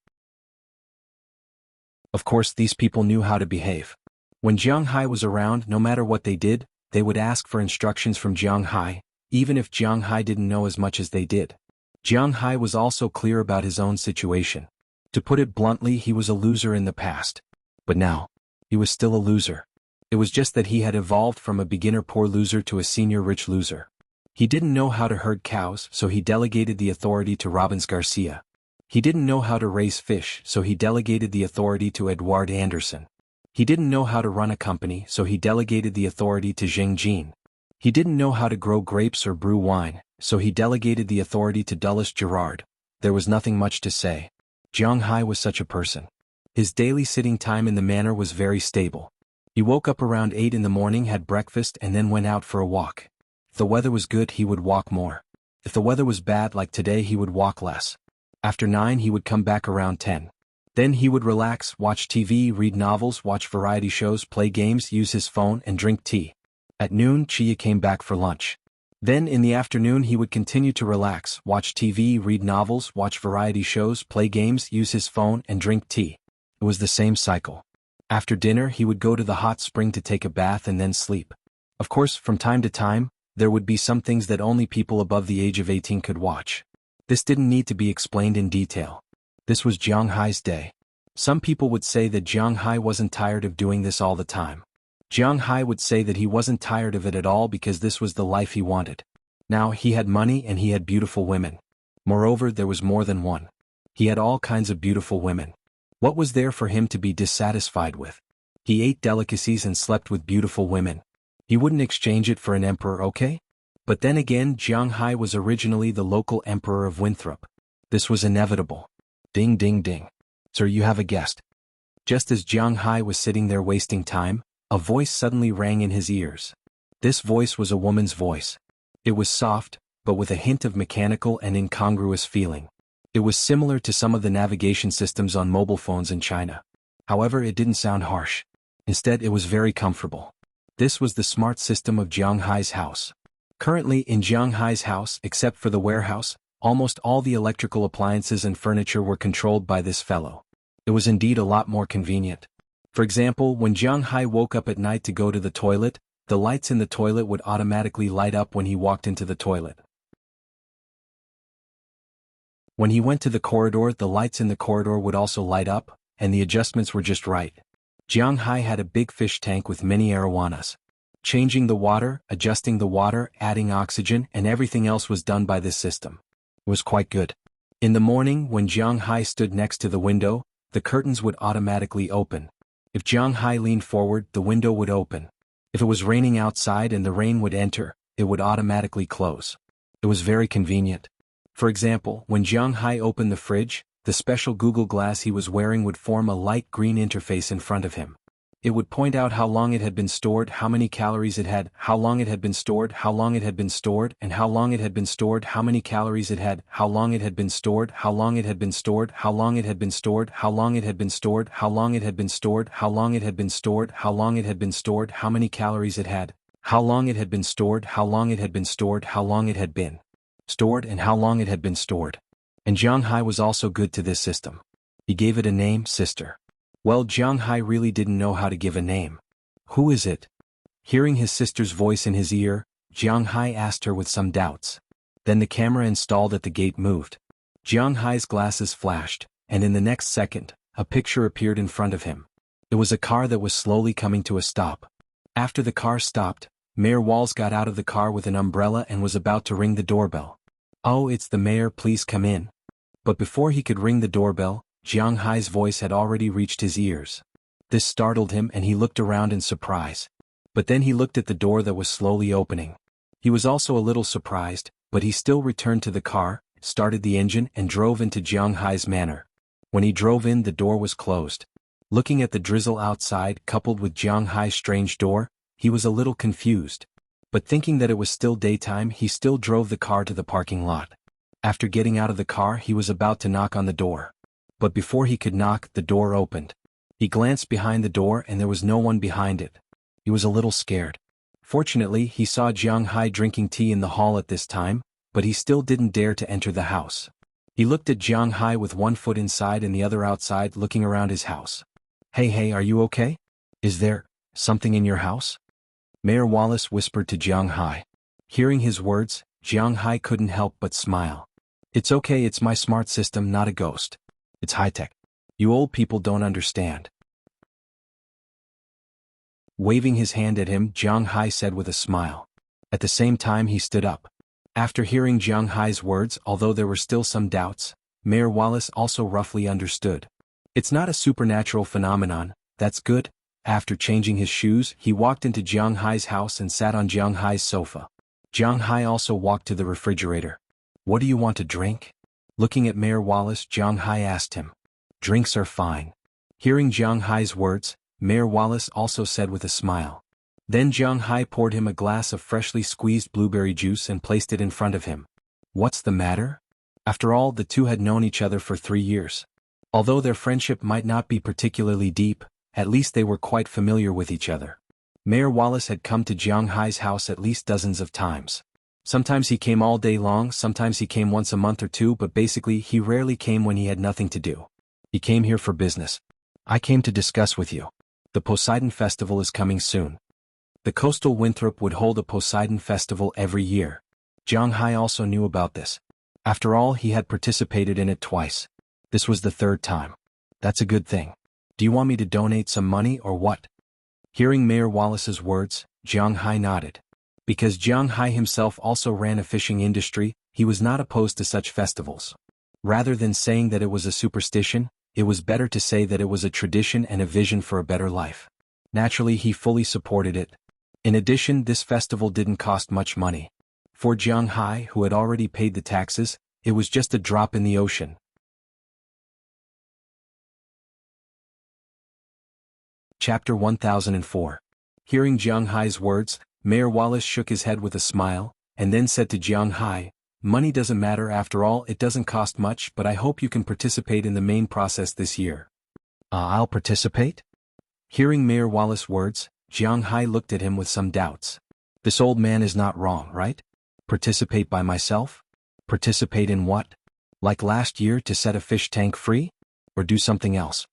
Of course, these people knew how to behave. When Jiang Hai was around, no matter what they did, they would ask for instructions from Jiang Hai, even if Jiang Hai didn't know as much as they did. Jiang Hai was also clear about his own situation. To put it bluntly, he was a loser in the past. But now, he was still a loser. It was just that he had evolved from a beginner poor loser to a senior rich loser. He didn't know how to herd cows, so he delegated the authority to Robbins Garcia. He didn't know how to raise fish, so he delegated the authority to Edward Anderson. He didn't know how to run a company, so he delegated the authority to Zheng Jin. He didn't know how to grow grapes or brew wine, so he delegated the authority to Dulles Gerard. There was nothing much to say. Jiang Hai was such a person. His daily sitting time in the manor was very stable. He woke up around 8 in the morning, had breakfast, and then went out for a walk. If the weather was good, he would walk more. If the weather was bad like today, he would walk less. After 9 he would come back around 10. Then he would relax, watch TV, read novels, watch variety shows, play games, use his phone, and drink tea. At noon, Chia came back for lunch. Then in the afternoon he would continue to relax, watch TV, read novels, watch variety shows, play games, use his phone, and drink tea. It was the same cycle. After dinner he would go to the hot spring to take a bath and then sleep. Of course, from time to time, there would be some things that only people above the age of 18 could watch. This didn't need to be explained in detail. This was Jiang Hai's day. Some people would say that Jiang Hai wasn't tired of doing this all the time. Jiang Hai would say that he wasn't tired of it at all because this was the life he wanted. Now, he had money and he had beautiful women. Moreover, there was more than one. He had all kinds of beautiful women. What was there for him to be dissatisfied with? He ate delicacies and slept with beautiful women. He wouldn't exchange it for an emperor, okay? But then again, Jiang Hai was originally the local emperor of Winthrop. This was inevitable. Ding ding ding. Sir, you have a guest. Just as Jiang Hai was sitting there wasting time, a voice suddenly rang in his ears. This voice was a woman's voice. It was soft, but with a hint of mechanical and incongruous feeling. It was similar to some of the navigation systems on mobile phones in China. However, it didn't sound harsh. Instead, it was very comfortable. This was the smart system of Jiang Hai's house. Currently, in Jiang Hai's house, except for the warehouse, almost all the electrical appliances and furniture were controlled by this fellow. It was indeed a lot more convenient. For example, when Jiang Hai woke up at night to go to the toilet, the lights in the toilet would automatically light up when he walked into the toilet. When he went to the corridor, the lights in the corridor would also light up, and the adjustments were just right. Jiang Hai had a big fish tank with many arowanas. Changing the water, adjusting the water, adding oxygen, and everything else was done by this system. It was quite good. In the morning, when Jiang Hai stood next to the window, the curtains would automatically open. If Jiang Hai leaned forward, the window would open. If it was raining outside and the rain would enter, it would automatically close. It was very convenient. For example, when Jiang Hai opened the fridge, the special Google Glass he was wearing would form a light green interface in front of him. It would point out how long it had been stored, how many calories it had, how long it had been stored, how long it had been stored, and how long it had been stored, how many calories it had, how long it had been stored, how long it had been stored, how long it had been stored, how long it had been stored, how long it had been stored, how long it had been stored, how long it had been stored, how many calories it had, how long it had been stored, how long it had been stored, how long it had been stored, and how long it had been stored. And Jiang Hai was also good to this system. He gave it a name, Sister. Well, Jiang Hai really didn't know how to give a name. Who is it? Hearing his sister's voice in his ear, Jiang Hai asked her with some doubts. Then the camera installed at the gate moved. Jiang Hai's glasses flashed, and in the next second, a picture appeared in front of him. It was a car that was slowly coming to a stop. After the car stopped, Mayor Walls got out of the car with an umbrella and was about to ring the doorbell. "Oh, it's the mayor, please come in." But before he could ring the doorbell, Jiang Hai's voice had already reached his ears. This startled him and he looked around in surprise. But then he looked at the door that was slowly opening. He was also a little surprised, but he still returned to the car, started the engine and drove into Jiang Hai's manor. When he drove in, the door was closed. Looking at the drizzle outside coupled with Jiang Hai's strange door, he was a little confused. But thinking that it was still daytime, he still drove the car to the parking lot. After getting out of the car, he was about to knock on the door. But before he could knock, the door opened. He glanced behind the door and there was no one behind it. He was a little scared. Fortunately, he saw Jiang Hai drinking tea in the hall at this time, but he still didn't dare to enter the house. He looked at Jiang Hai with one foot inside and the other outside, looking around his house. Hey, are you okay? Is there something in your house?" Mayor Wallace whispered to Jiang Hai. Hearing his words, Jiang Hai couldn't help but smile. "It's okay, it's my smart system, not a ghost. It's high-tech. You old people don't understand." Waving his hand at him, Jiang Hai said with a smile. At the same time he stood up. After hearing Jiang Hai's words, although there were still some doubts, Mayor Wallace also roughly understood. It's not a supernatural phenomenon, that's good. After changing his shoes, he walked into Jiang Hai's house and sat on Jiang Hai's sofa. Jiang Hai also walked to the refrigerator. "What do you want to drink?" Looking at Mayor Wallace, Jiang Hai asked him. "Drinks are fine." Hearing Jiang Hai's words, Mayor Wallace also said with a smile. Then Jiang Hai poured him a glass of freshly squeezed blueberry juice and placed it in front of him. What's the matter? After all, the two had known each other for 3 years. Although their friendship might not be particularly deep, at least they were quite familiar with each other. Mayor Wallace had come to Jiang Hai's house at least dozens of times. Sometimes he came all day long, sometimes he came once a month or two, but basically he rarely came when he had nothing to do. He came here for business. "I came to discuss with you. The Poseidon Festival is coming soon." The coastal Winthrop would hold a Poseidon Festival every year. Jiang Hai also knew about this. After all, he had participated in it twice. This was the 3rd time. That's a good thing. "Do you want me to donate some money or what?" Hearing Mayor Wallace's words, Jiang Hai nodded. Because Jiang Hai himself also ran a fishing industry, he was not opposed to such festivals. Rather than saying that it was a superstition, it was better to say that it was a tradition and a vision for a better life. Naturally, he fully supported it. In addition, this festival didn't cost much money. For Jiang Hai, who had already paid the taxes, it was just a drop in the ocean. Chapter 1004. Hearing Jiang Hai's words, Mayor Wallace shook his head with a smile, and then said to Jiang Hai, "Money doesn't matter after all, it doesn't cost much, but I hope you can participate in the main process this year." I'll participate?" Hearing Mayor Wallace's words, Jiang Hai looked at him with some doubts. This old man is not wrong, right? Participate by myself? Participate in what? Like last year to set a fish tank free? Or do something else?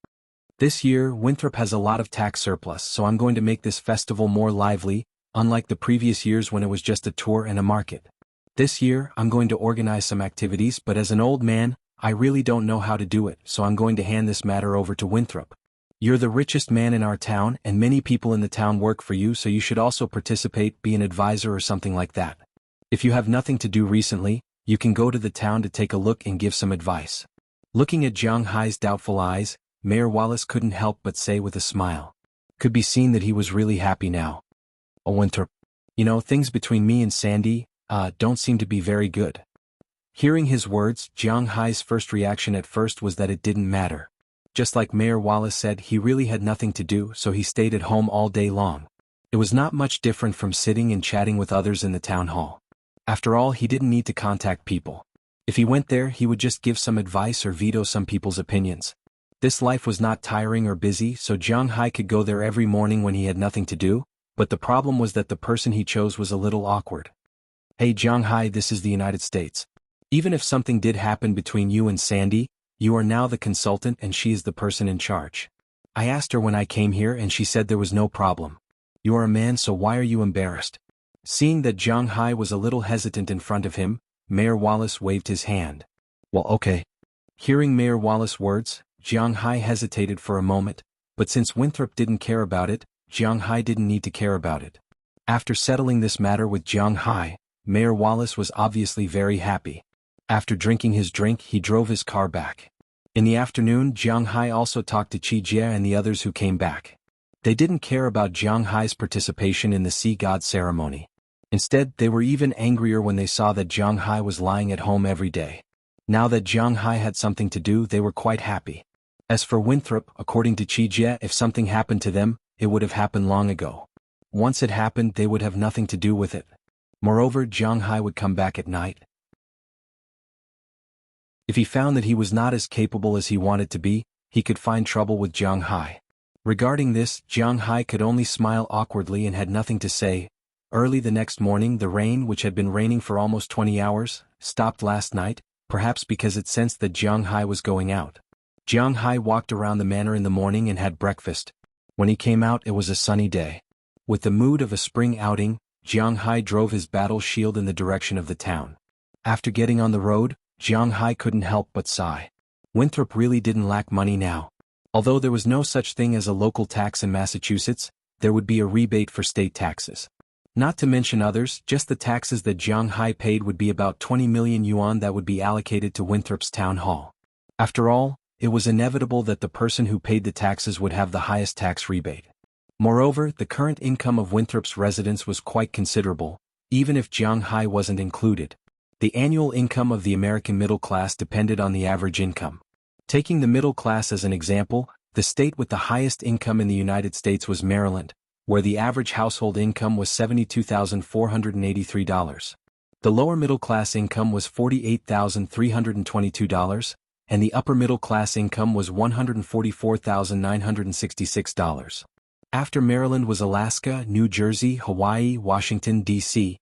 This year, Winthrop has a lot of tax surplus, so I'm going to make this festival more lively, unlike the previous years when it was just a tour and a market. This year, I'm going to organize some activities, but as an old man, I really don't know how to do it, so I'm going to hand this matter over to Winthrop. You're the richest man in our town, and many people in the town work for you, so you should also participate, be an advisor or something like that. If you have nothing to do recently, you can go to the town to take a look and give some advice. Looking at Jiang Hai's doubtful eyes, Mayor Wallace couldn't help but say with a smile. Could be seen that he was really happy now. "Oh, Winthrop, you know, things between me and Sandy, don't seem to be very good." Hearing his words, Jiang Hai's first reaction at first was that it didn't matter. Just like Mayor Wallace said, he really had nothing to do, so he stayed at home all day long. It was not much different from sitting and chatting with others in the town hall. After all, he didn't need to contact people. If he went there, he would just give some advice or veto some people's opinions. This life was not tiring or busy, so Jiang Hai could go there every morning when he had nothing to do, but the problem was that the person he chose was a little awkward. Hey Jiang Hai, this is the United States. Even if something did happen between you and Sandy, you are now the consultant and she is the person in charge. I asked her when I came here and she said there was no problem. You are a man, so why are you embarrassed? Seeing that Jiang Hai was a little hesitant in front of him, Mayor Wallace waved his hand. Well, okay. Hearing Mayor Wallace's words, Jiang Hai hesitated for a moment, but since Winthrop didn't care about it, Jiang Hai didn't need to care about it. After settling this matter with Jiang Hai, Mayor Wallace was obviously very happy. After drinking his drink, he drove his car back. In the afternoon, Jiang Hai also talked to Qi Jie and the others who came back. They didn't care about Jiang Hai's participation in the sea god ceremony. Instead, they were even angrier when they saw that Jiang Hai was lying at home every day. Now that Jiang Hai had something to do, they were quite happy. As for Winthrop, according to Qi Jie, if something happened to them, it would have happened long ago. Once it happened, they would have nothing to do with it. Moreover, Jiang Hai would come back at night. If he found that he was not as capable as he wanted to be, he could find trouble with Jiang Hai. Regarding this, Jiang Hai could only smile awkwardly and had nothing to say. Early the next morning, the rain, which had been raining for almost 20 hours, stopped last night, perhaps because it sensed that Jiang Hai was going out. Jiang Hai walked around the manor in the morning and had breakfast. When he came out, it was a sunny day. With the mood of a spring outing, Jiang Hai drove his battle shield in the direction of the town. After getting on the road, Jiang Hai couldn't help but sigh. Winthrop really didn't lack money now. Although there was no such thing as a local tax in Massachusetts, there would be a rebate for state taxes. Not to mention others, just the taxes that Jiang Hai paid would be about 20 million yuan that would be allocated to Winthrop's town hall. After all, it was inevitable that the person who paid the taxes would have the highest tax rebate. Moreover, the current income of Winthrop's residents was quite considerable, even if Jiang Hai wasn't included. The annual income of the American middle class depended on the average income. Taking the middle class as an example, the state with the highest income in the United States was Maryland, where the average household income was $72,483. The lower middle class income was $48,322, and the upper middle class income was $144,966. After Maryland was Alaska, New Jersey, Hawaii, Washington, D.C.,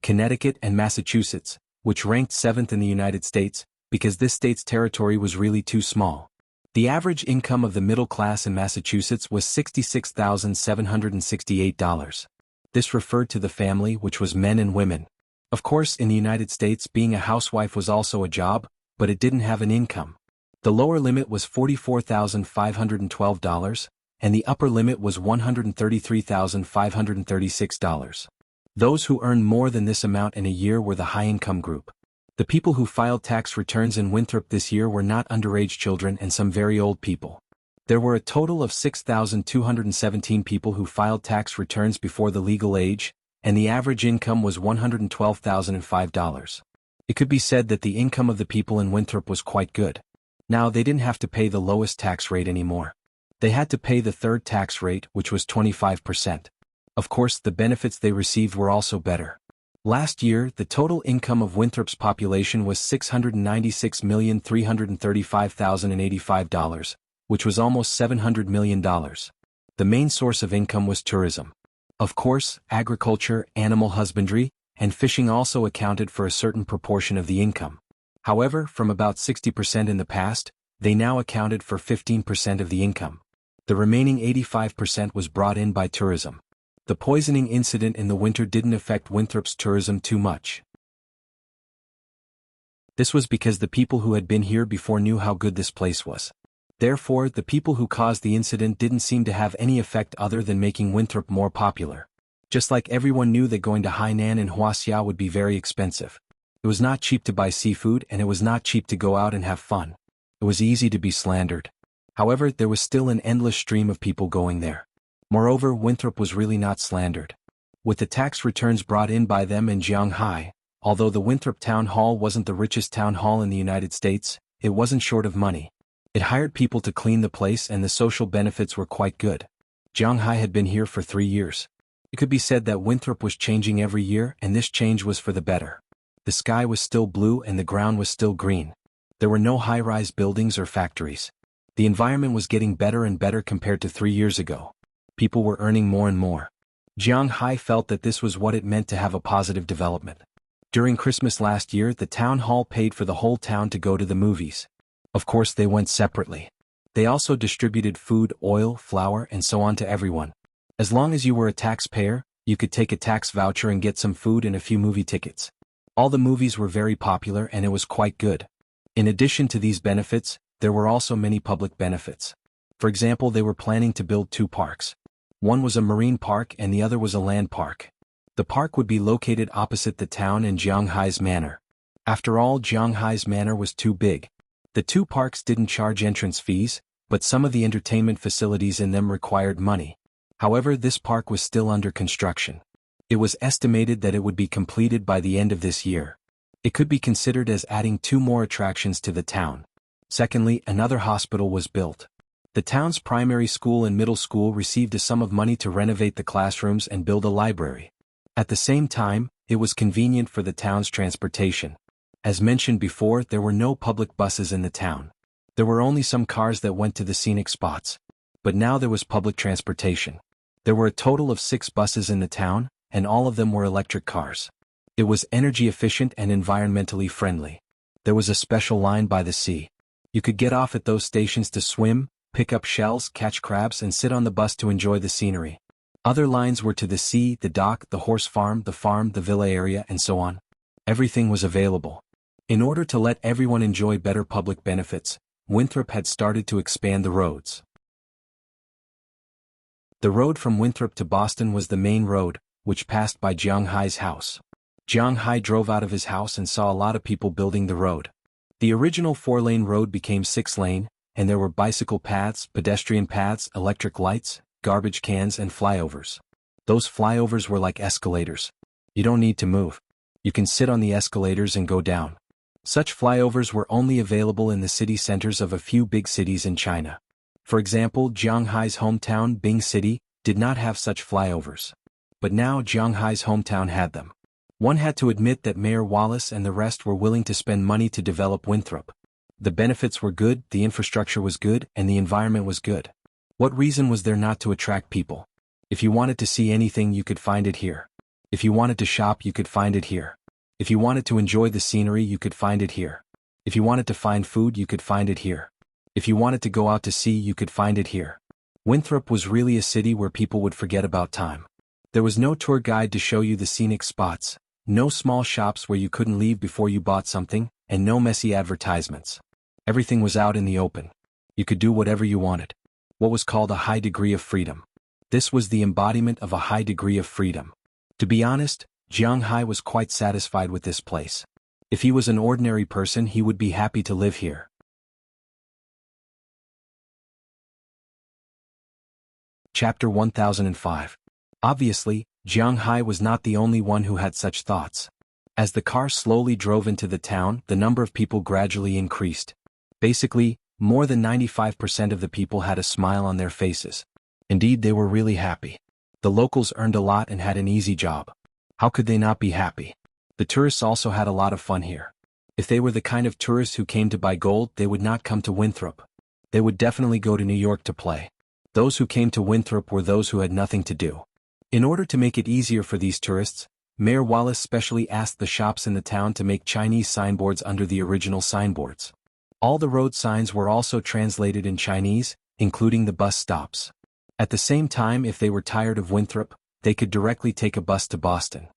Connecticut, and Massachusetts, which ranked 7th in the United States, because this state's territory was really too small. The average income of the middle class in Massachusetts was $66,768. This referred to the family, which was men and women. Of course, in the United States, being a housewife was also a job, but it didn't have an income. The lower limit was $44,512, and the upper limit was $133,536. Those who earned more than this amount in a year were the high-income group. The people who filed tax returns in Winthrop this year were not underage children and some very old people. There were a total of 6,217 people who filed tax returns before the legal age, and the average income was $112,005. It could be said that the income of the people in Winthrop was quite good. Now they didn't have to pay the lowest tax rate anymore. They had to pay the third tax rate, which was 25%. Of course, the benefits they received were also better. Last year, the total income of Winthrop's population was $696,335,085, which was almost $700 million. The main source of income was tourism. Of course, agriculture, animal husbandry, and fishing also accounted for a certain proportion of the income. However, from about 60% in the past, they now accounted for 15% of the income. The remaining 85% was brought in by tourism. The poisoning incident in the winter didn't affect Winthrop's tourism too much. This was because the people who had been here before knew how good this place was. Therefore, the people who caused the incident didn't seem to have any effect other than making Winthrop more popular. Just like everyone knew that going to Hainan and Wuxia would be very expensive. It was not cheap to buy seafood and it was not cheap to go out and have fun. It was easy to be slandered. However, there was still an endless stream of people going there. Moreover, Winthrop was really not slandered. With the tax returns brought in by them and Jiang Hai, Although the Winthrop Town Hall wasn't the richest town hall in the United States, it wasn't short of money. It hired people to clean the place and the social benefits were quite good. Jiang Hai had been here for 3 years. It could be said that Winthrop was changing every year and this change was for the better. The sky was still blue and the ground was still green. There were no high-rise buildings or factories. The environment was getting better and better compared to 3 years ago. People were earning more and more. Jiang Hai felt that this was what it meant to have a positive development. During Christmas last year, the town hall paid for the whole town to go to the movies. Of course, they went separately. They also distributed food, oil, flour, and so on to everyone. As long as you were a taxpayer, you could take a tax voucher and get some food and a few movie tickets. All the movies were very popular and it was quite good. In addition to these benefits, there were also many public benefits. For example, they were planning to build 2 parks. One was a marine park and the other was a land park. The park would be located opposite the town and Jiang Hai's manor. After all, Jiang Hai's manor was too big. The 2 parks didn't charge entrance fees, but some of the entertainment facilities in them required money. However, this park was still under construction. It was estimated that it would be completed by the end of this year. It could be considered as adding 2 more attractions to the town. Secondly, another hospital was built. The town's primary school and middle school received a sum of money to renovate the classrooms and build a library. At the same time, it was convenient for the town's transportation. As mentioned before, there were no public buses in the town. There were only some cars that went to the scenic spots. But now there was public transportation. There were a total of 6 buses in the town, and all of them were electric cars. It was energy efficient and environmentally friendly. There was a special line by the sea. You could get off at those stations to swim, pick up shells, catch crabs, and sit on the bus to enjoy the scenery. Other lines were to the sea, the dock, the horse farm, the villa area, and so on. Everything was available. In order to let everyone enjoy better public benefits, Winthrop had started to expand the roads. The road from Winthrop to Boston was the main road, which passed by Jiang Hai's house. Jiang Hai drove out of his house and saw a lot of people building the road. The original 4-lane road became 6-lane, and there were bicycle paths, pedestrian paths, electric lights, garbage cans, and flyovers. Those flyovers were like escalators. You don't need to move. You can sit on the escalators and go down. Such flyovers were only available in the city centers of a few big cities in China. For example, Jiang Hai's hometown, Bing City, did not have such flyovers. But now Jiang Hai's hometown had them. One had to admit that Mayor Wallace and the rest were willing to spend money to develop Winthrop. The benefits were good, the infrastructure was good, and the environment was good. What reason was there not to attract people? If you wanted to see anything, you could find it here. If you wanted to shop, you could find it here. If you wanted to enjoy the scenery, you could find it here. If you wanted to find food, you could find it here. If you wanted to go out to sea, you could find it here. Winthrop was really a city where people would forget about time. There was no tour guide to show you the scenic spots, no small shops where you couldn't leave before you bought something, and no messy advertisements. Everything was out in the open. You could do whatever you wanted. What was called a high degree of freedom. This was the embodiment of a high degree of freedom. To be honest, Jiang Hai was quite satisfied with this place. If he was an ordinary person, he would be happy to live here. Chapter 1005. Obviously, Jiang Hai was not the only one who had such thoughts. As the car slowly drove into the town, the number of people gradually increased. Basically, more than 95% of the people had a smile on their faces. Indeed, they were really happy. The locals earned a lot and had an easy job. How could they not be happy? The tourists also had a lot of fun here. If they were the kind of tourists who came to buy gold, they would not come to Winthrop. They would definitely go to New York to play. Those who came to Winthrop were those who had nothing to do. In order to make it easier for these tourists, Mayor Wallace specially asked the shops in the town to make Chinese signboards under the original signboards. All the road signs were also translated in Chinese, including the bus stops. At the same time, if they were tired of Winthrop, they could directly take a bus to Boston.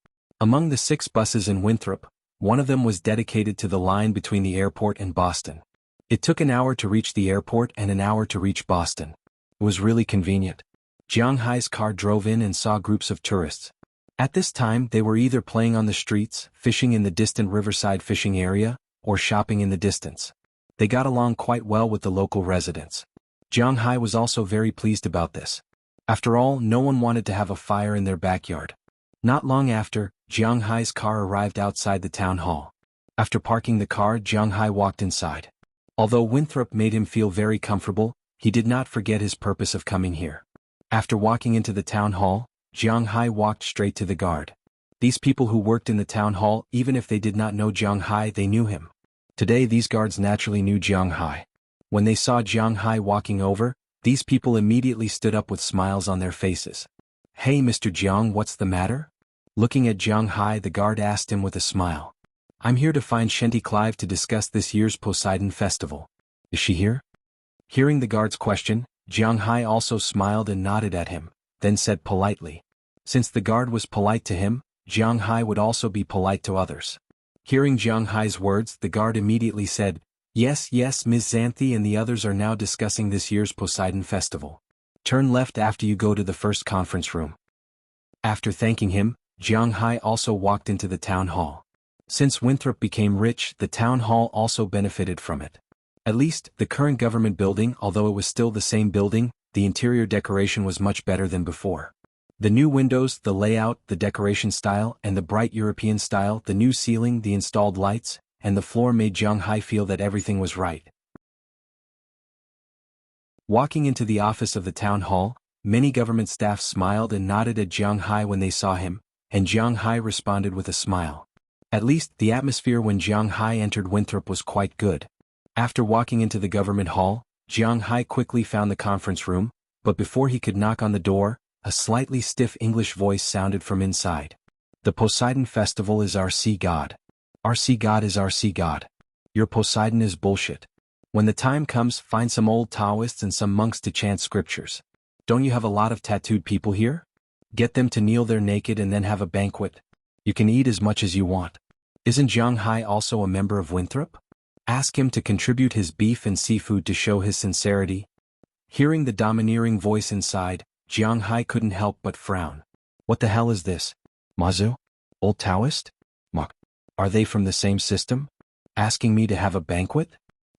Among the 6 buses in Winthrop, one of them was dedicated to the line between the airport and Boston. It took an hour to reach the airport and an hour to reach Boston. It was really convenient. Jiang Hai's car drove in and saw groups of tourists. At this time, they were either playing on the streets, fishing in the distant riverside fishing area, or shopping in the distance. They got along quite well with the local residents. Jiang Hai was also very pleased about this. After all, no one wanted to have a fire in their backyard. Not long after, Jiang Hai's car arrived outside the town hall. After parking the car, Jiang Hai walked inside. Although Winthrop made him feel very comfortable, he did not forget his purpose of coming here. After walking into the town hall, Jiang Hai walked straight to the guard. These people who worked in the town hall, even if they did not know Jiang Hai, they knew him. Today these guards naturally knew Jiang Hai. When they saw Jiang Hai walking over, these people immediately stood up with smiles on their faces. "Hey Mr. Jiang, what's the matter?" Looking at Jiang Hai, the guard asked him with a smile. "I'm here to find Shenty Clive to discuss this year's Poseidon Festival. Is she here?" Hearing the guard's question, Jiang Hai also smiled and nodded at him, then said politely. Since the guard was polite to him, Jiang Hai would also be polite to others. Hearing Jiang Hai's words, the guard immediately said, Yes, Ms. Xanthi and the others are now discussing this year's Poseidon Festival. Turn left after you go to the first conference room." After thanking him, Jiang Hai also walked into the town hall. Since Winthrop became rich, the town hall also benefited from it. At least, the current government building, although it was still the same building, the interior decoration was much better than before. The new windows, the layout, the decoration style, and the bright European style, the new ceiling, the installed lights, and the floor made Jiang Hai feel that everything was right. Walking into the office of the town hall, many government staff smiled and nodded at Jiang Hai when they saw him, and Jiang Hai responded with a smile. At least, the atmosphere when Jiang Hai entered Winthrop was quite good. After walking into the government hall, Jiang Hai quickly found the conference room, but before he could knock on the door, a slightly stiff English voice sounded from inside. "The Poseidon Festival is our sea god. Our sea god is our sea god. Your Poseidon is bullshit. When the time comes, find some old Taoists and some monks to chant scriptures. Don't you have a lot of tattooed people here? Get them to kneel there naked and then have a banquet. You can eat as much as you want. Isn't Jiang Hai also a member of Winthrop? Ask him to contribute his beef and seafood to show his sincerity." Hearing the domineering voice inside, Jiang Hai couldn't help but frown. What the hell is this? Mazu? Old Taoist? Mok. Are they from the same system? Asking me to have a banquet?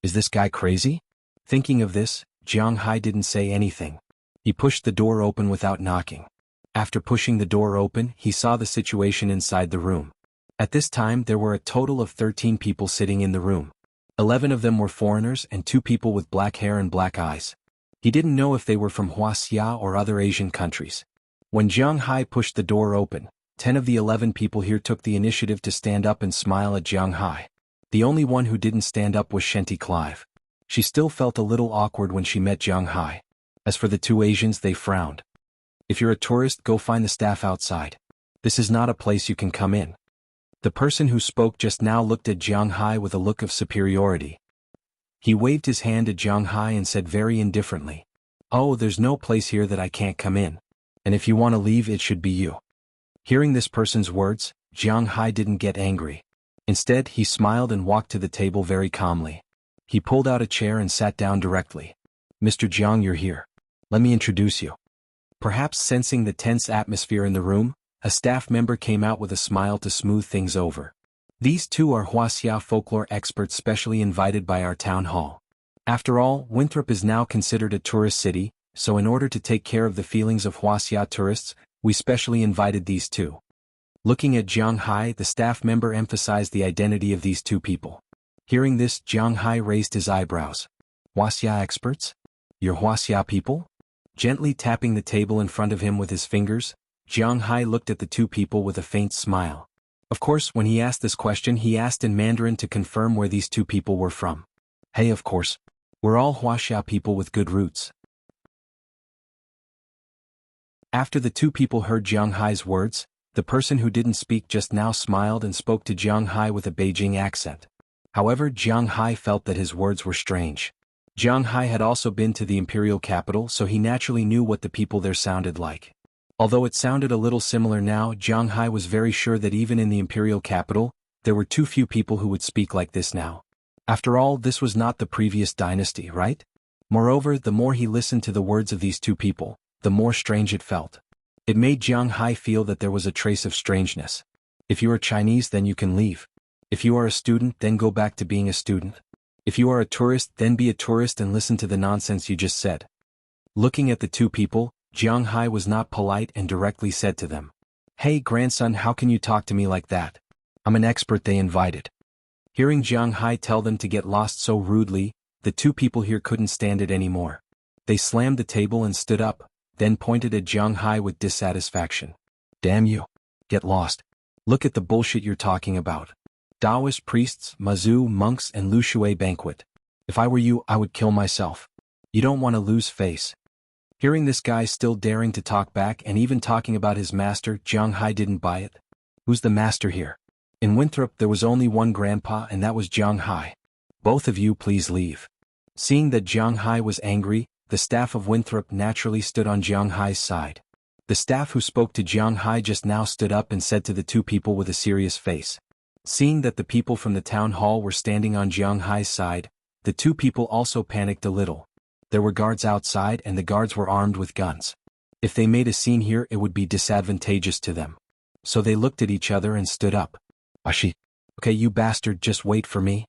Is this guy crazy? Thinking of this, Jiang Hai didn't say anything. He pushed the door open without knocking. After pushing the door open, he saw the situation inside the room. At this time there were a total of 13 people sitting in the room. 11 of them were foreigners and 2 people with black hair and black eyes. He didn't know if they were from Wuxia or other Asian countries. When Jiang Hai pushed the door open, 10 of the 11 people here took the initiative to stand up and smile at Jiang Hai. The only one who didn't stand up was Shenty Clive. She still felt a little awkward when she met Jiang Hai. As for the 2 Asians, they frowned. "If you're a tourist, go find the staff outside. This is not a place you can come in." The person who spoke just now looked at Jiang Hai with a look of superiority. He waved his hand at Jiang Hai and said very indifferently, "Oh, there's no place here that I can't come in. And if you want to leave, it should be you." Hearing this person's words, Jiang Hai didn't get angry. Instead, he smiled and walked to the table very calmly. He pulled out a chair and sat down directly. "Mr. Jiang, you're here. Let me introduce you." Perhaps sensing the tense atmosphere in the room, a staff member came out with a smile to smooth things over. "These 2 are Wuxia folklore experts specially invited by our town hall. After all, Winthrop is now considered a tourist city, so in order to take care of the feelings of Wuxia tourists, we specially invited these 2. Looking at Jiang Hai, the staff member emphasized the identity of these 2 people. Hearing this, Jiang Hai raised his eyebrows. "Wuxia experts? You're Wuxia people?" Gently tapping the table in front of him with his fingers, Jiang Hai looked at the 2 people with a faint smile. Of course, when he asked this question, he asked in Mandarin to confirm where these 2 people were from. "Hey, of course. We're all Wuxia people with good roots." After the 2 people heard Jiang Hai's words, the person who didn't speak just now smiled and spoke to Jiang Hai with a Beijing accent. However, Jiang Hai felt that his words were strange. Jiang Hai had also been to the imperial capital, so he naturally knew what the people there sounded like. Although it sounded a little similar now, Jiang Hai was very sure that even in the imperial capital, there were too few people who would speak like this now. After all, this was not the previous dynasty, right? Moreover, the more he listened to the words of these 2 people, the more strange it felt. It made Jiang Hai feel that there was a trace of strangeness. If you are Chinese, then you can leave. If you are a student, then go back to being a student. If you are a tourist, then be a tourist and listen to the nonsense you just said. Looking at the 2 people, Jiang Hai was not polite and directly said to them, "Hey grandson, how can you talk to me like that? I'm an expert they invited." Hearing Jiang Hai tell them to get lost so rudely, the two people here couldn't stand it anymore. They slammed the table and stood up, then pointed at Jiang Hai with dissatisfaction. "Damn you. Get lost. Look at the bullshit you're talking about. Taoist priests, Mazu monks and Lu Shui banquet. If I were you, I would kill myself. You don't want to lose face." Hearing this guy still daring to talk back and even talking about his master, Jiang Hai didn't buy it. Who's the master here? In Winthrop there was only one grandpa and that was Jiang Hai. Both of you please leave. Seeing that Jiang Hai was angry, the staff of Winthrop naturally stood on Jiang Hai's side. The staff who spoke to Jiang Hai just now stood up and said to the two people with a serious face. Seeing that the people from the town hall were standing on Jiang Hai's side, the two people also panicked a little. There were guards outside and the guards were armed with guns. If they made a scene here it would be disadvantageous to them. So they looked at each other and stood up. "Ashi. Okay you bastard, just wait for me."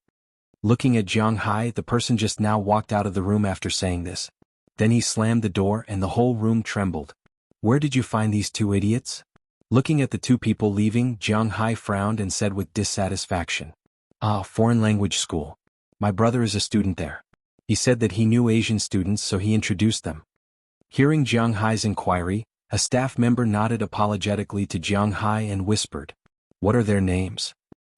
Looking at Jiang Hai, the person just now walked out of the room after saying this. Then he slammed the door and the whole room trembled. "Where did you find these two idiots?" Looking at the two people leaving, Jiang Hai frowned and said with dissatisfaction. Foreign language school. My brother is a student there." He said that he knew Asian students so he introduced them. Hearing Jiang Hai's inquiry, a staff member nodded apologetically to Jiang Hai and whispered, "What are their names?"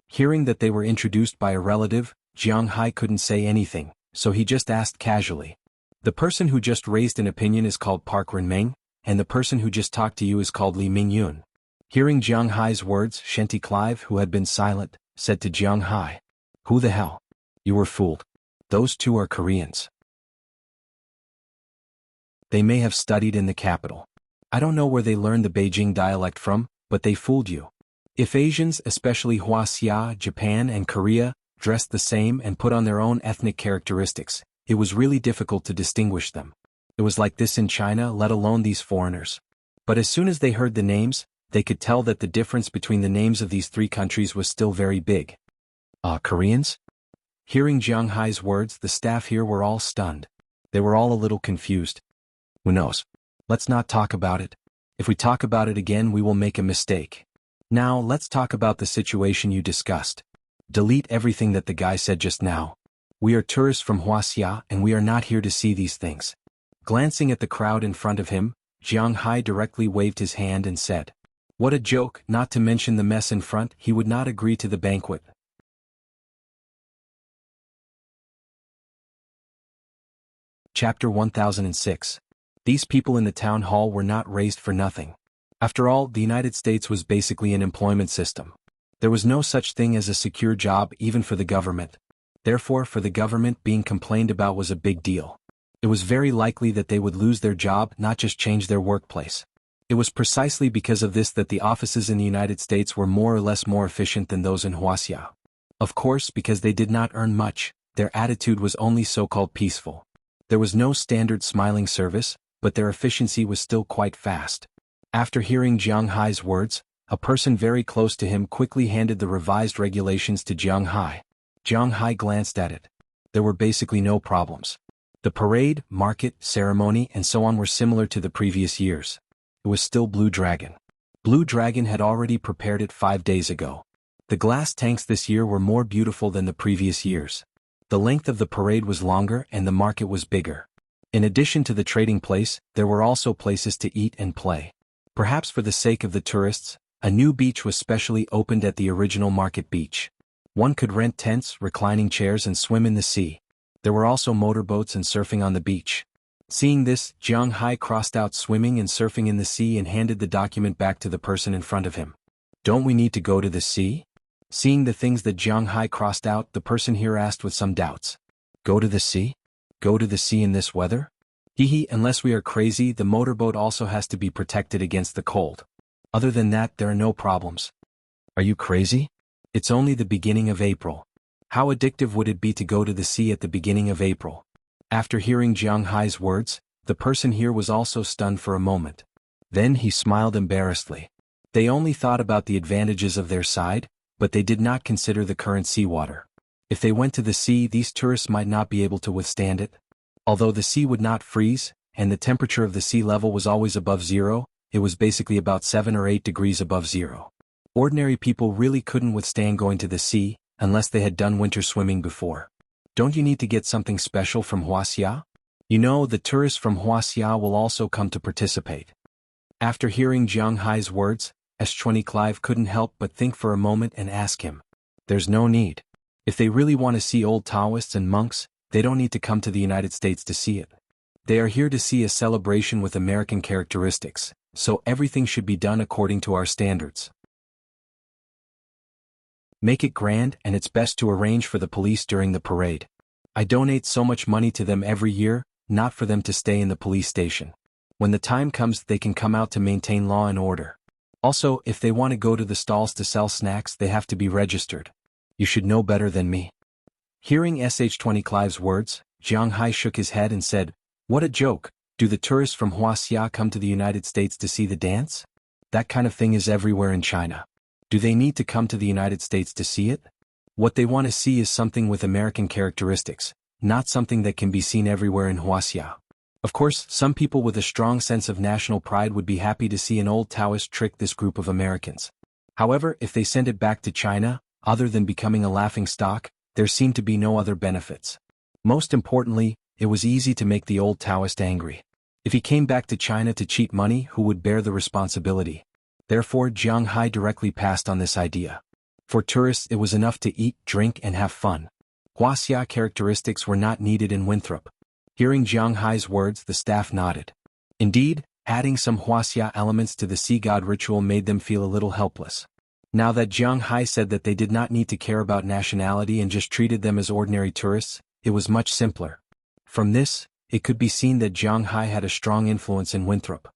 Hearing that they were introduced by a relative, Jiang Hai couldn't say anything, so he just asked casually. "The person who just raised an opinion is called Park Renmeng, and the person who just talked to you is called Li Mingyun." Hearing Jiang Hai's words, Shenty Clive, who had been silent, said to Jiang Hai, "Who the hell? You were fooled. Those two are Koreans. They may have studied in the capital. I don't know where they learned the Beijing dialect from, but they fooled you. If Asians, especially Wuxia, Japan and Korea, dressed the same and put on their own ethnic characteristics, it was really difficult to distinguish them. It was like this in China, let alone these foreigners. But as soon as they heard the names, they could tell that the difference between the names of these three countries was still very big." Koreans? Hearing Jiang Hai's words, the staff here were all stunned. They were all a little confused. "Who knows? Let's not talk about it. If we talk about it again we will make a mistake. Now let's talk about the situation you discussed. Delete everything that the guy said just now. We are tourists from Wuxia and we are not here to see these things." Glancing at the crowd in front of him, Jiang Hai directly waved his hand and said, "What a joke, not to mention the mess in front, he would not agree to the banquet." Chapter 1006. These people in the town hall were not raised for nothing. After all, the United States was basically an employment system. There was no such thing as a secure job even for the government. Therefore, for the government, being complained about was a big deal. It was very likely that they would lose their job, not just change their workplace. It was precisely because of this that the offices in the United States were more or less more efficient than those in Wuxia. Of course, because they did not earn much, their attitude was only so-called peaceful. There was no standard smiling service, but their efficiency was still quite fast. After hearing Jiang Hai's words, a person very close to him quickly handed the revised regulations to Jiang Hai. Jiang Hai glanced at it. There were basically no problems. The parade, market, ceremony and so on were similar to the previous years. It was still Blue Dragon. Blue Dragon had already prepared it 5 days ago. The glass tanks this year were more beautiful than the previous years. The length of the parade was longer and the market was bigger. In addition to the trading place, there were also places to eat and play. Perhaps for the sake of the tourists, a new beach was specially opened at the original market beach. One could rent tents, reclining chairs and swim in the sea. There were also motorboats and surfing on the beach. Seeing this, Jiang Hai crossed out swimming and surfing in the sea and handed the document back to the person in front of him. "Don't we need to go to the sea?" Seeing the things that Jiang Hai crossed out, the person here asked with some doubts. "Go to the sea? Go to the sea in this weather? Unless we are crazy, the motorboat also has to be protected against the cold. Other than that, there are no problems." "Are you crazy? It's only the beginning of April. How addictive would it be to go to the sea at the beginning of April?" After hearing Jiang Hai's words, the person here was also stunned for a moment. Then he smiled embarrassedly. They only thought about the advantages of their side, but they did not consider the current seawater. If they went to the sea, these tourists might not be able to withstand it. Although the sea would not freeze, and the temperature of the sea level was always above zero, it was basically about 7 or 8 degrees above zero. Ordinary people really couldn't withstand going to the sea, unless they had done winter swimming before. Don't you need to get something special from Wuxia? You know, the tourists from Wuxia will also come to participate. After hearing Jiang Hai's words, S20 Clive couldn't help but think for a moment and ask him. There's no need. If they really want to see old Taoists and monks, they don't need to come to the United States to see it. They are here to see a celebration with American characteristics, so everything should be done according to our standards. Make it grand, and it's best to arrange for the police during the parade. I donate so much money to them every year, not for them to stay in the police station. When the time comes, they can come out to maintain law and order. Also, if they want to go to the stalls to sell snacks, they have to be registered. You should know better than me. Hearing SH20 Clive's words, Jiang Hai shook his head and said, "What a joke. Do the tourists from Wuxia come to the United States to see the dance? That kind of thing is everywhere in China. Do they need to come to the United States to see it? What they want to see is something with American characteristics, not something that can be seen everywhere in Wuxia." Of course, some people with a strong sense of national pride would be happy to see an old Taoist trick this group of Americans. However, if they send it back to China, other than becoming a laughingstock, there seemed to be no other benefits. Most importantly, it was easy to make the old Taoist angry. If he came back to China to cheat money, who would bear the responsibility? Therefore, Jiang Hai directly passed on this idea. For tourists, it was enough to eat, drink, and have fun. Wuxia characteristics were not needed in Winthrop. Hearing Jiang Hai's words, the staff nodded. Indeed, adding some Wuxia elements to the sea god ritual made them feel a little helpless. Now that Jiang Hai said that they did not need to care about nationality and just treated them as ordinary tourists, it was much simpler. From this, it could be seen that Jiang Hai had a strong influence in Winthrop.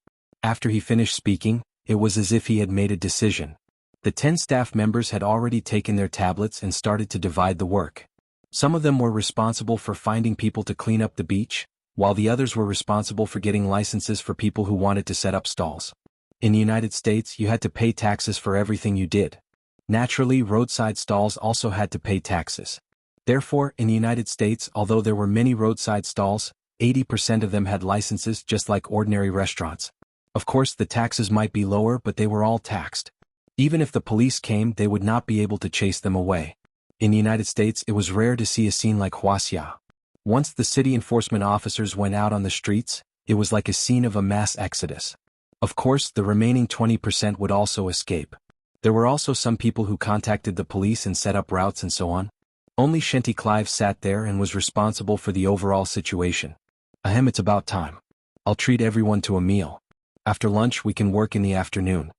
After he finished speaking, it was as if he had made a decision. The 10 staff members had already taken their tablets and started to divide the work. Some of them were responsible for finding people to clean up the beach, while the others were responsible for getting licenses for people who wanted to set up stalls. In the United States, you had to pay taxes for everything you did. Naturally, roadside stalls also had to pay taxes. Therefore, in the United States, although there were many roadside stalls, 80% of them had licenses just like ordinary restaurants. Of course, the taxes might be lower, but they were all taxed. Even if the police came, they would not be able to chase them away. In the United States, it was rare to see a scene like Wuxia. Once the city enforcement officers went out on the streets, it was like a scene of a mass exodus. Of course, the remaining 20% would also escape. There were also some people who contacted the police and set up routes and so on. Only Shenty Clive sat there and was responsible for the overall situation. Ahem, it's about time. I'll treat everyone to a meal. After lunch we can work in the afternoon.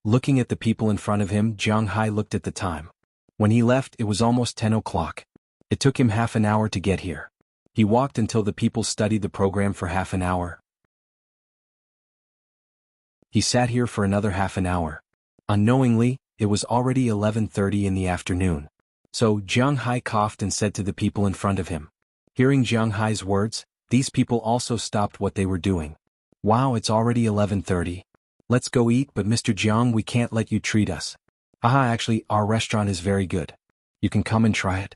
Looking at the people in front of him, Jiang Hai looked at the time. When he left, it was almost 10 o'clock. It took him half an hour to get here. He walked until the people studied the program for half an hour. He sat here for another half an hour. Unknowingly, it was already 11:30 in the afternoon. So Jiang Hai coughed and said to the people in front of him. Hearing Jiang Hai's words, these people also stopped what they were doing. Wow, it's already 11:30. Let's go eat, but Mr. Jiang, we can't let you treat us. Haha, actually, our restaurant is very good. You can come and try it.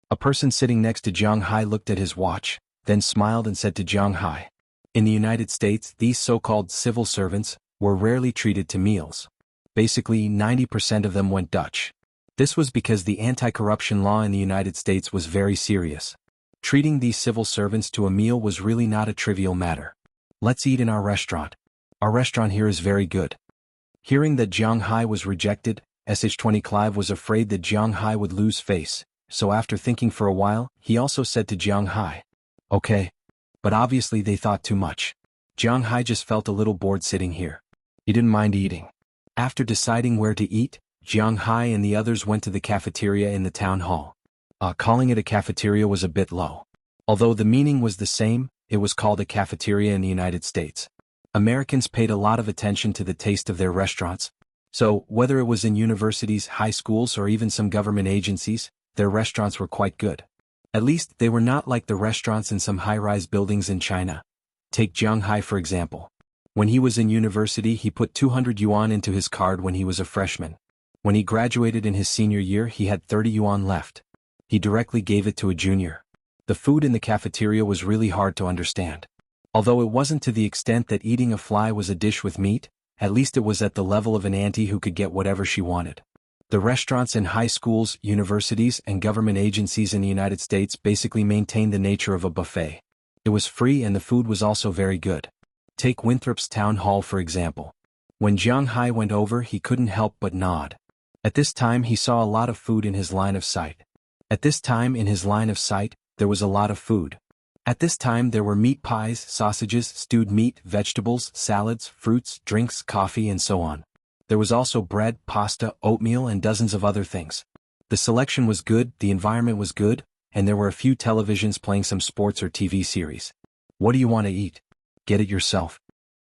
A person sitting next to Jiang Hai looked at his watch, then smiled and said to Jiang Hai. In the United States, these so-called civil servants were rarely treated to meals. Basically, 90% of them went Dutch. This was because the anti-corruption law in the United States was very serious. Treating these civil servants to a meal was really not a trivial matter. Let's eat in our restaurant. Our restaurant here is very good. Hearing that Jiang Hai was rejected, SH20 Clive was afraid that Jiang Hai would lose face, so after thinking for a while, he also said to Jiang Hai, "Okay." But obviously they thought too much. Jiang Hai just felt a little bored sitting here. He didn't mind eating. After deciding where to eat, Jiang Hai and the others went to the cafeteria in the town hall. Calling it a cafeteria was a bit low. Although the meaning was the same, it was called a cafeteria in the United States. Americans paid a lot of attention to the taste of their restaurants. So, whether it was in universities, high schools, or even some government agencies, their restaurants were quite good. At least, they were not like the restaurants in some high-rise buildings in China. Take Jiang Hai for example. When he was in university, he put 200 yuan into his card when he was a freshman. When he graduated in his senior year, he had 30 yuan left. He directly gave it to a junior. The food in the cafeteria was really hard to understand. Although it wasn't to the extent that eating a fly was a dish with meat, at least it was at the level of an auntie who could get whatever she wanted. The restaurants in high schools, universities, and government agencies in the United States basically maintained the nature of a buffet. It was free and the food was also very good. Take Winthrop's town hall for example. When Jiang Hai went over, he couldn't help but nod. At this time he saw a lot of food in his line of sight. At this time in his line of sight, there was a lot of food. At this time there were meat pies, sausages, stewed meat, vegetables, salads, fruits, drinks, coffee, and so on. There was also bread, pasta, oatmeal, and dozens of other things. The selection was good, the environment was good, and there were a few televisions playing some sports or TV series. What do you want to eat? Get it yourself.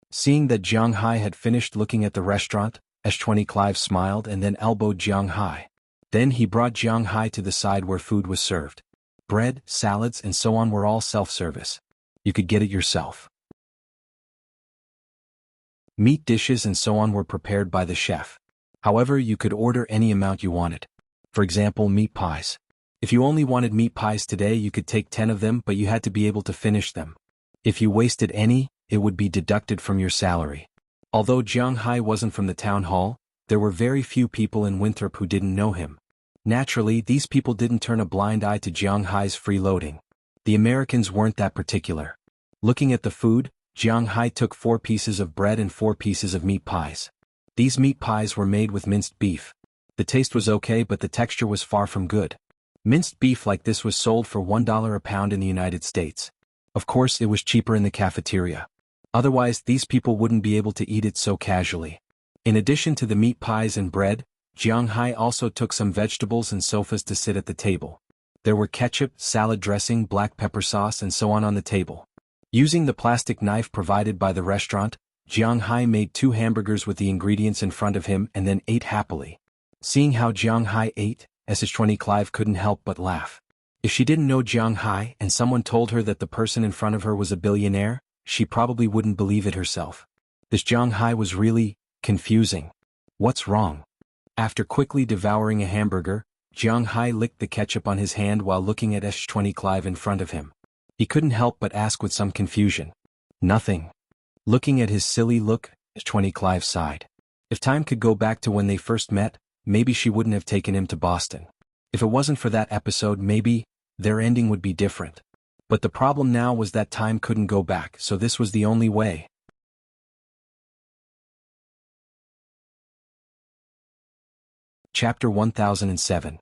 Seeing that Jiang Hai had finished looking at the restaurant, S20 Clive smiled and then elbowed Jiang Hai. Then he brought Jiang Hai to the side where food was served. Bread, salads, and so on were all self-service. You could get it yourself. Meat dishes and so on were prepared by the chef. However, you could order any amount you wanted. For example, meat pies. If you only wanted meat pies today, you could take 10 of them, but you had to be able to finish them. If you wasted any, it would be deducted from your salary. Although Jiang Hai wasn't from the town hall, there were very few people in Winthrop who didn't know him. Naturally, these people didn't turn a blind eye to Jiang Hai's freeloading. The Americans weren't that particular. Looking at the food, Jiang Hai took 4 pieces of bread and 4 pieces of meat pies. These meat pies were made with minced beef. The taste was okay, but the texture was far from good. Minced beef like this was sold for $1 a pound in the United States. Of course, it was cheaper in the cafeteria. Otherwise, these people wouldn't be able to eat it so casually. In addition to the meat pies and bread, Jiang Hai also took some vegetables and sofas to sit at the table. There were ketchup, salad dressing, black pepper sauce, and so on the table. Using the plastic knife provided by the restaurant, Jiang Hai made 2 hamburgers with the ingredients in front of him and then ate happily. Seeing how Jiang Hai ate, SH20 Clive couldn't help but laugh. If she didn't know Jiang Hai and someone told her that the person in front of her was a billionaire, she probably wouldn't believe it herself. This Jiang Hai was really confusing. What's wrong? After quickly devouring a hamburger, Jiang Hai licked the ketchup on his hand while looking at SH20 Clive in front of him. He couldn't help but ask with some confusion. Nothing. Looking at his silly look, SH20 Clive sighed. If time could go back to when they first met, maybe she wouldn't have taken him to Boston. If it wasn't for that episode, maybe their ending would be different. But the problem now was that time couldn't go back, so this was the only way. Chapter 1007.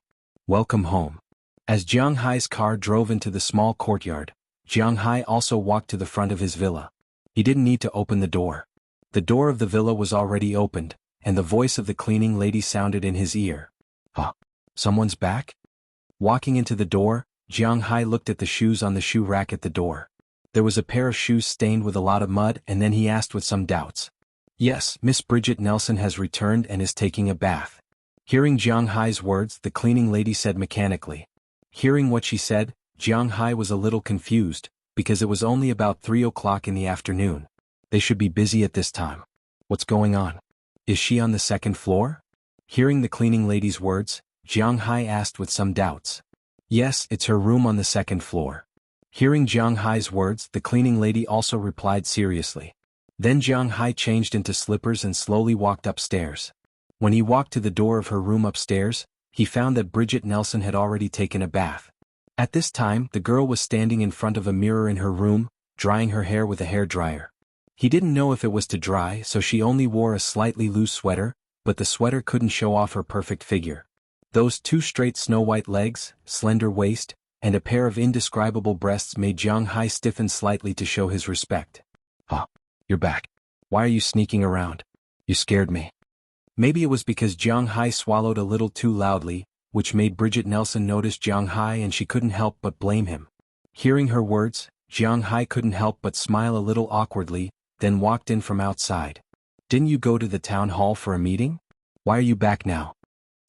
Welcome home. As Jiang Hai's car drove into the small courtyard, Jiang Hai also walked to the front of his villa. He didn't need to open the door. The door of the villa was already opened, and the voice of the cleaning lady sounded in his ear. Huh? Someone's back? Walking into the door, Jiang Hai looked at the shoes on the shoe rack at the door. There was a pair of shoes stained with a lot of mud, and then he asked with some doubts. Yes, Miss Bridget Nelson has returned and is taking a bath. Hearing Jiang Hai's words, the cleaning lady said mechanically. Hearing what she said, Jiang Hai was a little confused, because it was only about 3 o'clock in the afternoon. They should be busy at this time. What's going on? Is she on the 2nd floor? Hearing the cleaning lady's words, Jiang Hai asked with some doubts. Yes, it's her room on the 2nd floor. Hearing Jiang Hai's words, the cleaning lady also replied seriously. Then Jiang Hai changed into slippers and slowly walked upstairs. When he walked to the door of her room upstairs, he found that Bridget Nelson had already taken a bath. At this time, the girl was standing in front of a mirror in her room, drying her hair with a hairdryer. He didn't know if it was to dry, so she only wore a slightly loose sweater, but the sweater couldn't show off her perfect figure. Those 2 straight snow-white legs, slender waist, and a pair of indescribable breasts made Jiang Hai stiffen slightly to show his respect. Huh, you're back. Why are you sneaking around? You scared me. Maybe it was because Jiang Hai swallowed a little too loudly, which made Bridget Nelson notice Jiang Hai and she couldn't help but blame him. Hearing her words, Jiang Hai couldn't help but smile a little awkwardly, then walked in from outside. Didn't you go to the town hall for a meeting? Why are you back now?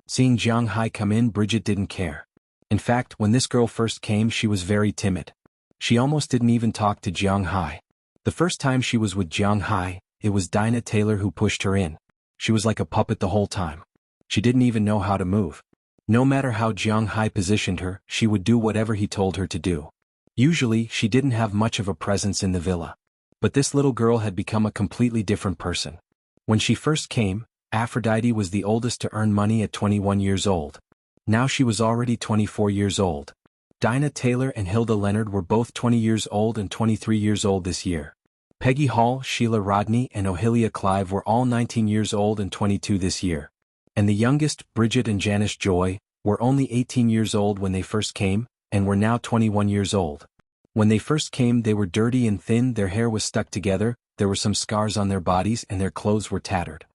Seeing Jiang Hai come in, Bridget didn't care. In fact, when this girl first came, she was very timid. She almost didn't even talk to Jiang Hai. The first time she was with Jiang Hai, it was Dinah Taylor who pushed her in. She was like a puppet the whole time. She didn't even know how to move. No matter how Jiang Hai positioned her, she would do whatever he told her to do. Usually, she didn't have much of a presence in the villa. But this little girl had become a completely different person. When she first came, Aphrodite was the oldest to earn money at 21 years old. Now she was already 24 years old. Dinah Taylor and Hilda Leonard were both 20 years old and 23 years old this year. Peggy Hall, Sheila Rodney and Ohilia Clive were all 19 years old and 22 this year. And the youngest, Bridget and Janice Joy, were only 18 years old when they first came, and were now 21 years old. When they first came they were dirty and thin, their hair was stuck together, there were some scars on their bodies and their clothes were tattered.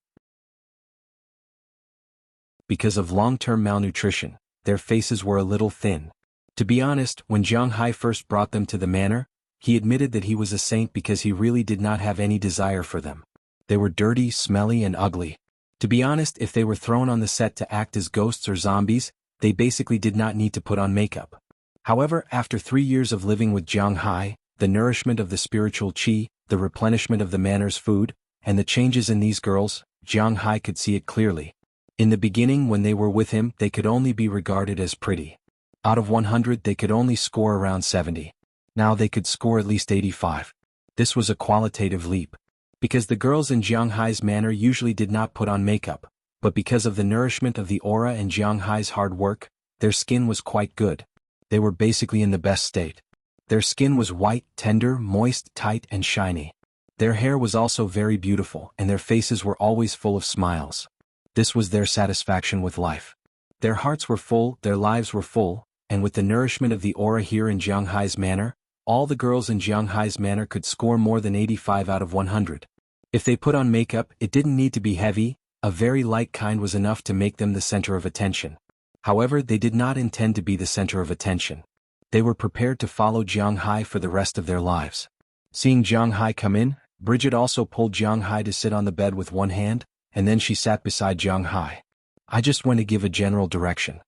Because of long-term malnutrition, their faces were a little thin. To be honest, when Jiang Hai first brought them to the manor, he admitted that he was a saint because he really did not have any desire for them. They were dirty, smelly and ugly. To be honest, if they were thrown on the set to act as ghosts or zombies, they basically did not need to put on makeup. However, after 3 years of living with Jiang Hai, the nourishment of the spiritual qi, the replenishment of the manor's food, and the changes in these girls, Jiang Hai could see it clearly. In the beginning when they were with him they could only be regarded as pretty. Out of 100 they could only score around 70. Now they could score at least 85. This was a qualitative leap. Because the girls in Jiang Hai's manor usually did not put on makeup, but because of the nourishment of the aura and Jiang Hai's hard work, their skin was quite good. They were basically in the best state. Their skin was white, tender, moist, tight and shiny. Their hair was also very beautiful and their faces were always full of smiles. This was their satisfaction with life. Their hearts were full, their lives were full, and with the nourishment of the aura here in Jiang Hai's manor, all the girls in Jiang Hai's manor could score more than 85 out of 100. If they put on makeup, it didn't need to be heavy, a very light kind was enough to make them the center of attention. However, they did not intend to be the center of attention. They were prepared to follow Jiang Hai for the rest of their lives. Seeing Jiang Hai come in, Bridget also pulled Jiang Hai to sit on the bed with one hand, and then she sat beside Jiang Hai. I just want to give a general direction.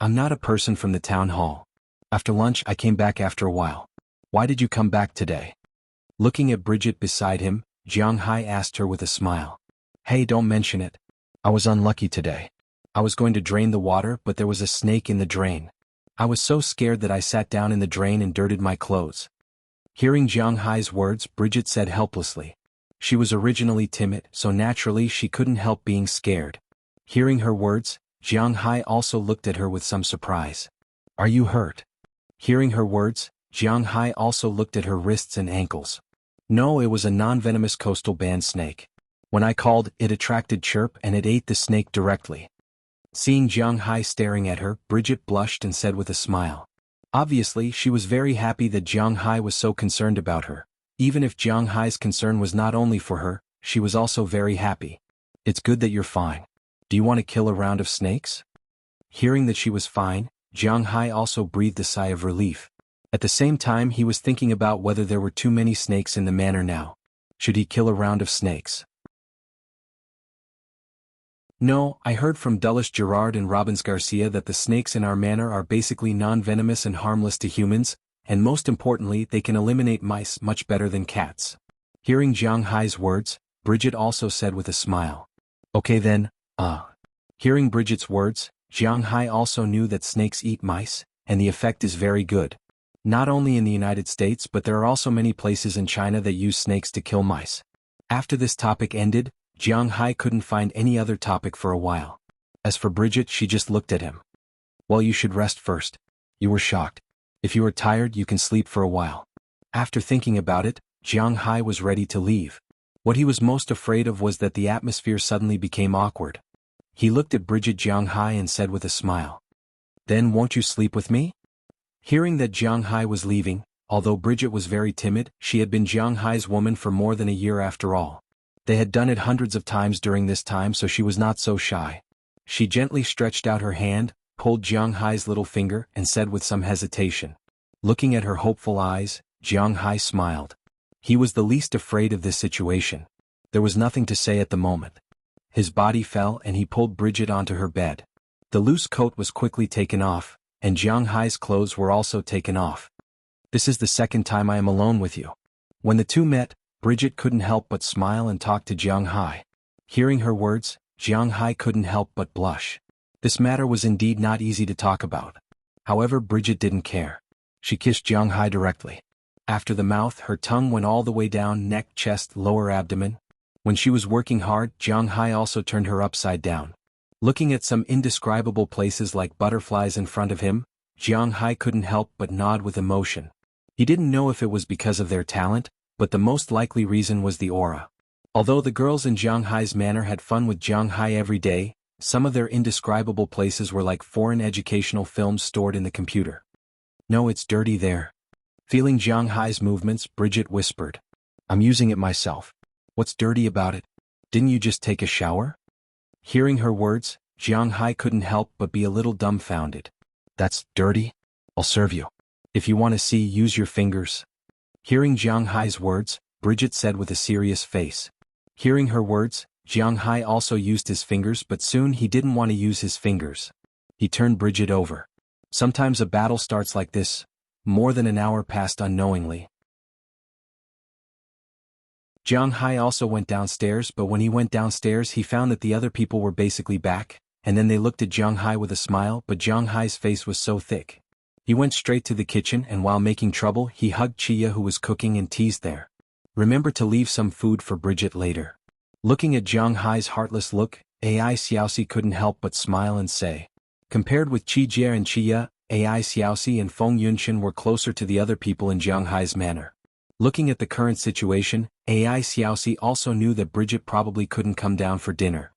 I'm not a person from the town hall. After lunch I came back after a while. Why did you come back today? Looking at Bridget beside him, Jiang Hai asked her with a smile. Hey, don't mention it. I was unlucky today. I was going to drain the water but there was a snake in the drain. I was so scared that I sat down in the drain and dirtied my clothes. Hearing Jiang Hai's words, Bridget said helplessly. She was originally timid, so naturally she couldn't help being scared. Hearing her words, Jiang Hai also looked at her with some surprise. Are you hurt? Hearing her words, Jiang Hai also looked at her wrists and ankles. No, it was a non-venomous coastal band snake. When I called, it attracted chirp and it ate the snake directly. Seeing Jiang Hai staring at her, Bridget blushed and said with a smile. Obviously, she was very happy that Jiang Hai was so concerned about her. Even if Jiang Hai's concern was not only for her, she was also very happy. It's good that you're fine. Do you want to kill a round of snakes? Hearing that she was fine, Jiang Hai also breathed a sigh of relief. At the same time he was thinking about whether there were too many snakes in the manor now. Should he kill a round of snakes? No, I heard from Dulles Gerard and Robbins Garcia that the snakes in our manor are basically non-venomous and harmless to humans, and most importantly they can eliminate mice much better than cats. Hearing Jiang Hai's words, Bridget also said with a smile. Okay then, Hearing Bridget's words, Jiang Hai also knew that snakes eat mice, and the effect is very good. Not only in the United States but there are also many places in China that use snakes to kill mice. After this topic ended, Jiang Hai couldn't find any other topic for a while. As for Bridget, she just looked at him. Well, you should rest first. You were shocked. If you are tired you can sleep for a while. After thinking about it, Jiang Hai was ready to leave. What he was most afraid of was that the atmosphere suddenly became awkward. He looked at Bridget Jiang Hai and said with a smile. Then won't you sleep with me? Hearing that Jiang Hai was leaving, although Bridget was very timid, she had been Jiang Hai's woman for more than a year after all. They had done it hundreds of times during this time so she was not so shy. She gently stretched out her hand, pulled Jiang Hai's little finger and said with some hesitation. Looking at her hopeful eyes, Jiang Hai smiled. He was the least afraid of this situation. There was nothing to say at the moment. His body fell and he pulled Bridget onto her bed. The loose coat was quickly taken off, and Jiang Hai's clothes were also taken off. This is the second time I am alone with you. When the two met, Bridget couldn't help but smile and talk to Jiang Hai. Hearing her words, Jiang Hai couldn't help but blush. This matter was indeed not easy to talk about. However, Bridget didn't care. She kissed Jiang Hai directly. After the mouth, her tongue went all the way down neck, chest, lower abdomen. When she was working hard, Jiang Hai also turned her upside down. Looking at some indescribable places like butterflies in front of him, Jiang Hai couldn't help but nod with emotion. He didn't know if it was because of their talent, but the most likely reason was the aura. Although the girls in Jiang Hai's manor had fun with Jiang Hai every day, some of their indescribable places were like foreign educational films stored in the computer. "No, it's dirty there." Feeling Jiang Hai's movements, Bridget whispered. "I'm using it myself." "What's dirty about it? Didn't you just take a shower?" Hearing her words, Jiang Hai couldn't help but be a little dumbfounded. "That's dirty? I'll serve you. If you want to see, use your fingers." Hearing Jiang Hai's words, Bridget said with a serious face. Hearing her words, Jiang Hai also used his fingers, but soon he didn't want to use his fingers. He turned Bridget over. Sometimes a battle starts like this. More than an hour passed unknowingly. Jiang Hai also went downstairs, but when he went downstairs he found that the other people were basically back, and then they looked at Jiang Hai with a smile, but Jiang Hai's face was so thick. He went straight to the kitchen, and while making trouble he hugged Chia, who was cooking, and teased there. "Remember to leave some food for Bridget later." Looking at Jiang Hai's heartless look, Ai Xiaoxi couldn't help but smile and say. Compared with Qi Jie and Chia, Ai Xiaoxi and Feng Yunshan were closer to the other people in Jiang Hai's manor. Looking at the current situation, Ai Xiaoxi also knew that Bridget probably couldn't come down for dinner.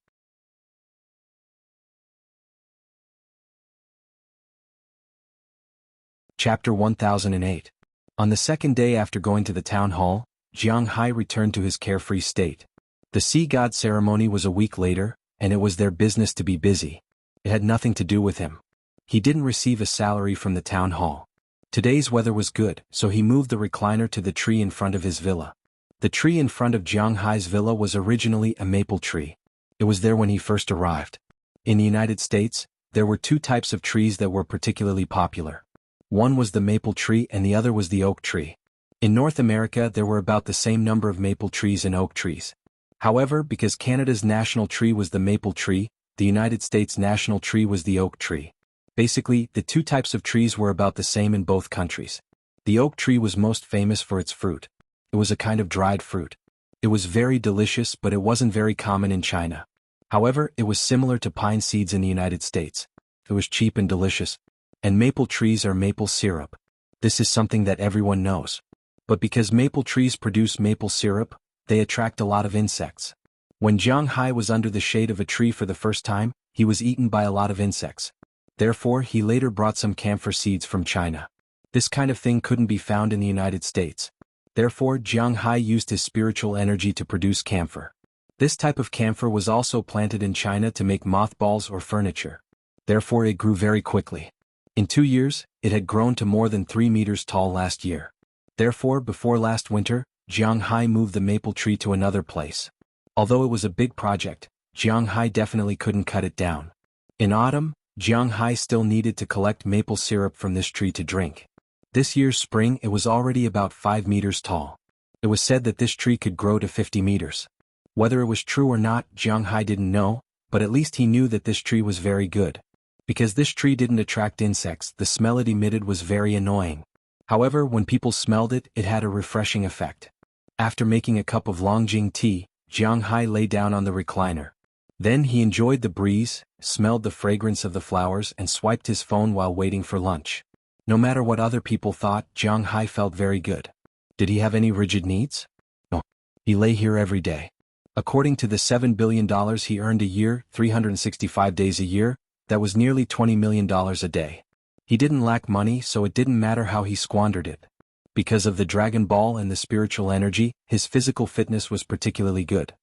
Chapter 1008. On the second day after going to the town hall, Jiang Hai returned to his carefree state. The sea god ceremony was a week later, and it was their business to be busy. It had nothing to do with him. He didn't receive a salary from the town hall. Today's weather was good, so he moved the recliner to the tree in front of his villa. The tree in front of Jiang Hai's villa was originally a maple tree. It was there when he first arrived. In the United States, there were two types of trees that were particularly popular. One was the maple tree and the other was the oak tree. In North America there were about the same number of maple trees and oak trees. However, because Canada's national tree was the maple tree, the United States' national tree was the oak tree. Basically, the two types of trees were about the same in both countries. The oak tree was most famous for its fruit. It was a kind of dried fruit. It was very delicious, but it wasn't very common in China. However, it was similar to pine seeds in the United States. It was cheap and delicious. And maple trees are maple syrup. This is something that everyone knows. But because maple trees produce maple syrup, they attract a lot of insects. When Jiang Hai was under the shade of a tree for the first time, he was eaten by a lot of insects. Therefore, he later brought some camphor seeds from China. This kind of thing couldn't be found in the United States. Therefore, Jiang Hai used his spiritual energy to produce camphor. This type of camphor was also planted in China to make mothballs or furniture. Therefore, it grew very quickly. In 2 years, it had grown to more than 3 meters tall last year. Therefore, before last winter, Jiang Hai moved the maple tree to another place. Although it was a big project, Jiang Hai definitely couldn't cut it down. In autumn, Jiang Hai still needed to collect maple syrup from this tree to drink. This year's spring it was already about 5 meters tall. It was said that this tree could grow to 50 meters. Whether it was true or not, Jiang Hai didn't know, but at least he knew that this tree was very good. Because this tree didn't attract insects, the smell it emitted was very annoying. However, when people smelled it, it had a refreshing effect. After making a cup of Longjing tea, Jiang Hai lay down on the recliner. Then he enjoyed the breeze, smelled the fragrance of the flowers, and swiped his phone while waiting for lunch. No matter what other people thought, Jiang Hai felt very good. Did he have any rigid needs? No. He lay here every day. According to the $7 billion he earned a year, 365 days a year, that was nearly $20 million a day. He didn't lack money, so it didn't matter how he squandered it. Because of the Dragon Ball and the spiritual energy, his physical fitness was particularly good.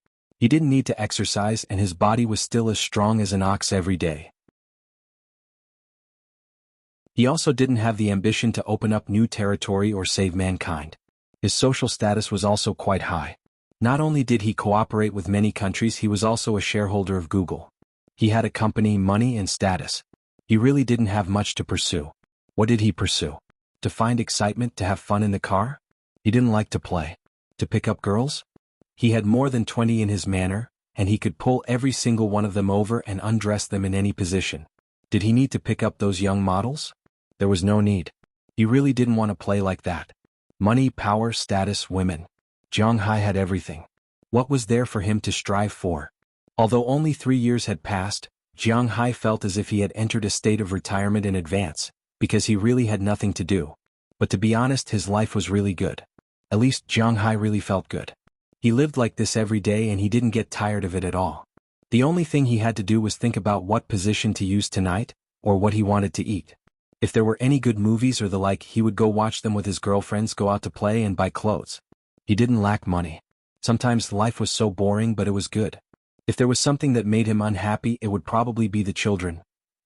He didn't need to exercise and his body was still as strong as an ox every day. He also didn't have the ambition to open up new territory or save mankind. His social status was also quite high. Not only did he cooperate with many countries, he was also a shareholder of Google. He had a company, money, and status. He really didn't have much to pursue. What did he pursue? To find excitement, to have fun in the car? He didn't like to play. To pick up girls? He had more than 20 in his manor, and he could pull every single one of them over and undress them in any position. Did he need to pick up those young models? There was no need. He really didn't want to play like that. Money, power, status, women. Jiang Hai had everything. What was there for him to strive for? Although only 3 years had passed, Jiang Hai felt as if he had entered a state of retirement in advance, because he really had nothing to do. But to be honest, his life was really good. At least Jiang Hai really felt good. He lived like this every day and he didn't get tired of it at all. The only thing he had to do was think about what position to use tonight, or what he wanted to eat. If there were any good movies or the like, he would go watch them with his girlfriends, go out to play and buy clothes. He didn't lack money. Sometimes life was so boring, but it was good. If there was something that made him unhappy, it would probably be the children.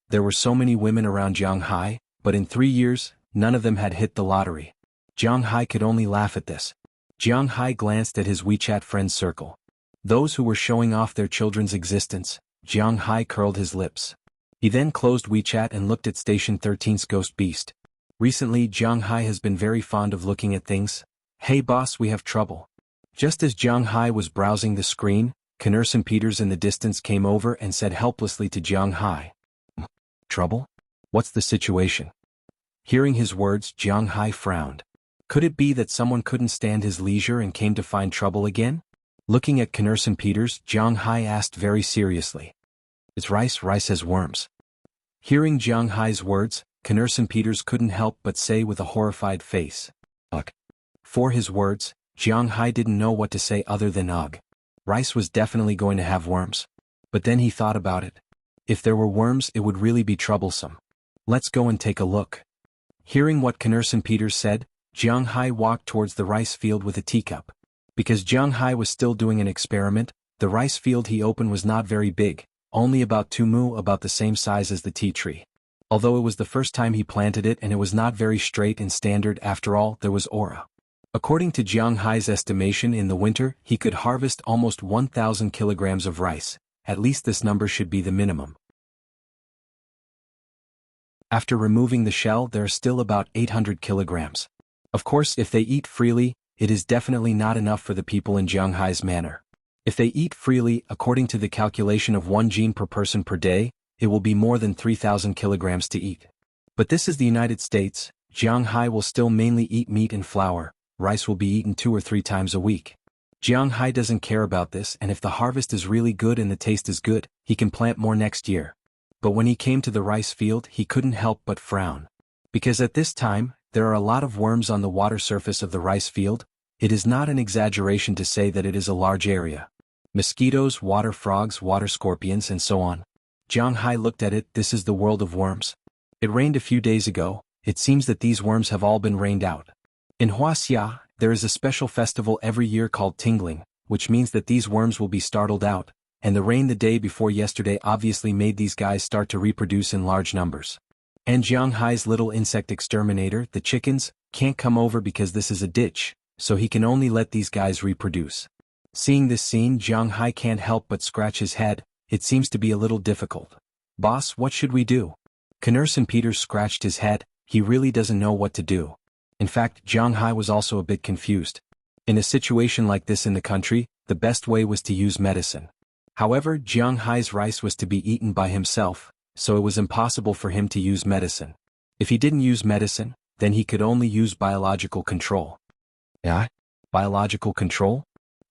There were so many women around Jiang Hai, but in 3 years, none of them had hit the lottery. Jiang Hai could only laugh at this. Jiang Hai glanced at his WeChat friends circle. Those who were showing off their children's existence. Jiang Hai curled his lips. He then closed WeChat and looked at Station 13's Ghost Beast. Recently, Jiang Hai has been very fond of looking at things. Hey boss, we have trouble. Just as Jiang Hai was browsing the screen, Knerson Peters in the distance came over and said helplessly to Jiang Hai. Trouble? What's the situation? Hearing his words, Jiang Hai frowned. Could it be that someone couldn't stand his leisure and came to find trouble again? Looking at Knerson Peters, Jiang Hai asked very seriously. It's rice, rice has worms. Hearing Jiang Hai's words, Knerson Peters couldn't help but say with a horrified face, ugh. For his words, Jiang Hai didn't know what to say other than ugh. Rice was definitely going to have worms. But then he thought about it. If there were worms, it would really be troublesome. Let's go and take a look. Hearing what Knerson Peters said, Jiang Hai walked towards the rice field with a teacup. Because Jiang Hai was still doing an experiment, the rice field he opened was not very big, only about 2 mu, about the same size as the tea tree. Although it was the first time he planted it and it was not very straight and standard, after all, there was aura. According to Jiang Hai's estimation, in the winter, he could harvest almost 1,000 kilograms of rice. At least this number should be the minimum. After removing the shell, there are still about 800 kilograms. Of course, if they eat freely, it is definitely not enough for the people in Jiang Hai's manor. If they eat freely, according to the calculation of 1 gene per person per day, it will be more than 3,000 kilograms to eat. But this is the United States. Jiang Hai will still mainly eat meat and flour. Rice will be eaten 2 or 3 times a week. Jiang Hai doesn't care about this, and if the harvest is really good and the taste is good, he can plant more next year. But when he came to the rice field, he couldn't help but frown. Because at this time, there are a lot of worms on the water surface of the rice field. It is not an exaggeration to say that it is a large area. Mosquitoes, water frogs, water scorpions, and so on. Jiang Hai looked at it. This is the world of worms. It rained a few days ago. It seems that these worms have all been rained out. In Wuxia, there is a special festival every year called tingling, which means that these worms will be startled out, and the rain the day before yesterday obviously made these guys start to reproduce in large numbers. And Jiang Hai's little insect exterminator, the chickens, can't come over because this is a ditch, so he can only let these guys reproduce. Seeing this scene, Jiang Hai can't help but scratch his head. It seems to be a little difficult. Boss, what should we do? Knerson Peters scratched his head. He really doesn't know what to do. In fact, Jiang Hai was also a bit confused. In a situation like this in the country, the best way was to use medicine. However, Jiang Hai's rice was to be eaten by himself, so it was impossible for him to use medicine. If he didn't use medicine, then he could only use biological control. Yeah? Biological control?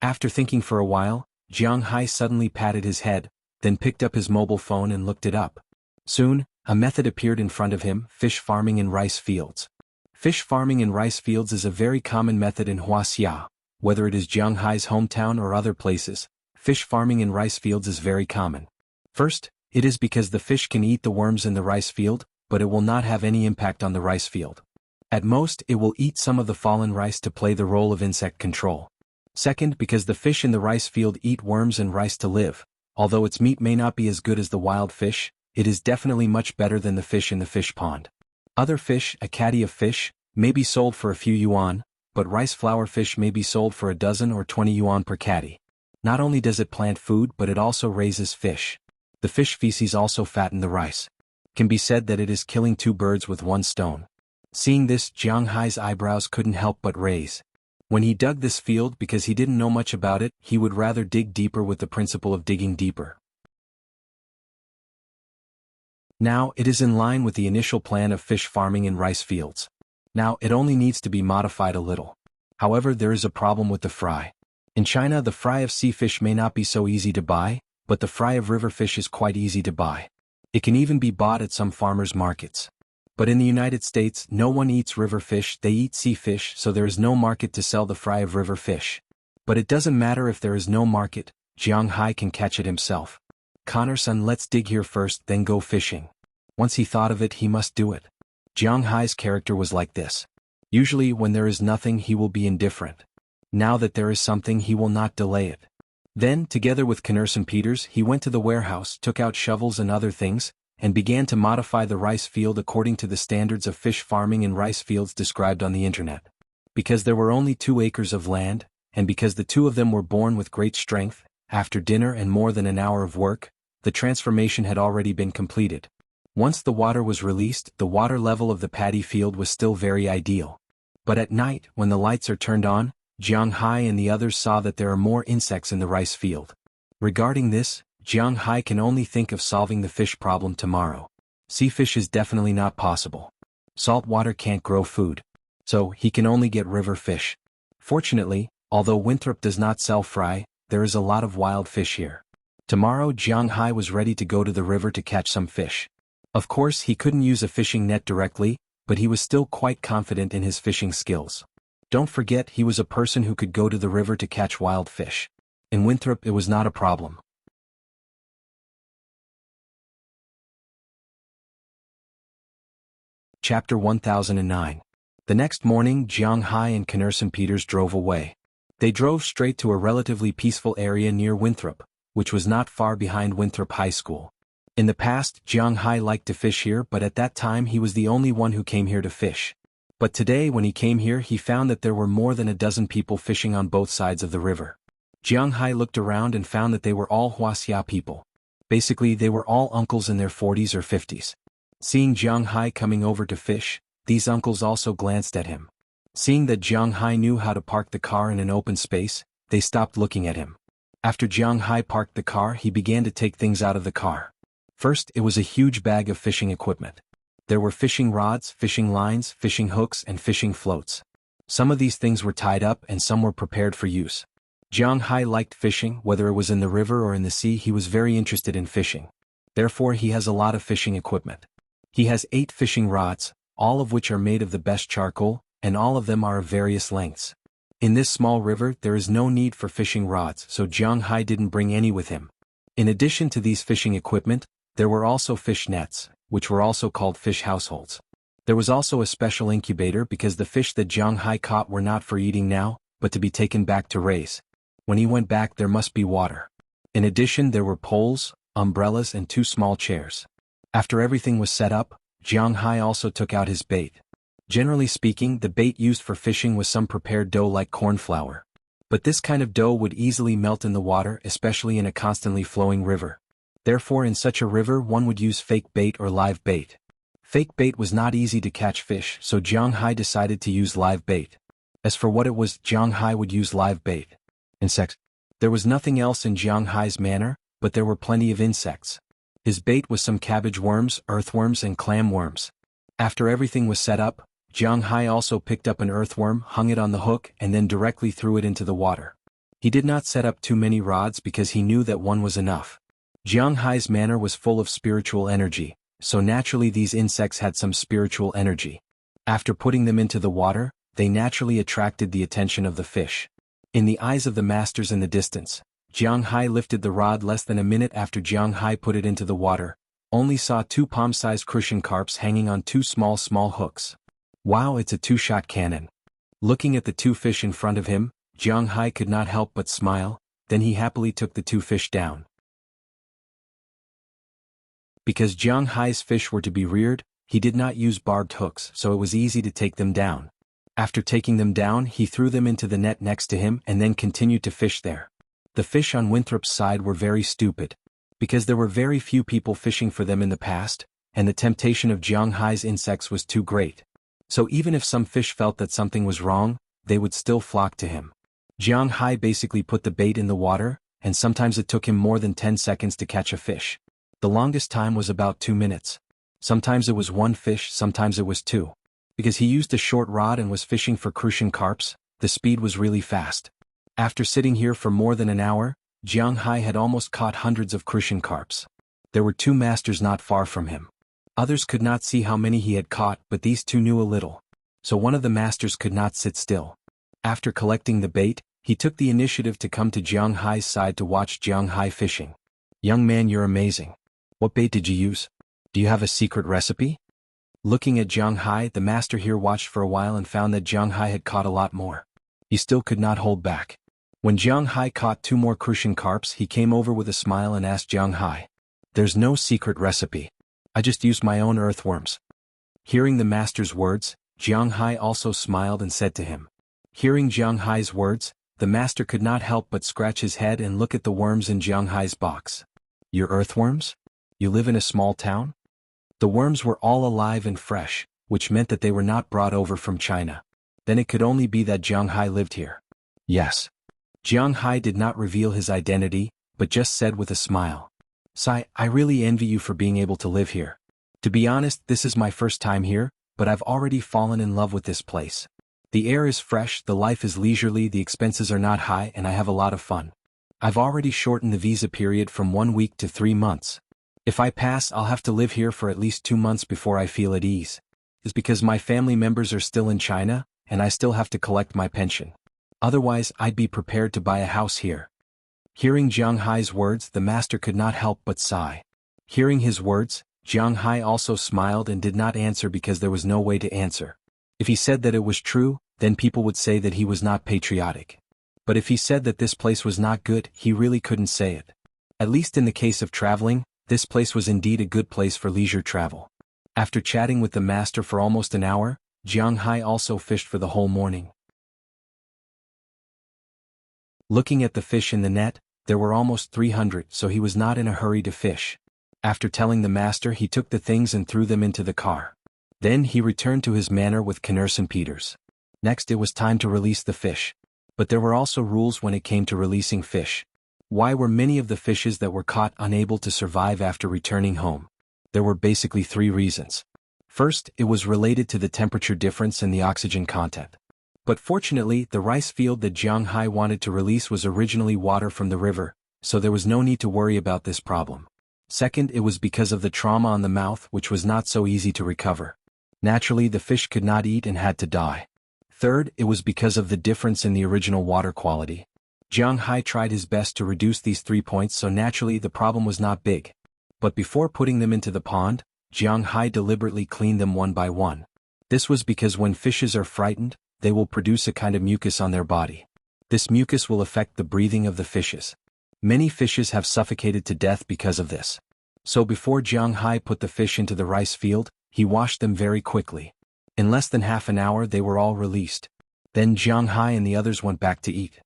After thinking for a while, Jiang Hai suddenly patted his head, then picked up his mobile phone and looked it up. Soon, a method appeared in front of him: fish farming in rice fields. Fish farming in rice fields is a very common method in Wuxia. Whether it is Jiang Hai's hometown or other places, fish farming in rice fields is very common. First, it is because the fish can eat the worms in the rice field, but it will not have any impact on the rice field. At most, it will eat some of the fallen rice to play the role of insect control. Second, because the fish in the rice field eat worms and rice to live. Although its meat may not be as good as the wild fish, it is definitely much better than the fish in the fish pond. Other fish, a caddy of fish, may be sold for a few yuan, but rice flower fish may be sold for a dozen or 20 yuan per caddy. Not only does it plant food, but it also raises fish. The fish feces also fatten the rice. It can be said that it is killing 2 birds with 1 stone. Seeing this, Jiang Hai's eyebrows couldn't help but raise. When he dug this field, because he didn't know much about it, he would rather dig deeper with the principle of digging deeper. Now, it is in line with the initial plan of fish farming in rice fields. Now, it only needs to be modified a little. However, there is a problem with the fry. In China, the fry of sea fish may not be so easy to buy, but the fry of river fish is quite easy to buy. It can even be bought at some farmers' markets. But in the United States, no one eats river fish, they eat sea fish, so there is no market to sell the fry of river fish. But it doesn't matter if there is no market, Jiang Hai can catch it himself. Connor-san, let's dig here first, then go fishing. Once he thought of it, he must do it. Jiang Hai's character was like this. Usually when there is nothing, he will be indifferent. Now that there is something, he will not delay it. Then, together with Connor-san Peters, he went to the warehouse, took out shovels and other things, and began to modify the rice field according to the standards of fish farming in rice fields described on the internet. Because there were only 2 acres of land, and because the 2 of them were born with great strength, after dinner and more than an hour of work, the transformation had already been completed. Once the water was released, the water level of the paddy field was still very ideal. But at night, when the lights are turned on, Jiang Hai and the others saw that there are more insects in the rice field. Regarding this, Jiang Hai can only think of solving the fish problem tomorrow. Sea fish is definitely not possible. Salt water can't grow food. So, he can only get river fish. Fortunately, although Winthrop does not sell fry, there is a lot of wild fish here. Tomorrow Jiang Hai was ready to go to the river to catch some fish. Of course, he couldn't use a fishing net directly, but he was still quite confident in his fishing skills. Don't forget, he was a person who could go to the river to catch wild fish. In Winthrop, it was not a problem. Chapter 1009. The next morning, Jiang Hai and Connor-san Peters drove away. They drove straight to a relatively peaceful area near Winthrop, which was not far behind Winthrop High School. In the past, Jiang Hai liked to fish here, but at that time he was the only one who came here to fish. But today when he came here, he found that there were more than a dozen people fishing on both sides of the river. Jiang Hai looked around and found that they were all Wuxia people. Basically, they were all uncles in their 40s or 50s. Seeing Jiang Hai coming over to fish, these uncles also glanced at him. Seeing that Jiang Hai knew how to park the car in an open space, they stopped looking at him. After Jiang Hai parked the car, he began to take things out of the car. First, it was a huge bag of fishing equipment. There were fishing rods, fishing lines, fishing hooks, and fishing floats. Some of these things were tied up and some were prepared for use. Jiang Hai liked fishing, whether it was in the river or in the sea. He was very interested in fishing. Therefore, he has a lot of fishing equipment. He has 8 fishing rods, all of which are made of the best charcoal, and all of them are of various lengths. In this small river, there is no need for fishing rods, so Jiang Hai didn't bring any with him. In addition to these fishing equipment, there were also fish nets, which were also called fish households. There was also a special incubator because the fish that Jiang Hai caught were not for eating now, but to be taken back to raise. When he went back, there must be water. In addition, there were poles, umbrellas, and 2 small chairs. After everything was set up, Jiang Hai also took out his bait. Generally speaking, the bait used for fishing was some prepared dough like corn flour. But this kind of dough would easily melt in the water, especially in a constantly flowing river. Therefore, in such a river, one would use fake bait or live bait. Fake bait was not easy to catch fish, so Jiang Hai decided to use live bait. As for what it was, Jiang Hai would use live bait. Insects. There was nothing else in Jiang Hai's manner, but there were plenty of insects. His bait was some cabbage worms, earthworms, and clam worms. After everything was set up, Jiang Hai also picked up an earthworm, hung it on the hook, and then directly threw it into the water. He did not set up too many rods because he knew that one was enough. Jiang Hai's manner was full of spiritual energy, so naturally these insects had some spiritual energy. After putting them into the water, they naturally attracted the attention of the fish. In the eyes of the masters in the distance, Jiang Hai lifted the rod less than a minute after Jiang Hai put it into the water, only saw 2 palm-sized crucian carps hanging on 2 small hooks. Wow, it's a 2-shot cannon. Looking at the 2 fish in front of him, Jiang Hai could not help but smile, then he happily took the 2 fish down. Because Jiang Hai's fish were to be reared, he did not use barbed hooks, so it was easy to take them down. After taking them down, he threw them into the net next to him and then continued to fish there. The fish on Winthrop's side were very stupid. Because there were very few people fishing for them in the past, and the temptation of Jiang Hai's insects was too great. So even if some fish felt that something was wrong, they would still flock to him. Jiang Hai basically put the bait in the water, and sometimes it took him more than 10 seconds to catch a fish. The longest time was about 2 minutes. Sometimes it was 1 fish, sometimes it was 2. Because he used a short rod and was fishing for crucian carps, the speed was really fast. After sitting here for more than an hour, Jiang Hai had almost caught hundreds of crucian carps. There were two masters not far from him. Others could not see how many he had caught, but these two knew a little. So one of the masters could not sit still. After collecting the bait, he took the initiative to come to Jiang Hai's side to watch Jiang Hai fishing. "Young man, you're amazing. What bait did you use? Do you have a secret recipe?" Looking at Jiang Hai, the master here watched for a while and found that Jiang Hai had caught a lot more. He still could not hold back. When Jiang Hai caught two more crucian carps, he came over with a smile and asked Jiang Hai, "There's no secret recipe. I just used my own earthworms." Hearing the master's words, Jiang Hai also smiled and said to him. Hearing Jiang Hai's words, the master could not help but scratch his head and look at the worms in Jiang Hai's box. "Your earthworms? You live in a small town?" The worms were all alive and fresh, which meant that they were not brought over from China. Then it could only be that Jiang Hai lived here. "Yes." Jiang Hai did not reveal his identity, but just said with a smile, "Sai, I really envy you for being able to live here. To be honest, this is my first time here, but I've already fallen in love with this place. The air is fresh, the life is leisurely, the expenses are not high, and I have a lot of fun. I've already shortened the visa period from 1 week to 3 months. If I pass, I'll have to live here for at least 2 months before I feel at ease. It's because my family members are still in China, and I still have to collect my pension. Otherwise, I'd be prepared to buy a house here." Hearing Jiang Hai's words, the master could not help but sigh. Hearing his words, Jiang Hai also smiled and did not answer because there was no way to answer. If he said that it was true, then people would say that he was not patriotic. But if he said that this place was not good, he really couldn't say it. At least in the case of traveling, this place was indeed a good place for leisure travel. After chatting with the master for almost an hour, Jiang Hai also fished for the whole morning. Looking at the fish in the net, there were almost 300, so he was not in a hurry to fish. After telling the master, he took the things and threw them into the car. Then he returned to his manor with Kners and Peters. Next it was time to release the fish. But there were also rules when it came to releasing fish. Why were many of the fishes that were caught unable to survive after returning home? There were basically 3 reasons. First, it was related to the temperature difference and the oxygen content. But fortunately, the rice field that Jiang Hai wanted to release was originally water from the river, so there was no need to worry about this problem. Second, it was because of the trauma on the mouth, which was not so easy to recover. Naturally, the fish could not eat and had to die. Third, it was because of the difference in the original water quality. Jiang Hai tried his best to reduce these 3 points, so naturally the problem was not big. But before putting them into the pond, Jiang Hai deliberately cleaned them one by one. This was because when fishes are frightened, they will produce a kind of mucus on their body. This mucus will affect the breathing of the fishes. Many fishes have suffocated to death because of this. So before Jiang Hai put the fish into the rice field, he washed them very quickly. In less than half an hour they were all released. Then Jiang Hai and the others went back to eat.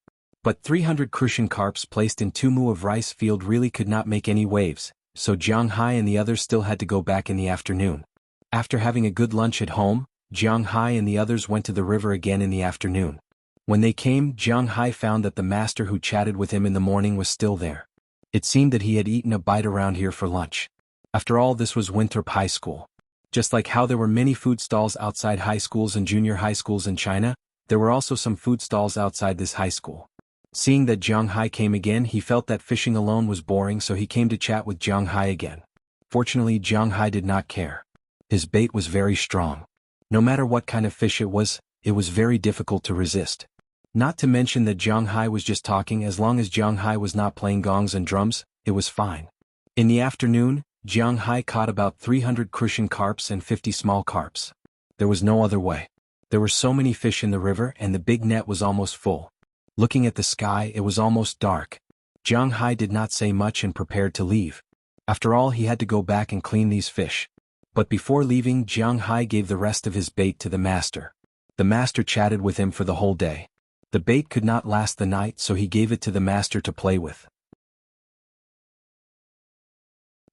But 300 crucian carps placed in 2 mu of rice field really could not make any waves, so Jiang Hai and the others still had to go back in the afternoon. After having a good lunch at home, Jiang Hai and the others went to the river again in the afternoon. When they came, Jiang Hai found that the master who chatted with him in the morning was still there. It seemed that he had eaten a bite around here for lunch. After all, this was Winthrop High School. Just like how there were many food stalls outside high schools and junior high schools in China, there were also some food stalls outside this high school. Seeing that Jiang Hai came again, he felt that fishing alone was boring, so he came to chat with Jiang Hai again. Fortunately, Jiang Hai did not care. His bait was very strong. No matter what kind of fish it was very difficult to resist. Not to mention that Jiang Hai was just talking. As long as Jiang Hai was not playing gongs and drums, it was fine. In the afternoon, Jiang Hai caught about 300 crucian carps and 50 small carps. There was no other way. There were so many fish in the river and the big net was almost full. Looking at the sky, it was almost dark. Jiang Hai did not say much and prepared to leave. After all, he had to go back and clean these fish. But before leaving, Jiang Hai gave the rest of his bait to the master. The master chatted with him for the whole day. The bait could not last the night, so he gave it to the master to play with.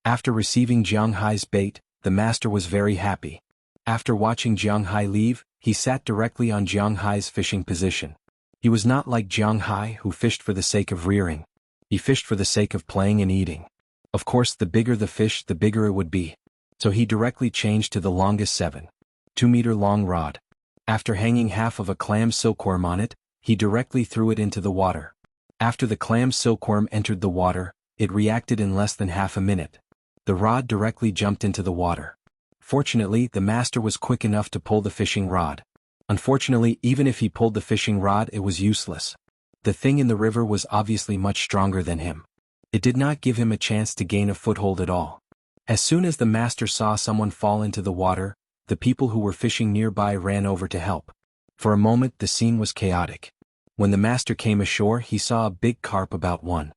After receiving Jiang Hai's bait, the master was very happy. After watching Jiang Hai leave, he sat directly on Jiang Hai's fishing position. He was not like Jiang Hai, who fished for the sake of rearing. He fished for the sake of playing and eating. Of course, the bigger the fish, the bigger it would be. So he directly changed to the longest 7.2 meter long rod. After hanging half of a clam silkworm on it, he directly threw it into the water. After the clam's silkworm entered the water, it reacted in less than half a minute. The rod directly jumped into the water. Fortunately, the master was quick enough to pull the fishing rod. Unfortunately, even if he pulled the fishing rod, it was useless. The thing in the river was obviously much stronger than him. It did not give him a chance to gain a foothold at all. As soon as the master saw someone fall into the water, the people who were fishing nearby ran over to help. For a moment the scene was chaotic. When the master came ashore, he saw a big carp about 1-2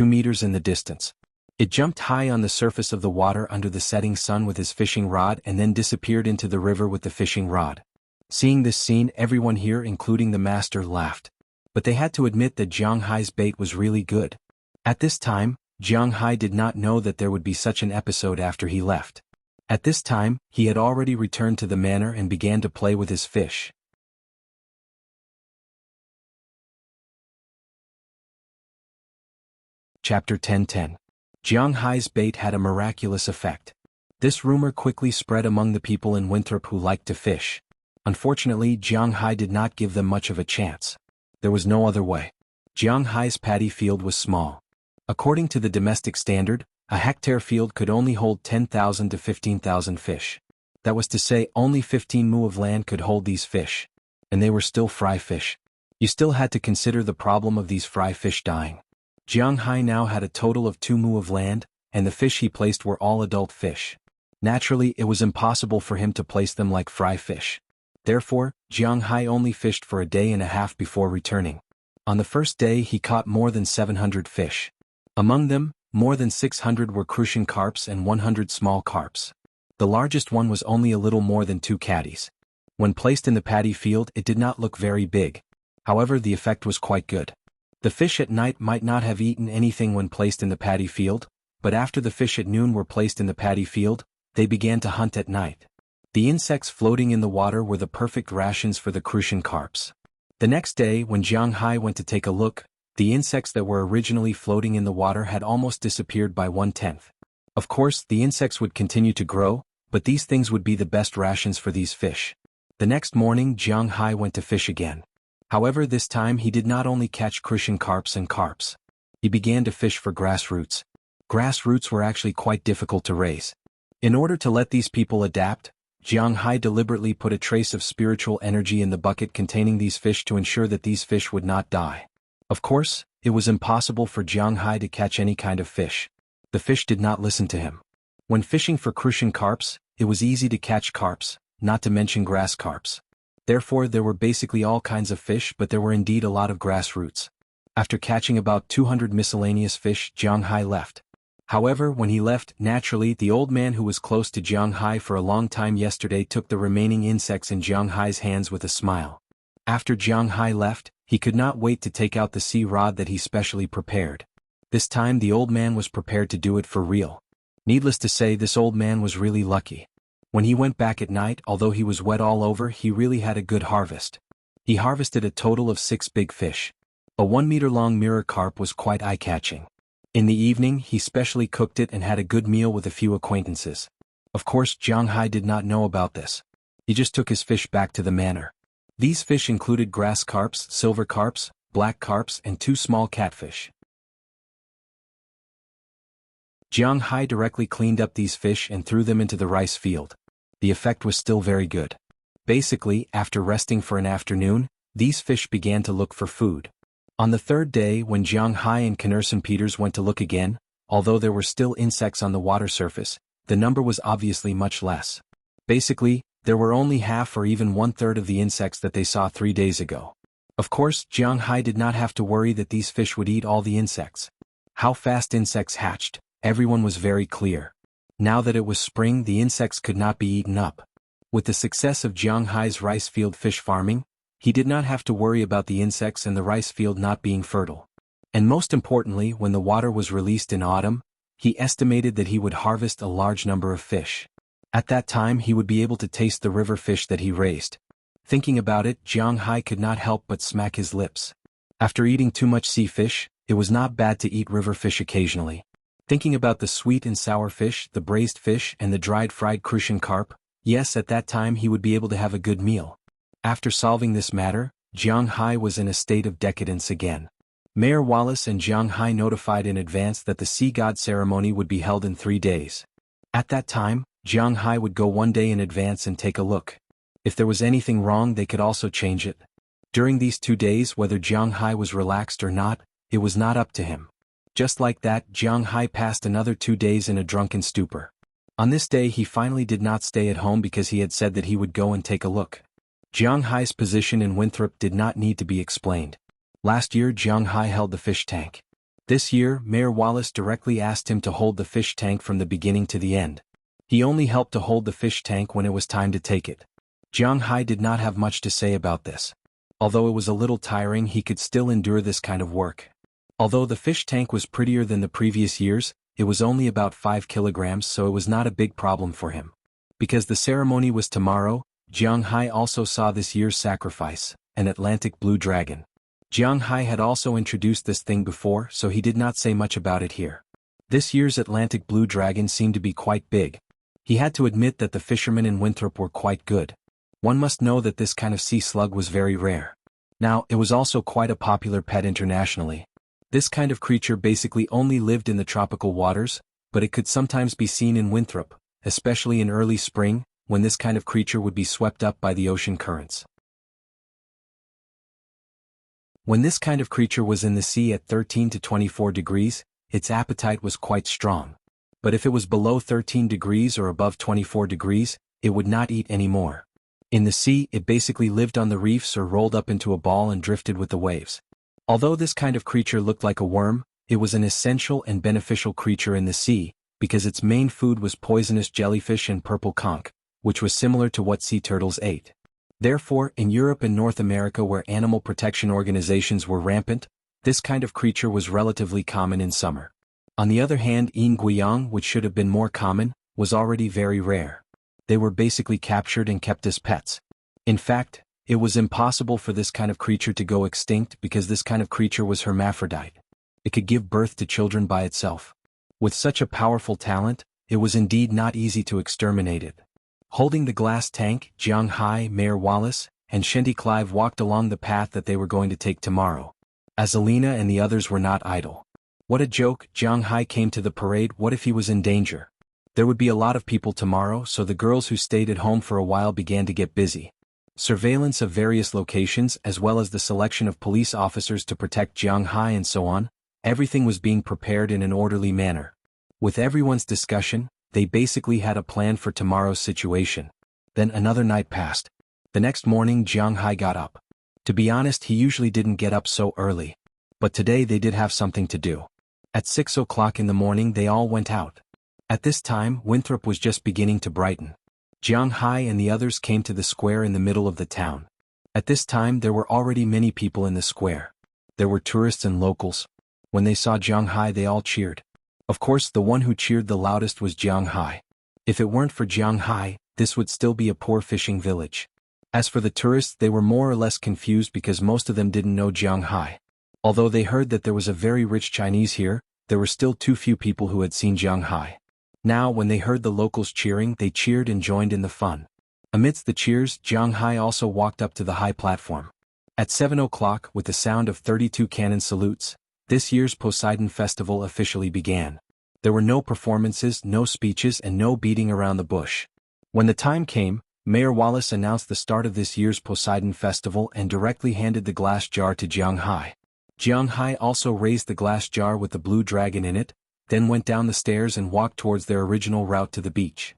meters in the distance. It jumped high on the surface of the water under the setting sun with his fishing rod and then disappeared into the river with the fishing rod. Seeing this scene, everyone here, including the master, laughed. But they had to admit that Jiang Hai's bait was really good. At this time, Jiang Hai did not know that there would be such an episode after he left. At this time, he had already returned to the manor and began to play with his fish. Chapter 10:10. Jiang Hai's bait had a miraculous effect. This rumor quickly spread among the people in Winthrop who liked to fish. Unfortunately, Jiang Hai did not give them much of a chance. There was no other way. Jiang Hai's paddy field was small. According to the domestic standard, a hectare field could only hold 10,000 to 15,000 fish. That was to say, only 15 mu of land could hold these fish. And they were still fry fish. You still had to consider the problem of these fry fish dying. Jiang Hai now had a total of 2 mu of land, and the fish he placed were all adult fish. Naturally, it was impossible for him to place them like fry fish. Therefore, Jiang Hai only fished for a day and a half before returning. On the first day he caught more than 700 fish. Among them, more than 600 were crucian carps and 100 small carps. The largest one was only a little more than 2 caddies. When placed in the paddy field, it did not look very big. However, the effect was quite good. The fish at night might not have eaten anything when placed in the paddy field, but after the fish at noon were placed in the paddy field, they began to hunt at night. The insects floating in the water were the perfect rations for the crucian carps. The next day, when Jiang Hai went to take a look, the insects that were originally floating in the water had almost disappeared by 1/10. Of course, the insects would continue to grow, but these things would be the best rations for these fish. The next morning, Jiang Hai went to fish again. However, this time he did not only catch crucian carps and carps. He began to fish for grass roots. Grass roots were actually quite difficult to raise. In order to let these people adapt, Jiang Hai deliberately put a trace of spiritual energy in the bucket containing these fish to ensure that these fish would not die. Of course, it was impossible for Jiang Hai to catch any kind of fish. The fish did not listen to him. When fishing for crucian carps, it was easy to catch carps, not to mention grass carps. Therefore, there were basically all kinds of fish, but there were indeed a lot of grass roots. After catching about 200 miscellaneous fish, Jiang Hai left. However, when he left, naturally, the old man who was close to Jiang Hai for a long time yesterday took the remaining insects in Jiang Hai's hands with a smile. After Jiang Hai left, he could not wait to take out the sea rod that he specially prepared. This time the old man was prepared to do it for real. Needless to say, this old man was really lucky. When he went back at night, although he was wet all over, he really had a good harvest. He harvested a total of 6 big fish. A 1-meter-long mirror carp was quite eye-catching. In the evening, he specially cooked it and had a good meal with a few acquaintances. Of course, Jiang Hai did not know about this. He just took his fish back to the manor. These fish included grass carps, silver carps, black carps, and 2 small catfish. Jiang Hai directly cleaned up these fish and threw them into the rice field. The effect was still very good. Basically, after resting for an afternoon, these fish began to look for food. On the third day, when Jiang Hai and Knerson Peters went to look again, although there were still insects on the water surface, the number was obviously much less. Basically, there were only half or even 1/3 of the insects that they saw 3 days ago. Of course, Jiang Hai did not have to worry that these fish would eat all the insects. How fast insects hatched, everyone was very clear. Now that it was spring, the insects could not be eaten up. With the success of Jiang Hai's rice field fish farming, he did not have to worry about the insects and the rice field not being fertile. And most importantly, when the water was released in autumn, he estimated that he would harvest a large number of fish. At that time he would be able to taste the river fish that he raised. Thinking about it, Jiang Hai could not help but smack his lips. After eating too much sea fish, it was not bad to eat river fish occasionally. Thinking about the sweet and sour fish, the braised fish, and the dried fried crucian carp, yes, at that time he would be able to have a good meal. After solving this matter, Jiang Hai was in a state of decadence again. Mayor Wallace and Jiang Hai notified in advance that the sea god ceremony would be held in 3 days. At that time, Jiang Hai would go 1 day in advance and take a look. If there was anything wrong, they could also change it. During these 2 days, whether Jiang Hai was relaxed or not, it was not up to him. Just like that, Jiang Hai passed another 2 days in a drunken stupor. On this day he finally did not stay at home because he had said that he would go and take a look. Jiang Hai's position in Winthrop did not need to be explained. Last year Jiang Hai held the fish tank. This year, Mayor Wallace directly asked him to hold the fish tank from the beginning to the end. He only helped to hold the fish tank when it was time to take it. Jiang Hai did not have much to say about this. Although it was a little tiring, he could still endure this kind of work. Although the fish tank was prettier than the previous years, it was only about 5 kilograms, so it was not a big problem for him. Because the ceremony was tomorrow, Jiang Hai also saw this year's sacrifice, an Atlantic blue dragon. Jiang Hai had also introduced this thing before, so he did not say much about it here. This year's Atlantic blue dragon seemed to be quite big. He had to admit that the fishermen in Winthrop were quite good. One must know that this kind of sea slug was very rare. Now, it was also quite a popular pet internationally. This kind of creature basically only lived in the tropical waters, but it could sometimes be seen in Winthrop, especially in early spring, when this kind of creature would be swept up by the ocean currents. When this kind of creature was in the sea at 13 to 24 degrees, its appetite was quite strong. But if it was below 13 degrees or above 24 degrees, it would not eat anymore. In the sea, it basically lived on the reefs or rolled up into a ball and drifted with the waves. Although this kind of creature looked like a worm, it was an essential and beneficial creature in the sea, because its main food was poisonous jellyfish and purple conch, which was similar to what sea turtles ate. Therefore, in Europe and North America where animal protection organizations were rampant, this kind of creature was relatively common in summer. On the other hand, yin guiyang, which should have been more common, was already very rare. They were basically captured and kept as pets. In fact, it was impossible for this kind of creature to go extinct because this kind of creature was hermaphrodite. It could give birth to children by itself. With such a powerful talent, it was indeed not easy to exterminate it. Holding the glass tank, Jiang Hai, Mayor Wallace, and Shenty Clive walked along the path that they were going to take tomorrow. Azalina and the others were not idle. What a joke, Jiang Hai came to the parade. What if he was in danger? There would be a lot of people tomorrow, so the girls who stayed at home for a while began to get busy. Surveillance of various locations as well as the selection of police officers to protect Jiang Hai and so on, everything was being prepared in an orderly manner. With everyone's discussion, they basically had a plan for tomorrow's situation. Then another night passed. The next morning Jiang Hai got up. To be honest, he usually didn't get up so early. But today they did have something to do. At 6 o'clock in the morning they all went out. At this time, Winthrop was just beginning to brighten. Jiang Hai and the others came to the square in the middle of the town. At this time there were already many people in the square. There were tourists and locals. When they saw Jiang Hai they all cheered. Of course, the one who cheered the loudest was Jiang Hai. If it weren't for Jiang Hai, this would still be a poor fishing village. As for the tourists, they were more or less confused because most of them didn't know Jiang Hai. Although they heard that there was a very rich Chinese here, there were still too few people who had seen Jiang Hai. Now, when they heard the locals cheering, they cheered and joined in the fun. Amidst the cheers, Jiang Hai also walked up to the high platform. At 7 o'clock, with the sound of 32 cannon salutes, this year's Poseidon Festival officially began. There were no performances, no speeches, and no beating around the bush. When the time came, Mayor Wallace announced the start of this year's Poseidon Festival and directly handed the glass jar to Jiang Hai. Jiang Hai also raised the glass jar with the blue dragon in it, then went down the stairs and walked towards their original route to the beach.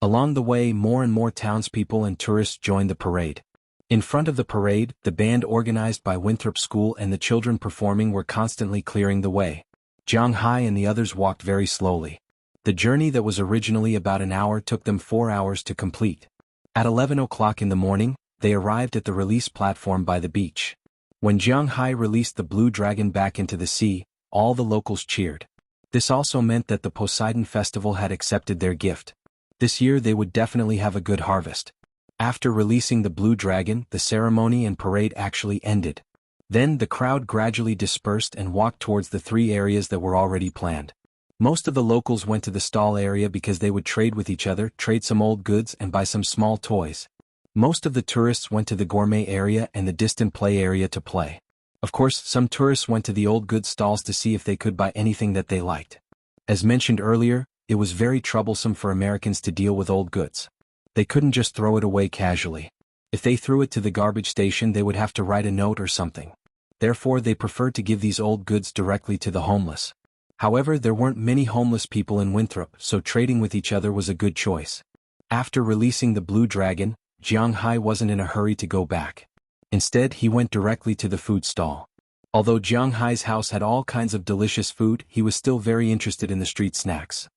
Along the way, more and more townspeople and tourists joined the parade. In front of the parade, the band organized by Winthrop School and the children performing were constantly clearing the way. Jiang Hai and the others walked very slowly. The journey that was originally about an hour took them 4 hours to complete. At 11 o'clock in the morning, they arrived at the release platform by the beach. When Jiang Hai released the blue dragon back into the sea, all the locals cheered. This also meant that the Poseidon Festival had accepted their gift. This year they would definitely have a good harvest. After releasing the blue dragon, the ceremony and parade actually ended. Then the crowd gradually dispersed and walked towards the 3 areas that were already planned. Most of the locals went to the stall area because they would trade with each other, trade some old goods and buy some small toys. Most of the tourists went to the gourmet area and the distant play area to play. Of course, some tourists went to the old goods stalls to see if they could buy anything that they liked. As mentioned earlier, it was very troublesome for Americans to deal with old goods. They couldn't just throw it away casually. If they threw it to the garbage station, they would have to write a note or something. Therefore, they preferred to give these old goods directly to the homeless. However, there weren't many homeless people in Winthrop, so trading with each other was a good choice. After releasing the Blue Dragon, Jiang Hai wasn't in a hurry to go back. Instead, he went directly to the food stall. Although Jiang Hai's house had all kinds of delicious food, he was still very interested in the street snacks.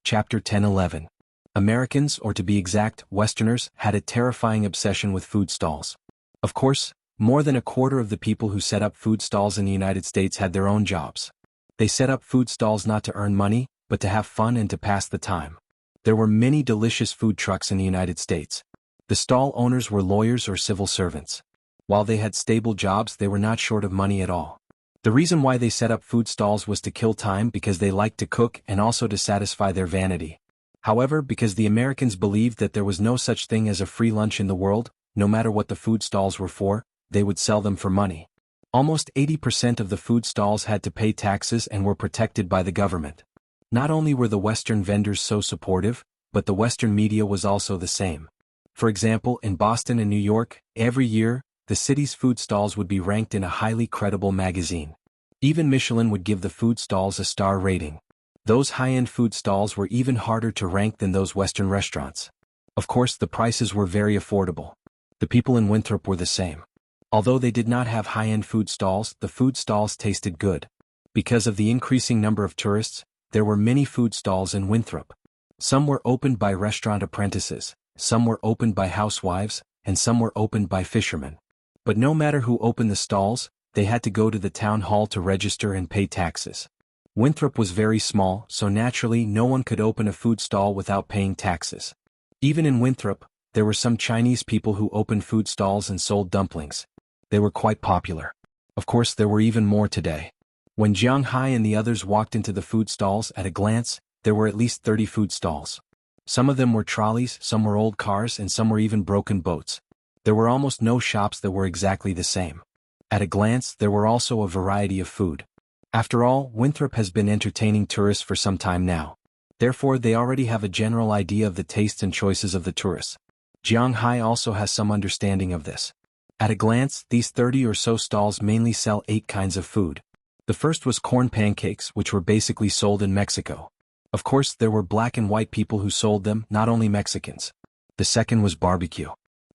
Chapter 10-11. Americans, or to be exact, Westerners, had a terrifying obsession with food stalls. Of course, more than a quarter of the people who set up food stalls in the United States had their own jobs. They set up food stalls not to earn money, but to have fun and to pass the time. There were many delicious food trucks in the United States. The stall owners were lawyers or civil servants. While they had stable jobs, they were not short of money at all. The reason why they set up food stalls was to kill time because they liked to cook and also to satisfy their vanity. However, because the Americans believed that there was no such thing as a free lunch in the world, no matter what the food stalls were for, they would sell them for money. Almost 80% of the food stalls had to pay taxes and were protected by the government. Not only were the Western vendors so supportive, but the Western media was also the same. For example, in Boston and New York, every year, the city's food stalls would be ranked in a highly credible magazine. Even Michelin would give the food stalls a star rating. Those high-end food stalls were even harder to rank than those Western restaurants. Of course, the prices were very affordable. The people in Winthrop were the same. Although they did not have high-end food stalls, the food stalls tasted good. Because of the increasing number of tourists, there were many food stalls in Winthrop. Some were opened by restaurant apprentices, some were opened by housewives, and some were opened by fishermen. But no matter who opened the stalls, they had to go to the town hall to register and pay taxes. Winthrop was very small, so naturally no one could open a food stall without paying taxes. Even in Winthrop, there were some Chinese people who opened food stalls and sold dumplings. They were quite popular. Of course, there were even more today. When Jiang Hai and the others walked into the food stalls, at a glance, there were at least 30 food stalls. Some of them were trolleys, some were old cars, and some were even broken boats. There were almost no shops that were exactly the same. At a glance, there were also a variety of food. After all, Winthrop has been entertaining tourists for some time now. Therefore, they already have a general idea of the tastes and choices of the tourists. Jiang Hai also has some understanding of this. At a glance, these 30 or so stalls mainly sell 8 kinds of food. The first was corn pancakes, which were basically sold in Mexico. Of course, there were black and white people who sold them, not only Mexicans. The second was barbecue.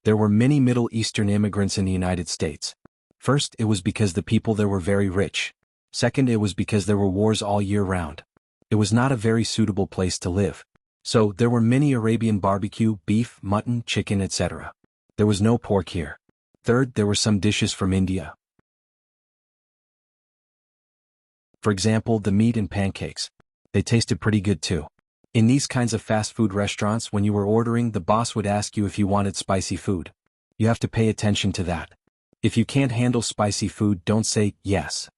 There were many Middle Eastern immigrants in the United States. First, it was because the people there were very rich. Second, it was because there were wars all year round. It was not a very suitable place to live. So, there were many Arabian barbecue, beef, mutton, chicken, etc. There was no pork here. Third, there were some dishes from India. For example, the meat and pancakes. They tasted pretty good too. In these kinds of fast food restaurants, when you were ordering, the boss would ask you if you wanted spicy food. You have to pay attention to that. If you can't handle spicy food, don't say yes.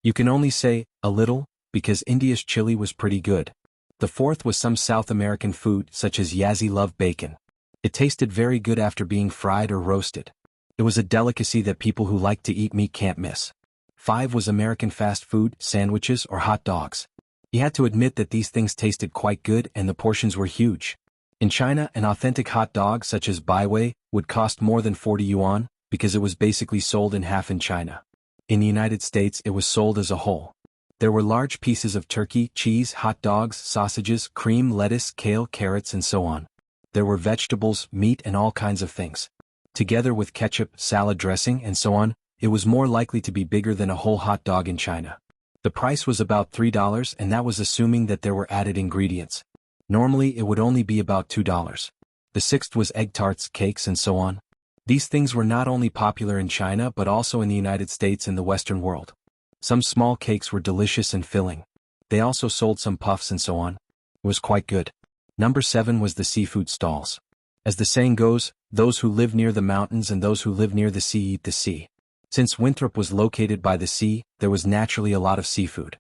You can only say a little, because India's chili was pretty good. The fourth was some South American food, such as Yazzie love bacon. It tasted very good after being fried or roasted. It was a delicacy that people who like to eat meat can't miss. 5 was American fast food, sandwiches or hot dogs. You had to admit that these things tasted quite good and the portions were huge. In China, an authentic hot dog such as baiwei would cost more than 40 yuan, because it was basically sold in half in China. In the United States, it was sold as a whole. There were large pieces of turkey, cheese, hot dogs, sausages, cream, lettuce, kale, carrots, and so on. There were vegetables, meat, and all kinds of things. Together with ketchup, salad dressing, and so on, it was more likely to be bigger than a whole hot dog in China. The price was about $3, and that was assuming that there were added ingredients. Normally, it would only be about $2. The sixth was egg tarts, cakes, and so on. These things were not only popular in China but also in the United States and the Western world. Some small cakes were delicious and filling. They also sold some puffs and so on. It was quite good. Number 7 was the seafood stalls. As the saying goes, those who live near the mountains and those who live near the sea eat the sea. Since Winthrop was located by the sea, there was naturally a lot of seafood.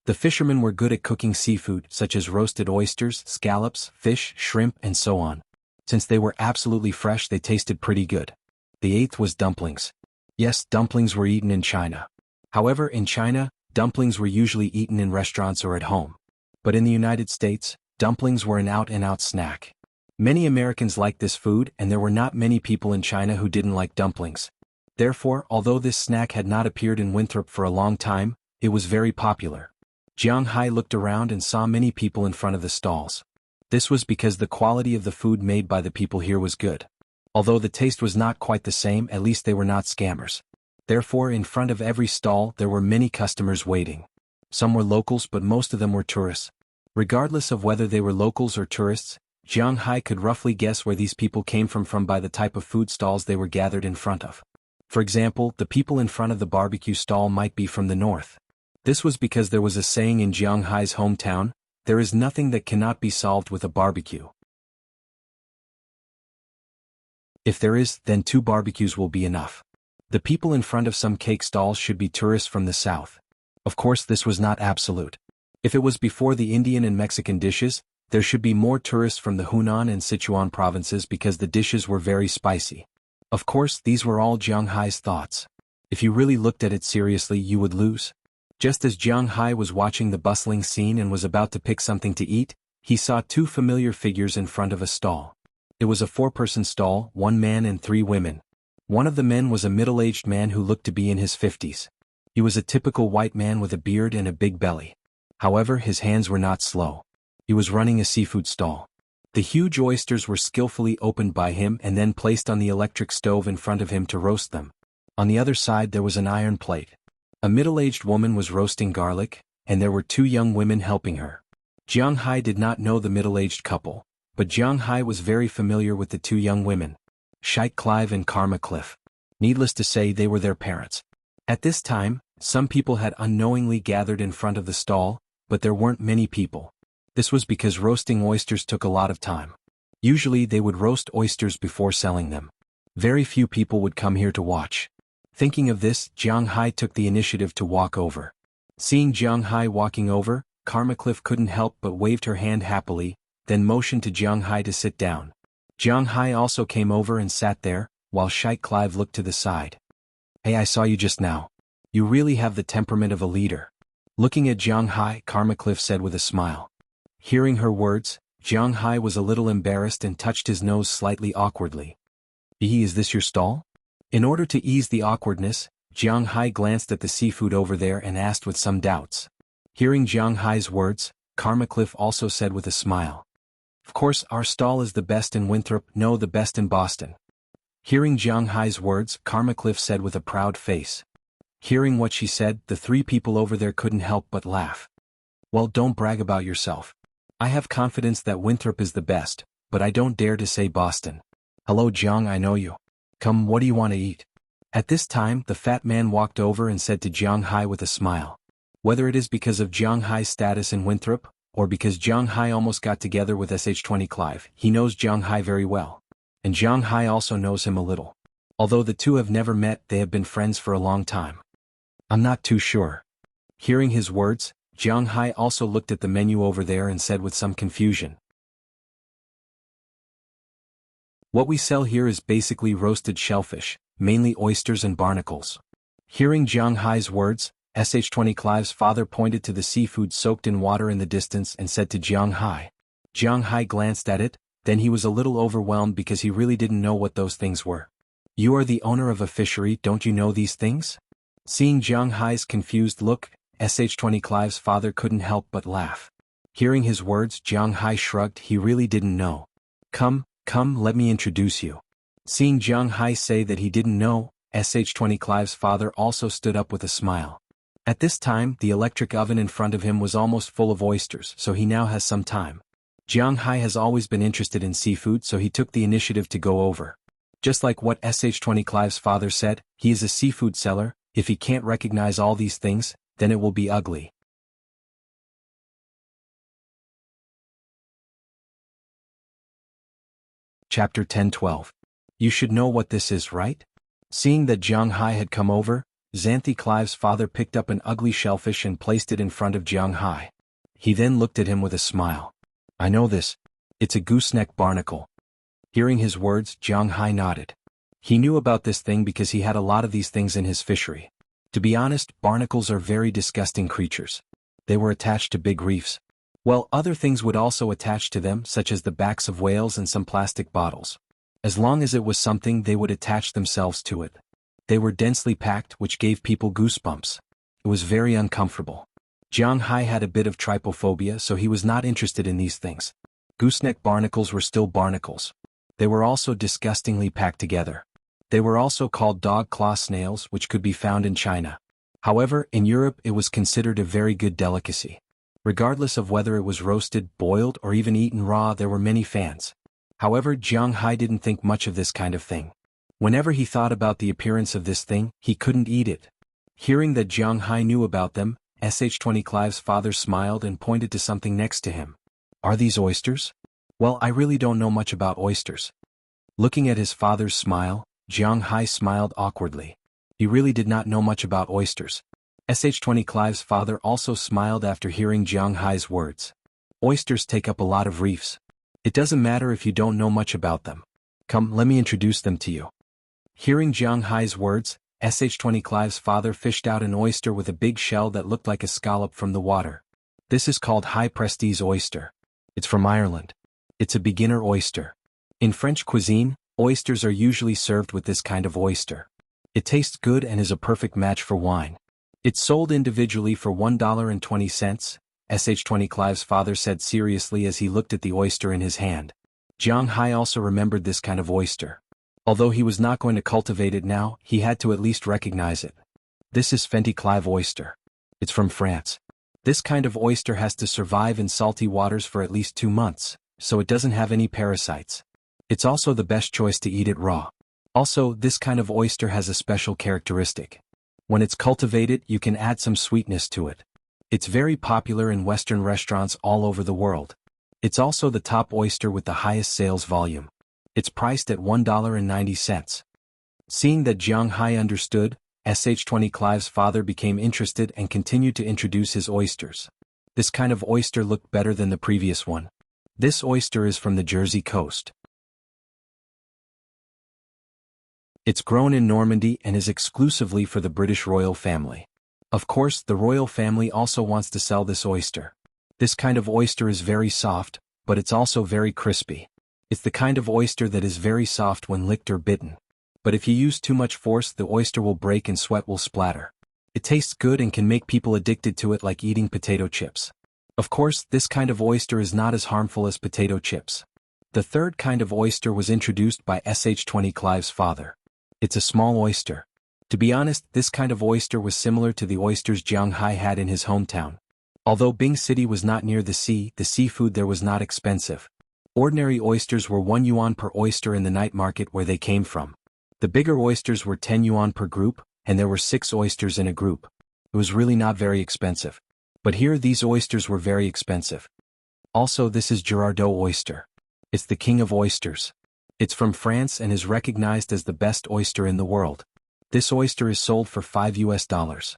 The fishermen were good at cooking seafood such as roasted oysters, scallops, fish, shrimp, and so on. Since they were absolutely fresh, they tasted pretty good. The eighth was dumplings. Yes, dumplings were eaten in China. However, in China, dumplings were usually eaten in restaurants or at home. But in the United States, dumplings were an out-and-out snack. Many Americans liked this food, and there were not many people in China who didn't like dumplings. Therefore, although this snack had not appeared in Winthrop for a long time, it was very popular. Jiang Hai looked around and saw many people in front of the stalls. This was because the quality of the food made by the people here was good. Although the taste was not quite the same, at least they were not scammers. Therefore, in front of every stall there were many customers waiting. Some were locals, but most of them were tourists. Regardless of whether they were locals or tourists, Jiang Hai could roughly guess where these people came from by the type of food stalls they were gathered in front of. For example, the people in front of the barbecue stall might be from the north. This was because there was a saying in Jiang Hai's hometown, "There is nothing that cannot be solved with a barbecue. If there is, then 2 barbecues will be enough." The people in front of some cake stalls should be tourists from the south. Of course, this was not absolute. If it was before the Indian and Mexican dishes, there should be more tourists from the Hunan and Sichuan provinces because the dishes were very spicy. Of course, these were all Jiang Hai's thoughts. If you really looked at it seriously, you would lose. Just as Jiang Hai was watching the bustling scene and was about to pick something to eat, he saw 2 familiar figures in front of a stall. It was a 4-person stall, 1 man and 3 women. One of the men was a middle-aged man who looked to be in his 50s. He was a typical white man with a beard and a big belly. However, his hands were not slow. He was running a seafood stall. The huge oysters were skillfully opened by him and then placed on the electric stove in front of him to roast them. On the other side there was an iron plate. A middle-aged woman was roasting garlic, and there were 2 young women helping her. Jiang Hai did not know the middle-aged couple, but Jiang Hai was very familiar with the 2 young women, Sheikh Clive and Karma Cliff. Needless to say, they were their parents. At this time, some people had unknowingly gathered in front of the stall, but there weren't many people. This was because roasting oysters took a lot of time. Usually they would roast oysters before selling them. Very few people would come here to watch. Thinking of this, Jiang Hai took the initiative to walk over. Seeing Jiang Hai walking over, Karma Cliff couldn't help but waved her hand happily, then motioned to Jiang Hai to sit down. Jiang Hai also came over and sat there, while Sheikh Clive looked to the side. "Hey, I saw you just now. You really have the temperament of a leader." Looking at Jiang Hai, Karma Cliff said with a smile. Hearing her words, Jiang Hai was a little embarrassed and touched his nose slightly awkwardly. "Is this your stall?" In order to ease the awkwardness, Jiang Hai glanced at the seafood over there and asked with some doubts. Hearing Jiang Hai's words, Karma Cliff also said with a smile. "Of course, our stall is the best in Winthrop, no, the best in Boston." Hearing Jiang Hai's words, Karma Cliff said with a proud face. Hearing what she said, the 3 people over there couldn't help but laugh. "Well, don't brag about yourself. I have confidence that Winthrop is the best, but I don't dare to say Boston." "Hello Jiang, I know you. Come, what do you want to eat?" At this time, the fat man walked over and said to Jiang Hai with a smile. Whether it is because of Jiang Hai's status in Winthrop, or because Jiang Hai almost got together with SH-20 Clive, he knows Jiang Hai very well. And Jiang Hai also knows him a little. Although the 2 have never met, they have been friends for a long time. "I'm not too sure." Hearing his words, Jiang Hai also looked at the menu over there and said with some confusion. "What we sell here is basically roasted shellfish, mainly oysters and barnacles." Hearing Jiang Hai's words, SH-20 Clive's father pointed to the seafood soaked in water in the distance and said to Jiang Hai. Jiang Hai glanced at it, then he was a little overwhelmed because he really didn't know what those things were. "You are the owner of a fishery, don't you know these things?" Seeing Jiang Hai's confused look, SH-20 Clive's father couldn't help but laugh. Hearing his words, Jiang Hai shrugged, he really didn't know. Come, let me introduce you." Seeing Jiang Hai say that he didn't know, SH-20 Clive's father also stood up with a smile. At this time, the electric oven in front of him was almost full of oysters, so he now has some time. Jiang Hai has always been interested in seafood, so he took the initiative to go over. Just like what SH-20 Clive's father said, he is a seafood seller. If he can't recognize all these things, then it will be ugly. Chapter 10-12. You should know what this is, right? Seeing that Jiang Hai had come over, Xanthi Clive's father picked up an ugly shellfish and placed it in front of Jiang Hai. He then looked at him with a smile. I know this. It's a gooseneck barnacle. Hearing his words, Jiang Hai nodded. He knew about this thing because he had a lot of these things in his fishery. To be honest, barnacles are very disgusting creatures. They were attached to big reefs. Well, other things would also attach to them, such as the backs of whales and some plastic bottles. As long as it was something, they would attach themselves to it. They were densely packed, which gave people goosebumps. It was very uncomfortable. Jiang Hai had a bit of trypophobia, so he was not interested in these things. Gooseneck barnacles were still barnacles. They were also disgustingly packed together. They were also called dog claw snails, which could be found in China. However, in Europe it was considered a very good delicacy. Regardless of whether it was roasted, boiled, or even eaten raw, there were many fans. However, Jiang Hai didn't think much of this kind of thing. Whenever he thought about the appearance of this thing, he couldn't eat it. Hearing that Jiang Hai knew about them, Sh20 Clive's father smiled and pointed to something next to him. Are these oysters? Well, I really don't know much about oysters. Looking at his father's smile, Jiang Hai smiled awkwardly. He really did not know much about oysters. Sh20 Clive's father also smiled after hearing Jiang Hai's words. Oysters take up a lot of reefs. It doesn't matter if you don't know much about them. Come, let me introduce them to you. Hearing Jiang Hai's words, Sh20 Clive's father fished out an oyster with a big shell that looked like a scallop from the water. This is called high prestige oyster. It's from Ireland. It's a beginner oyster. In French cuisine, oysters are usually served with this kind of oyster. It tastes good and is a perfect match for wine. It's sold individually for $1.20, Sh20 Clive's father said seriously as he looked at the oyster in his hand. Jiang Hai also remembered this kind of oyster. Although he was not going to cultivate it now, he had to at least recognize it. This is Fenty Clive oyster. It's from France. This kind of oyster has to survive in salty waters for at least 2 months, so it doesn't have any parasites. It's also the best choice to eat it raw. Also, this kind of oyster has a special characteristic. When it's cultivated, you can add some sweetness to it. It's very popular in Western restaurants all over the world. It's also the top oyster with the highest sales volume. It's priced at $1.90. Seeing that Jiang Hai understood, Sh20 Clive's father became interested and continued to introduce his oysters. This kind of oyster looked better than the previous one. This oyster is from the Jersey coast. It's grown in Normandy and is exclusively for the British royal family. Of course, the royal family also wants to sell this oyster. This kind of oyster is very soft, but it's also very crispy. It's the kind of oyster that is very soft when licked or bitten. But if you use too much force, the oyster will break and sweat will splatter. It tastes good and can make people addicted to it like eating potato chips. Of course, this kind of oyster is not as harmful as potato chips. The third kind of oyster was introduced by Sh20 Clive's father. It's a small oyster. To be honest, this kind of oyster was similar to the oysters Jiang Hai had in his hometown. Although Bing City was not near the seafood there was not expensive. Ordinary oysters were 1 yuan per oyster in the night market where they came from. The bigger oysters were 10 yuan per group, and there were 6 oysters in a group. It was really not very expensive. But here these oysters were very expensive. Also, this is Girardot oyster. It's the king of oysters. It's from France and is recognized as the best oyster in the world. This oyster is sold for $5.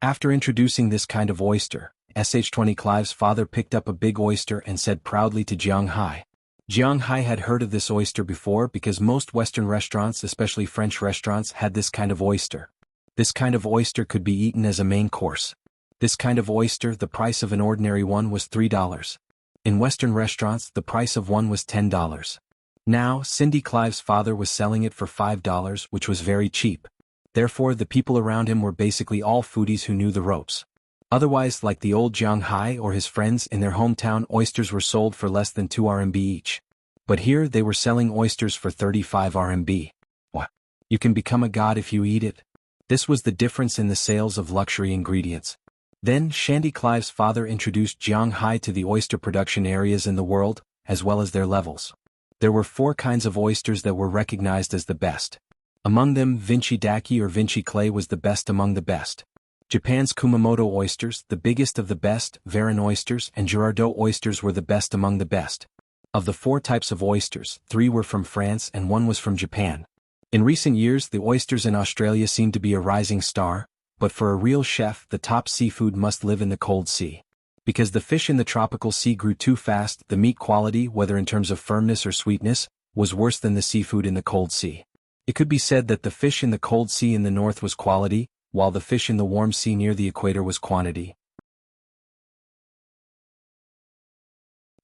After introducing this kind of oyster, Sh20 Clive's father picked up a big oyster and said proudly to Jiang Hai. Jiang Hai had heard of this oyster before because most Western restaurants, especially French restaurants, had this kind of oyster. This kind of oyster could be eaten as a main course. This kind of oyster, the price of an ordinary one was $3. In Western restaurants, the price of one was $10. Now, Cindy Clive's father was selling it for $5, which was very cheap. Therefore, the people around him were basically all foodies who knew the ropes. Otherwise, like the old Jiang Hai or his friends in their hometown, oysters were sold for less than 2 RMB each. But here they were selling oysters for 35 RMB. What? You can become a god if you eat it? This was the difference in the sales of luxury ingredients. Then Shandy Clive's father introduced Jiang Hai to the oyster production areas in the world, as well as their levels. There were 4 kinds of oysters that were recognized as the best. Among them, Vinci Daki or Vinci Clay was the best among the best. Japan's Kumamoto oysters, the biggest of the best, Varan oysters, and Girardot oysters were the best among the best. Of the 4 types of oysters, 3 were from France and 1 was from Japan. In recent years, the oysters in Australia seem to be a rising star, but for a real chef the top seafood must live in the cold sea. Because the fish in the tropical sea grew too fast, the meat quality, whether in terms of firmness or sweetness, was worse than the seafood in the cold sea. It could be said that the fish in the cold sea in the north was quality, while the fish in the warm sea near the equator was quantity.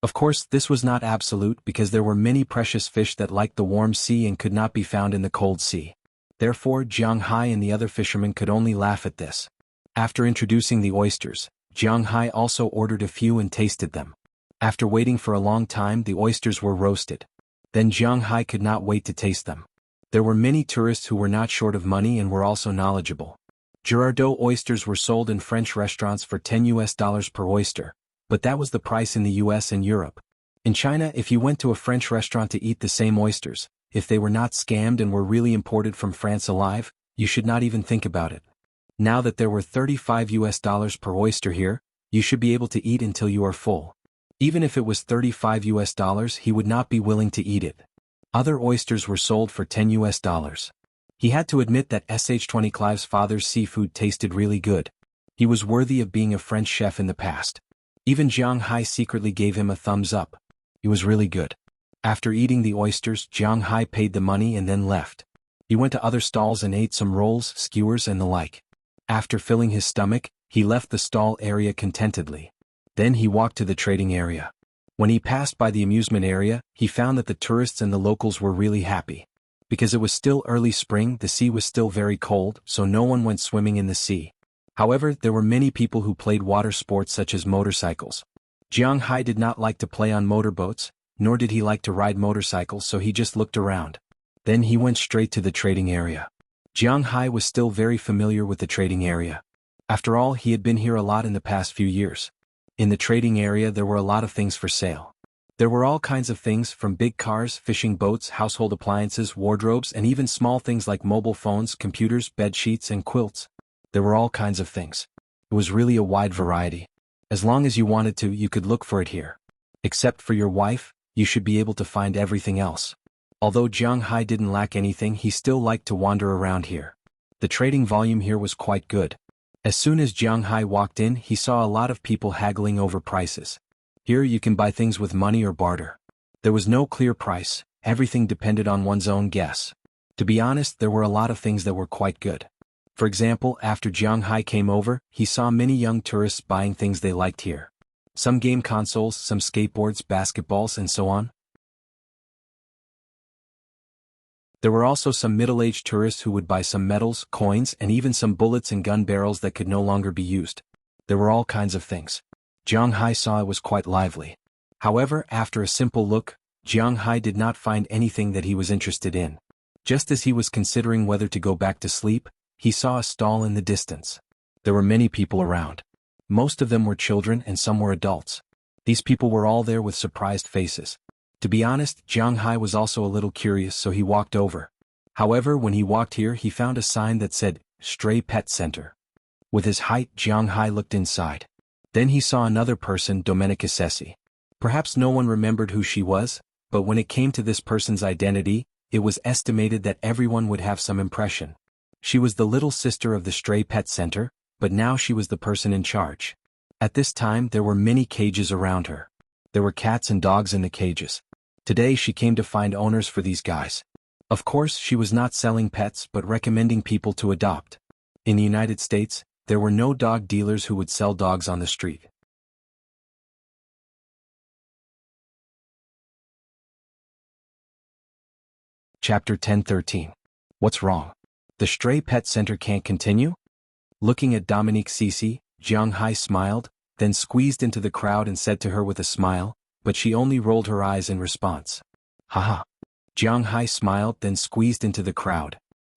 Of course, this was not absolute because there were many precious fish that liked the warm sea and could not be found in the cold sea. Therefore, Jiang Hai and the other fishermen could only laugh at this. After introducing the oysters, Jiang Hai also ordered a few and tasted them. After waiting for a long time, the oysters were roasted. Then Jiang Hai could not wait to taste them. There were many tourists who were not short of money and were also knowledgeable. Girardot oysters were sold in French restaurants for $10 per oyster, but that was the price in the US and Europe. In China, if you went to a French restaurant to eat the same oysters, if they were not scammed and were really imported from France alive, you should not even think about it. Now that there were $35 per oyster here, you should be able to eat until you are full. Even if it was $35, he would not be willing to eat it. Other oysters were sold for $10. He had to admit that Sh20 Clive's father's seafood tasted really good. He was worthy of being a French chef in the past. Even Jiang Hai secretly gave him a thumbs up. He was really good. After eating the oysters, Jiang Hai paid the money and then left. He went to other stalls and ate some rolls, skewers and the like. After filling his stomach, he left the stall area contentedly. Then he walked to the trading area. When he passed by the amusement area, he found that the tourists and the locals were really happy. Because it was still early spring, the sea was still very cold, so no one went swimming in the sea. However, there were many people who played water sports such as motorcycles. Jiang Hai did not like to play on motorboats, nor did he like to ride motorcycles, so he just looked around. Then he went straight to the trading area. Jiang Hai was still very familiar with the trading area. After all, he had been here a lot in the past few years. In the trading area there were a lot of things for sale. There were all kinds of things, from big cars, fishing boats, household appliances, wardrobes, and even small things like mobile phones, computers, bed sheets, and quilts. There were all kinds of things. It was really a wide variety. As long as you wanted to, you could look for it here. Except for your wife, you should be able to find everything else. Although Jiang Hai didn't lack anything, he still liked to wander around here. The trading volume here was quite good. As soon as Jiang Hai walked in, he saw a lot of people haggling over prices. Here you can buy things with money or barter. There was no clear price, everything depended on one's own guess. To be honest, there were a lot of things that were quite good. For example, after Jiang Hai came over, he saw many young tourists buying things they liked here. Some game consoles, some skateboards, basketballs, and so on. There were also some middle-aged tourists who would buy some medals, coins, and even some bullets and gun barrels that could no longer be used. There were all kinds of things. Jiang Hai saw it was quite lively. However, after a simple look, Jiang Hai did not find anything that he was interested in. Just as he was considering whether to go back to sleep, he saw a stall in the distance. There were many people around. Most of them were children and some were adults. These people were all there with surprised faces. To be honest, Jiang Hai was also a little curious, so he walked over. However, when he walked here, he found a sign that said, Stray Pet Center. With his height, Jiang Hai looked inside. Then he saw another person, Domenica Cessi. Perhaps no one remembered who she was, but when it came to this person's identity, it was estimated that everyone would have some impression. She was the little sister of the Stray Pet Center, but now she was the person in charge. At this time there were many cages around her. There were cats and dogs in the cages. Today she came to find owners for these guys. Of course, she was not selling pets but recommending people to adopt. In the United States, there were no dog dealers who would sell dogs on the street. Chapter 10:13. What's wrong? The Stray Pet Center can't continue? Looking at Dominique Ceci, Jiang Hai smiled, then squeezed into the crowd and said to her with a smile, but she only rolled her eyes in response. Haha. Jiang Hai smiled, then squeezed into the crowd.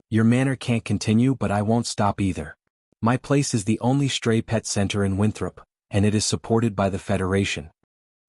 Your manner can't continue, but I won't stop either. My place is the only Stray Pet Center in Winthrop, and it is supported by the Federation.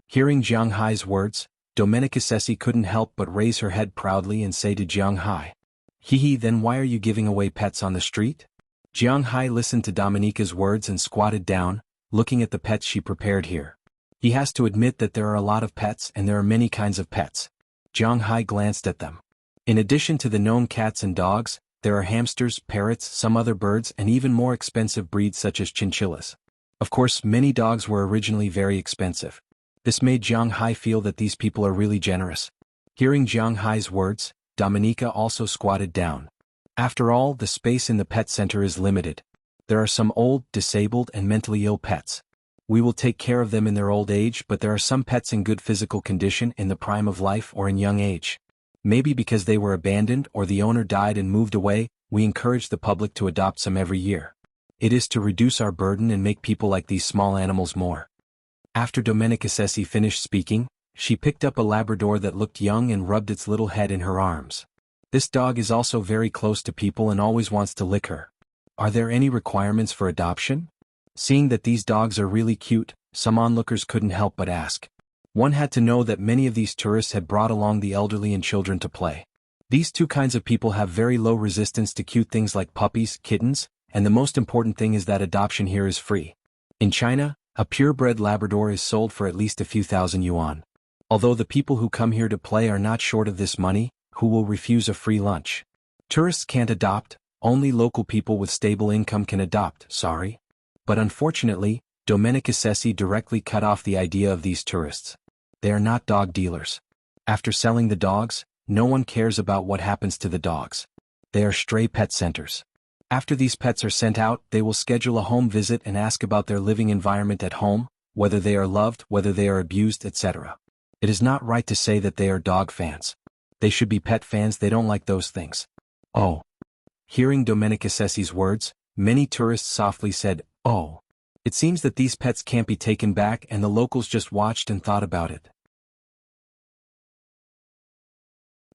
Hearing Jiang Hai's words, Domenica Cessi couldn't help but raise her head proudly and say to Jiang Hai, Hee, then why are you giving away pets on the street? Jiang Hai listened to Dominica's words and squatted down, looking at the pets she prepared here. He has to admit that there are a lot of pets and there are many kinds of pets. Jiang Hai glanced at them. In addition to the known cats and dogs, There are hamsters, parrots, some other birds, and even more expensive breeds such as chinchillas. Of course, many dogs were originally very expensive. This made Jiang Hai feel that these people are really generous. Hearing Jiang Hai's words, Dominika also squatted down. After all, the space in the pet center is limited. There are some old, disabled, and mentally ill pets. We will take care of them in their old age, but there are some pets in good physical condition in the prime of life or in young age. Maybe because they were abandoned or the owner died and moved away, we encourage the public to adopt some every year. It is to reduce our burden and make people like these small animals more. After Domenica Sessi finished speaking, she picked up a Labrador that looked young and rubbed its little head in her arms. This dog is also very close to people and always wants to lick her. Are there any requirements for adoption? Seeing that these dogs are really cute, some onlookers couldn't help but ask. One had to know that many of these tourists had brought along the elderly and children to play. These two kinds of people have very low resistance to cute things like puppies, kittens, and the most important thing is that adoption here is free. In China, a purebred Labrador is sold for at least a few thousand yuan. Although the people who come here to play are not short of this money, who will refuse a free lunch? Tourists can't adopt, only local people with stable income can adopt, sorry. But unfortunately, Domenica Sessi directly cut off the idea of these tourists. They are not dog dealers. After selling the dogs, no one cares about what happens to the dogs. They are stray pet centers. After these pets are sent out, they will schedule a home visit and ask about their living environment at home, whether they are loved, whether they are abused, etc. It is not right to say that they are dog fans. They should be pet fans, they don't like those things. Oh. Hearing Domenica Sessi's words, many tourists softly said, oh. It seems that these pets can't be taken back and the locals just watched and thought about it.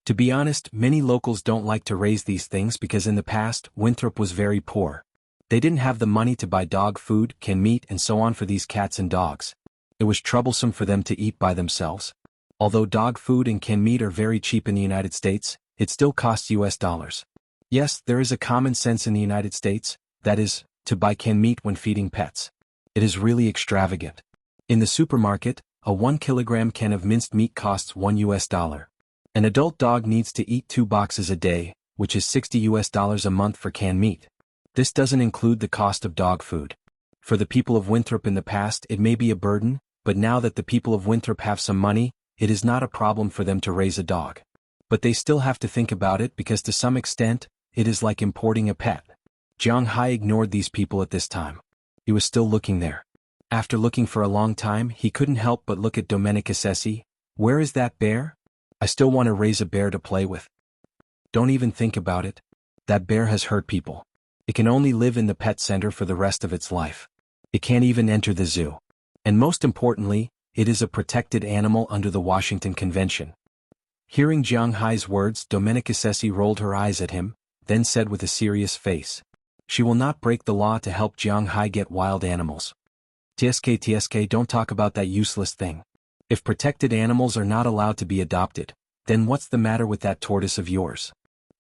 To be honest, many locals don't like to raise these things because in the past, Winthrop was very poor. They didn't have the money to buy dog food, canned meat and so on for these cats and dogs. It was troublesome for them to eat by themselves. Although dog food and canned meat are very cheap in the United States, it still costs US dollars. Yes, there is a common sense in the United States, that is, to buy canned meat when feeding pets. It is really extravagant. In the supermarket, a 1 kilogram can of minced meat costs $1. An adult dog needs to eat 2 boxes a day, which is $60 a month for canned meat. This doesn't include the cost of dog food. For the people of Winthrop in the past it may be a burden, but now that the people of Winthrop have some money, it is not a problem for them to raise a dog. But they still have to think about it because to some extent, it is like importing a pet. Jiang Hai ignored these people at this time. He was still looking there. After looking for a long time, he couldn't help but look at Domenica Sessi. Where is that bear? I still want to raise a bear to play with. Don't even think about it. That bear has hurt people. It can only live in the pet center for the rest of its life. It can't even enter the zoo. And most importantly, it is a protected animal under the Washington Convention. Hearing Jiang Hai's words, Domenica Sessi rolled her eyes at him, then said with a serious face. She will not break the law to help Jiang Hai get wild animals. TSK, don't talk about that useless thing. If protected animals are not allowed to be adopted, then what's the matter with that tortoise of yours?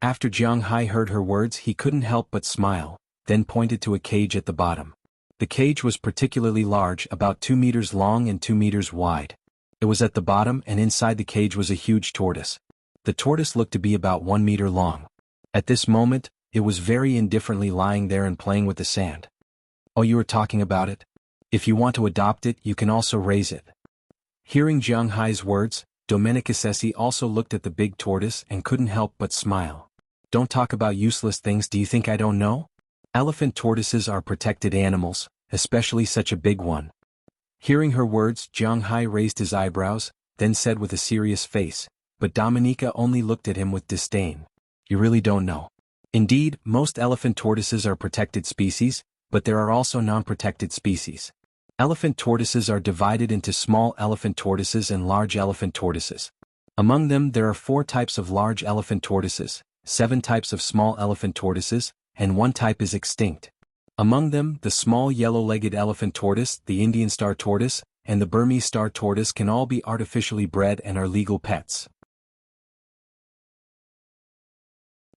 After Jiang Hai heard her words he couldn't help but smile, then pointed to a cage at the bottom. The cage was particularly large, about 2 meters long and 2 meters wide. It was at the bottom and inside the cage was a huge tortoise. The tortoise looked to be about 1 meter long. At this moment, it was very indifferently lying there and playing with the sand. Oh, you were talking about it? If you want to adopt it, you can also raise it. Hearing Jiang Hai's words, Domenica Sessi also looked at the big tortoise and couldn't help but smile. Don't talk about useless things, do you think I don't know? Elephant tortoises are protected animals, especially such a big one. Hearing her words, Jiang Hai raised his eyebrows, then said with a serious face, but Dominika only looked at him with disdain. You really don't know. Indeed, most elephant tortoises are protected species, but there are also non-protected species. Elephant tortoises are divided into small elephant tortoises and large elephant tortoises. Among them there are 4 types of large elephant tortoises, 7 types of small elephant tortoises, and 1 type is extinct. Among them, the small yellow-legged elephant tortoise, the Indian star tortoise, and the Burmese star tortoise can all be artificially bred and are legal pets.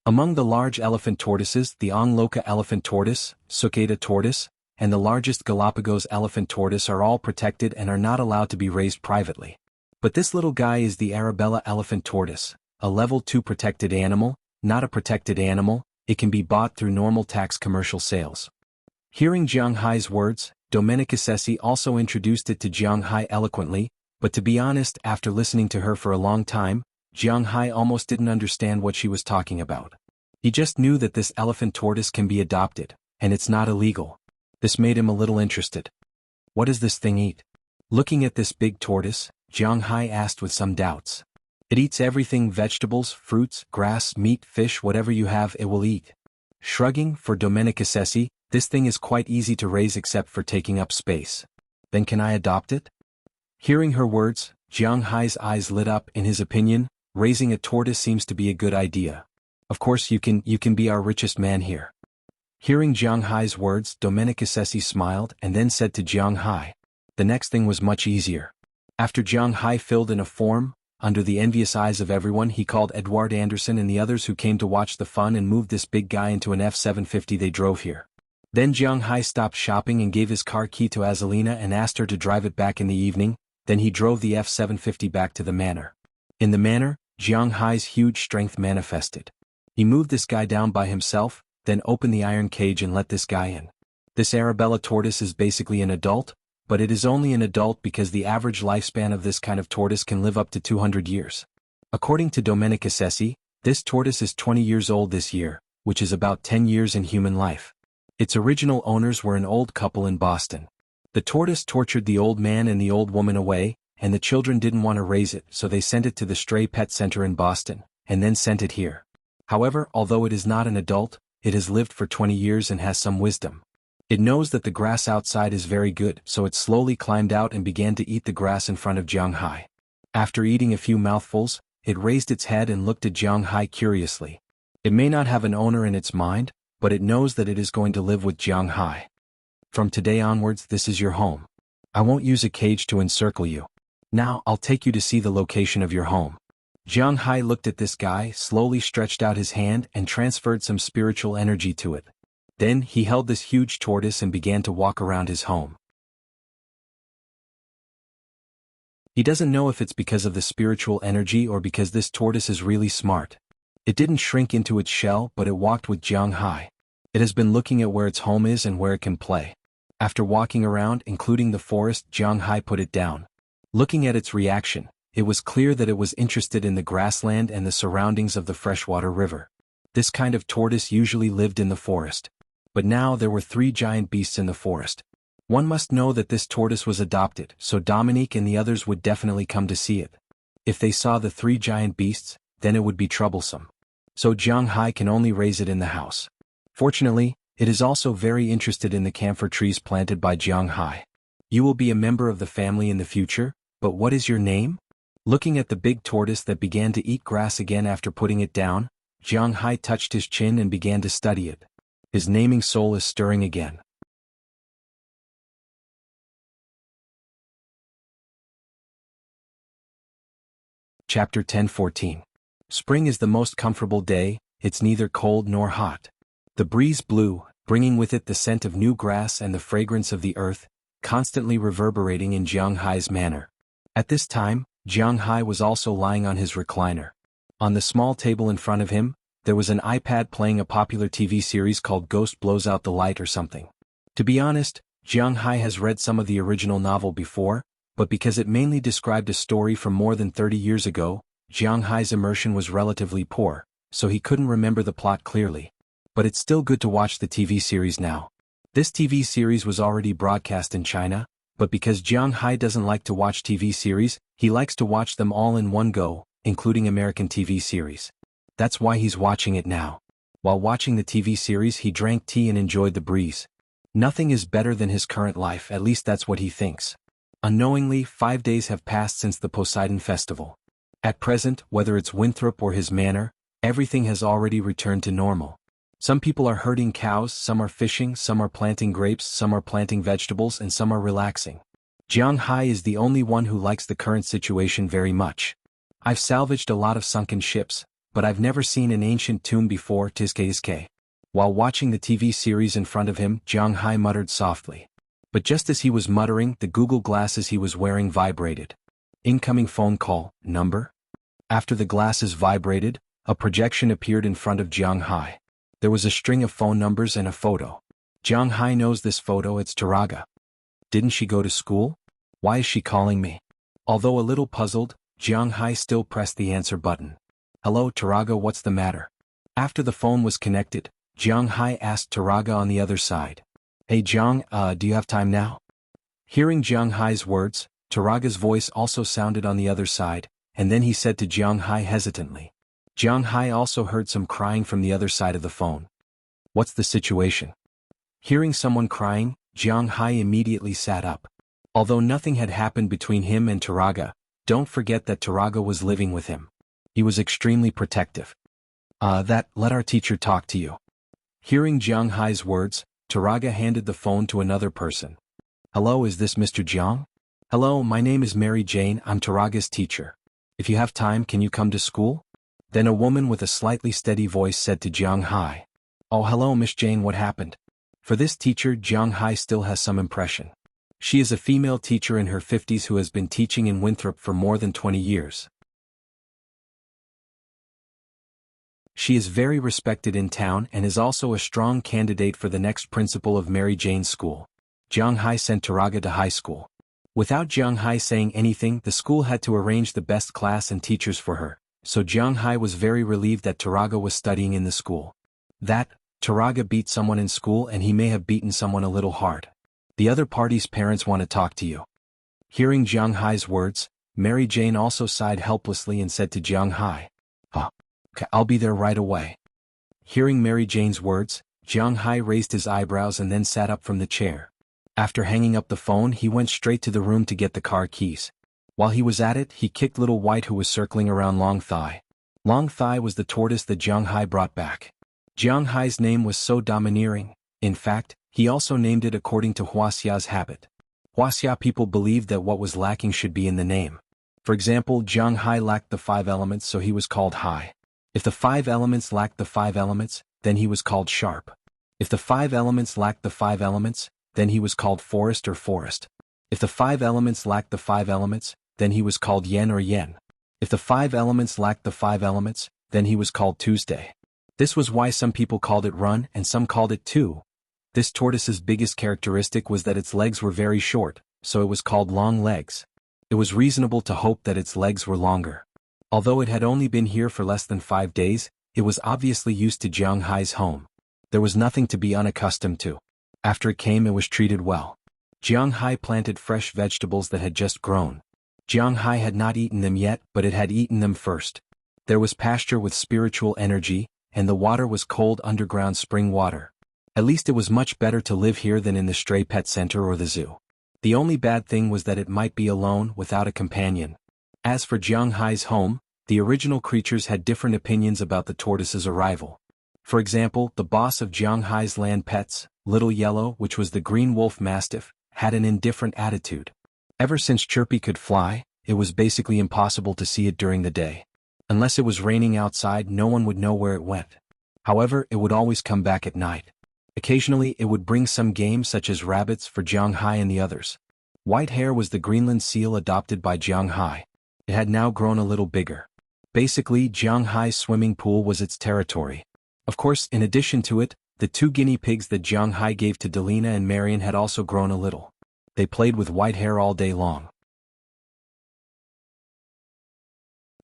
Among the large elephant tortoises, the Ongloka elephant tortoise, Suceda tortoise, and the largest Galapagos elephant tortoise are all protected and are not allowed to be raised privately. But this little guy is the Arabella elephant tortoise, a level 2 protected animal, not a protected animal, It can be bought through normal tax commercial sales. Hearing Jiang Hai's words, Domenicasesi also introduced it to Jiang Hai eloquently, but to be honest, after listening to her for a long time, Jiang Hai almost didn't understand what she was talking about. He just knew that this elephant tortoise can be adopted, and it's not illegal. This made him a little interested. What does this thing eat? Looking at this big tortoise, Jiang Hai asked with some doubts. It eats everything: vegetables, fruits, grass, meat, fish, whatever you have it will eat. Shrugging, for Domenicasesi, this thing is quite easy to raise except for taking up space. Then can I adopt it? Hearing her words, Jiang Hai's eyes lit up. In his opinion, raising a tortoise seems to be a good idea. Of course you can be our richest man here. Hearing Jiang Hai's words, Domenicasesi smiled and then said to Jiang Hai. The next thing was much easier. After Jiang Hai filled in a form, under the envious eyes of everyone, he called Edward Anderson and the others who came to watch the fun and moved this big guy into an F-750 they drove here. Then Jiang Hai stopped shopping and gave his car key to Azalina and asked her to drive it back in the evening. Then he drove the F-750 back to the manor. In the manor, Jiang Hai's huge strength manifested. He moved this guy down by himself, then opened the iron cage and let this guy in. This Arabella tortoise is basically an adult, but it is only an adult because the average lifespan of this kind of tortoise can live up to 200 years. According to Domenicasesi, this tortoise is 20 years old this year, which is about 10 years in human life. Its original owners were an old couple in Boston. The tortoise tortured the old man and the old woman away, and the children didn't want to raise it, so they sent it to the stray pet center in Boston, and then sent it here. However, although it is not an adult, it has lived for 20 years and has some wisdom. It knows that the grass outside is very good, so it slowly climbed out and began to eat the grass in front of Jiang Hai. After eating a few mouthfuls, it raised its head and looked at Jiang Hai curiously. It may not have an owner in its mind, but it knows that it is going to live with Jiang Hai. From today onwards, this is your home. I won't use a cage to encircle you. Now I'll take you to see the location of your home. Jiang Hai looked at this guy, slowly stretched out his hand and transferred some spiritual energy to it. Then he held this huge tortoise and began to walk around his home. He doesn't know if it's because of the spiritual energy or because this tortoise is really smart. It didn't shrink into its shell, but it walked with Jiang Hai. It has been looking at where its home is and where it can play. After walking around, including the forest, Jiang Hai put it down. Looking at its reaction, it was clear that it was interested in the grassland and the surroundings of the freshwater river. This kind of tortoise usually lived in the forest. But now there were 3 giant beasts in the forest. One must know that this tortoise was adopted, so Dominique and the others would definitely come to see it. If they saw the 3 giant beasts, then it would be troublesome. So Jiang Hai can only raise it in the house. Fortunately, it is also very interested in the camphor trees planted by Jiang Hai. You will be a member of the family in the future, but what is your name? Looking at the big tortoise that began to eat grass again after putting it down, Jiang Hai touched his chin and began to study it. His naming soul is stirring again. Chapter 10:14. Spring is the most comfortable day, it's neither cold nor hot. The breeze blew, bringing with it the scent of new grass and the fragrance of the earth, constantly reverberating in Jiang Hai's manor. At this time, Jiang Hai was also lying on his recliner. On the small table in front of him, there was an iPad playing a popular TV series called Ghost Blows Out the Light or something. To be honest, Jiang Hai has read some of the original novel before, but because it mainly described a story from more than 30 years ago, Jiang Hai's immersion was relatively poor, so he couldn't remember the plot clearly. But it's still good to watch the TV series now. This TV series was already broadcast in China, but because Jiang Hai doesn't like to watch TV series, he likes to watch them all in one go, including American TV series. That's why he's watching it now. While watching the TV series, he drank tea and enjoyed the breeze. Nothing is better than his current life, at least that's what he thinks. Unknowingly, 5 days have passed since the Poseidon festival. At present, whether it's Winthrop or his manor, everything has already returned to normal. Some people are herding cows, some are fishing, some are planting grapes, some are planting vegetables, and some are relaxing. Jiang Hai is the only one who likes the current situation very much. I've salvaged a lot of sunken ships, but I've never seen an ancient tomb before. Tizke. While watching the TV series in front of him, Jiang Hai muttered softly. But just as he was muttering, the Google glasses he was wearing vibrated. Incoming phone call, number? After the glasses vibrated, a projection appeared in front of Jiang Hai. There was a string of phone numbers and a photo. Jiang Hai knows this photo, it's Taraga. Didn't she go to school? Why is she calling me? Although a little puzzled, Jiang Hai still pressed the answer button. Hello Taraga, what's the matter? After the phone was connected, Jiang Hai asked Taraga on the other side. Hey Jiang, do you have time now? Hearing Jiang Hai's words, Taraga's voice also sounded on the other side, and then he said to Jiang Hai hesitantly. Jiang Hai also heard some crying from the other side of the phone. What's the situation? Hearing someone crying, Jiang Hai immediately sat up. Although nothing had happened between him and Taraga, don't forget that Taraga was living with him. He was extremely protective. Let our teacher talk to you. Hearing Jiang Hai's words, Taraga handed the phone to another person. Hello, is this Mr. Jiang? Hello, my name is Mary Jane, I'm Taraga's teacher. If you have time, can you come to school? Then a woman with a slightly steady voice said to Jiang Hai. Oh hello Miss Jane, what happened? For this teacher, Jiang Hai still has some impression. She is a female teacher in her 50s who has been teaching in Winthrop for more than 20 years. She is very respected in town and is also a strong candidate for the next principal of Mary Jane's school. Jiang Hai sent Taraga to high school. Without Jiang Hai saying anything, the school had to arrange the best class and teachers for her, so Jiang Hai was very relieved that Taraga was studying in the school. Taraga beat someone in school and he may have beaten someone a little hard. The other party's parents want to talk to you. Hearing Jiang Hai's words, Mary Jane also sighed helplessly and said to Jiang Hai. Okay, I'll be there right away. Hearing Mary Jane's words, Jiang Hai raised his eyebrows and then sat up from the chair. After hanging up the phone, he went straight to the room to get the car keys. While he was at it, he kicked Little White who was circling around Long Thigh. Long Thigh was the tortoise that Jiang Hai brought back. Jiang Hai's name was so domineering, in fact, he also named it according to Wuxia's habit. Wuxia people believed that what was lacking should be in the name. For example, Jiang Hai lacked the 5 elements, so he was called Hai. If the 5 elements lacked the 5 elements, then he was called Sharp. If the 5 elements lacked the 5 elements, then he was called Forest or Forest. If the 5 elements lacked the 5 elements, then he was called Yen or Yen. If the 5 elements lacked the 5 elements, then he was called Tuesday. This was why some people called it Run and some called it Two. This tortoise's biggest characteristic was that its legs were very short, so it was called Long Legs. It was reasonable to hope that its legs were longer. Although it had only been here for less than 5 days, it was obviously used to Jiang Hai's home. There was nothing to be unaccustomed to. After it came, it was treated well. Jiang Hai planted fresh vegetables that had just grown. Jiang Hai had not eaten them yet, but it had eaten them first. There was pasture with spiritual energy, and the water was cold underground spring water. At least it was much better to live here than in the stray pet center or the zoo. The only bad thing was that it might be alone without a companion. As for Jiang Hai's home, the original creatures had different opinions about the tortoise's arrival. For example, the boss of Jiang Hai's land pets, Little Yellow, which was the green wolf mastiff, had an indifferent attitude. Ever since Chirpy could fly, it was basically impossible to see it during the day. Unless it was raining outside, no one would know where it went. However, it would always come back at night. Occasionally, it would bring some game such as rabbits for Jiang Hai and the others. White Hair was the Greenland seal adopted by Jiang Hai. It had now grown a little bigger. Basically, Jiang Hai's swimming pool was its territory. Of course, in addition to it, the 2 guinea pigs that Jiang Hai gave to Delina and Marion had also grown a little. They played with White Hair all day long.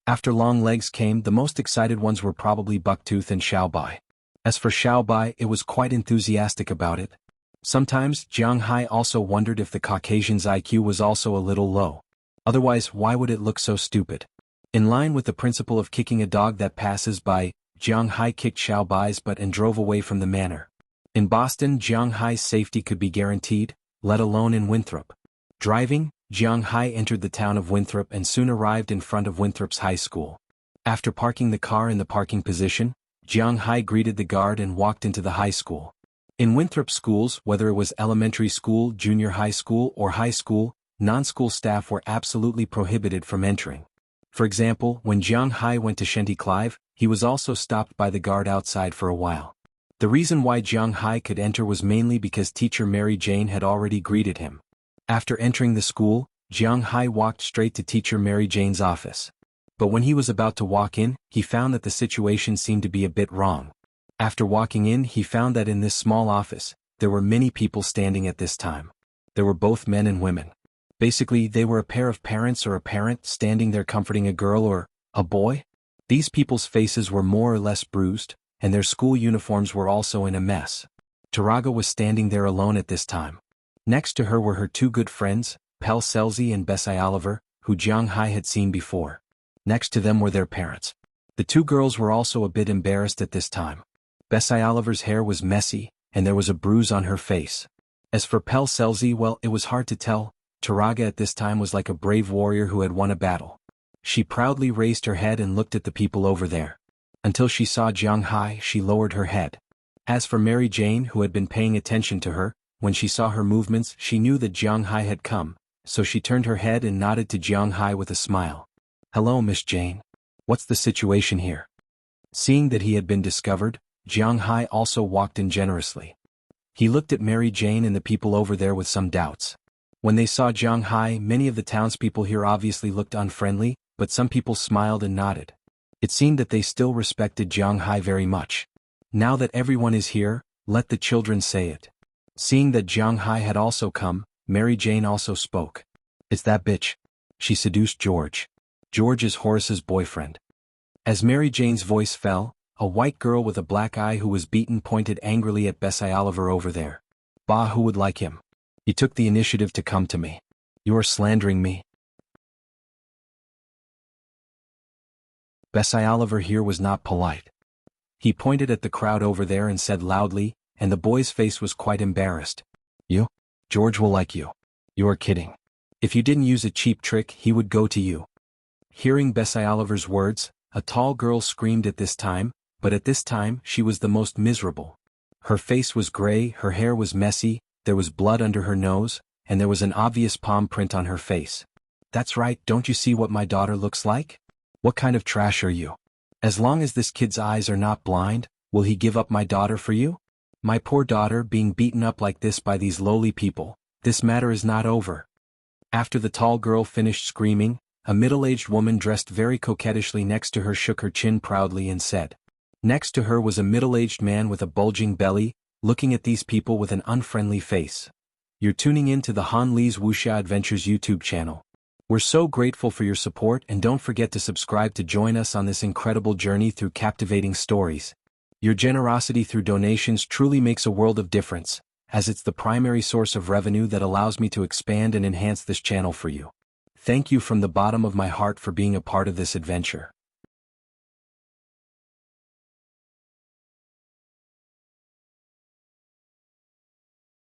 After Long Legs came, the most excited ones were probably Bucktooth and Xiaobai. As for Xiaobai, it was quite enthusiastic about it. Sometimes, Jiang Hai also wondered if the Caucasian's IQ was also a little low. Otherwise, why would it look so stupid? In line with the principle of kicking a dog that passes by, Jiang Hai kicked Xiaobai's butt and drove away from the manor. In Boston, Jiang Hai's safety could be guaranteed, let alone in Winthrop. Driving, Jiang Hai entered the town of Winthrop and soon arrived in front of Winthrop's high school. After parking the car in the parking position, Jiang Hai greeted the guard and walked into the high school. In Winthrop schools, whether it was elementary school, junior high school, or high school, non-school staff were absolutely prohibited from entering. For example, when Jiang Hai went to Shenty Clive, he was also stopped by the guard outside for a while. The reason why Jiang Hai could enter was mainly because teacher Mary Jane had already greeted him. After entering the school, Jiang Hai walked straight to teacher Mary Jane's office. But when he was about to walk in, he found that the situation seemed to be a bit wrong. After walking in, he found that in this small office, there were many people standing at this time. There were both men and women. Basically, they were a pair of parents or a parent standing there comforting a girl or a boy. These people's faces were more or less bruised, and their school uniforms were also in a mess. Taraga was standing there alone at this time. Next to her were her two good friends, Pel Selzy and Bessie Oliver, who Jiang Hai had seen before. Next to them were their parents. The two girls were also a bit embarrassed at this time. Bessie Oliver's hair was messy, and there was a bruise on her face. As for Pel Selzy, well, it was hard to tell. Taraga at this time was like a brave warrior who had won a battle. She proudly raised her head and looked at the people over there. Until she saw Jiang Hai, she lowered her head. As for Mary Jane, who had been paying attention to her, when she saw her movements, she knew that Jiang Hai had come, so she turned her head and nodded to Jiang Hai with a smile. "Hello, Miss Jane. What's the situation here?" Seeing that he had been discovered, Jiang Hai also walked in generously. He looked at Mary Jane and the people over there with some doubts. When they saw Jiang Hai, many of the townspeople here obviously looked unfriendly, but some people smiled and nodded. It seemed that they still respected Jiang Hai very much. Now that everyone is here, let the children say it. Seeing that Jiang Hai had also come, Mary Jane also spoke. "It's that bitch. She seduced George. George is Horace's boyfriend." As Mary Jane's voice fell, a white girl with a black eye who was beaten pointed angrily at Bessie Oliver over there. "Bah, who would like him? You took the initiative to come to me. You are slandering me." Bessie Oliver here was not polite. He pointed at the crowd over there and said loudly, and the boy's face was quite embarrassed. "You? George will like you. You are kidding. If you didn't use a cheap trick, he would go to you." Hearing Bessie Oliver's words, a tall girl screamed at this time, but at this time she was the most miserable. Her face was gray, her hair was messy, there was blood under her nose, and there was an obvious palm print on her face. "That's right, don't you see what my daughter looks like? What kind of trash are you? As long as this kid's eyes are not blind, will he give up my daughter for you? My poor daughter being beaten up like this by these lowly people, this matter is not over." After the tall girl finished screaming, a middle-aged woman dressed very coquettishly next to her shook her chin proudly and said. Next to her was a middle-aged man with a bulging belly, looking at these people with an unfriendly face. "You're tuning in to the Han Li's Wuxia Adventures YouTube channel. We're so grateful for your support, and don't forget to subscribe to join us on this incredible journey through captivating stories. Your generosity through donations truly makes a world of difference, as it's the primary source of revenue that allows me to expand and enhance this channel for you. Thank you from the bottom of my heart for being a part of this adventure.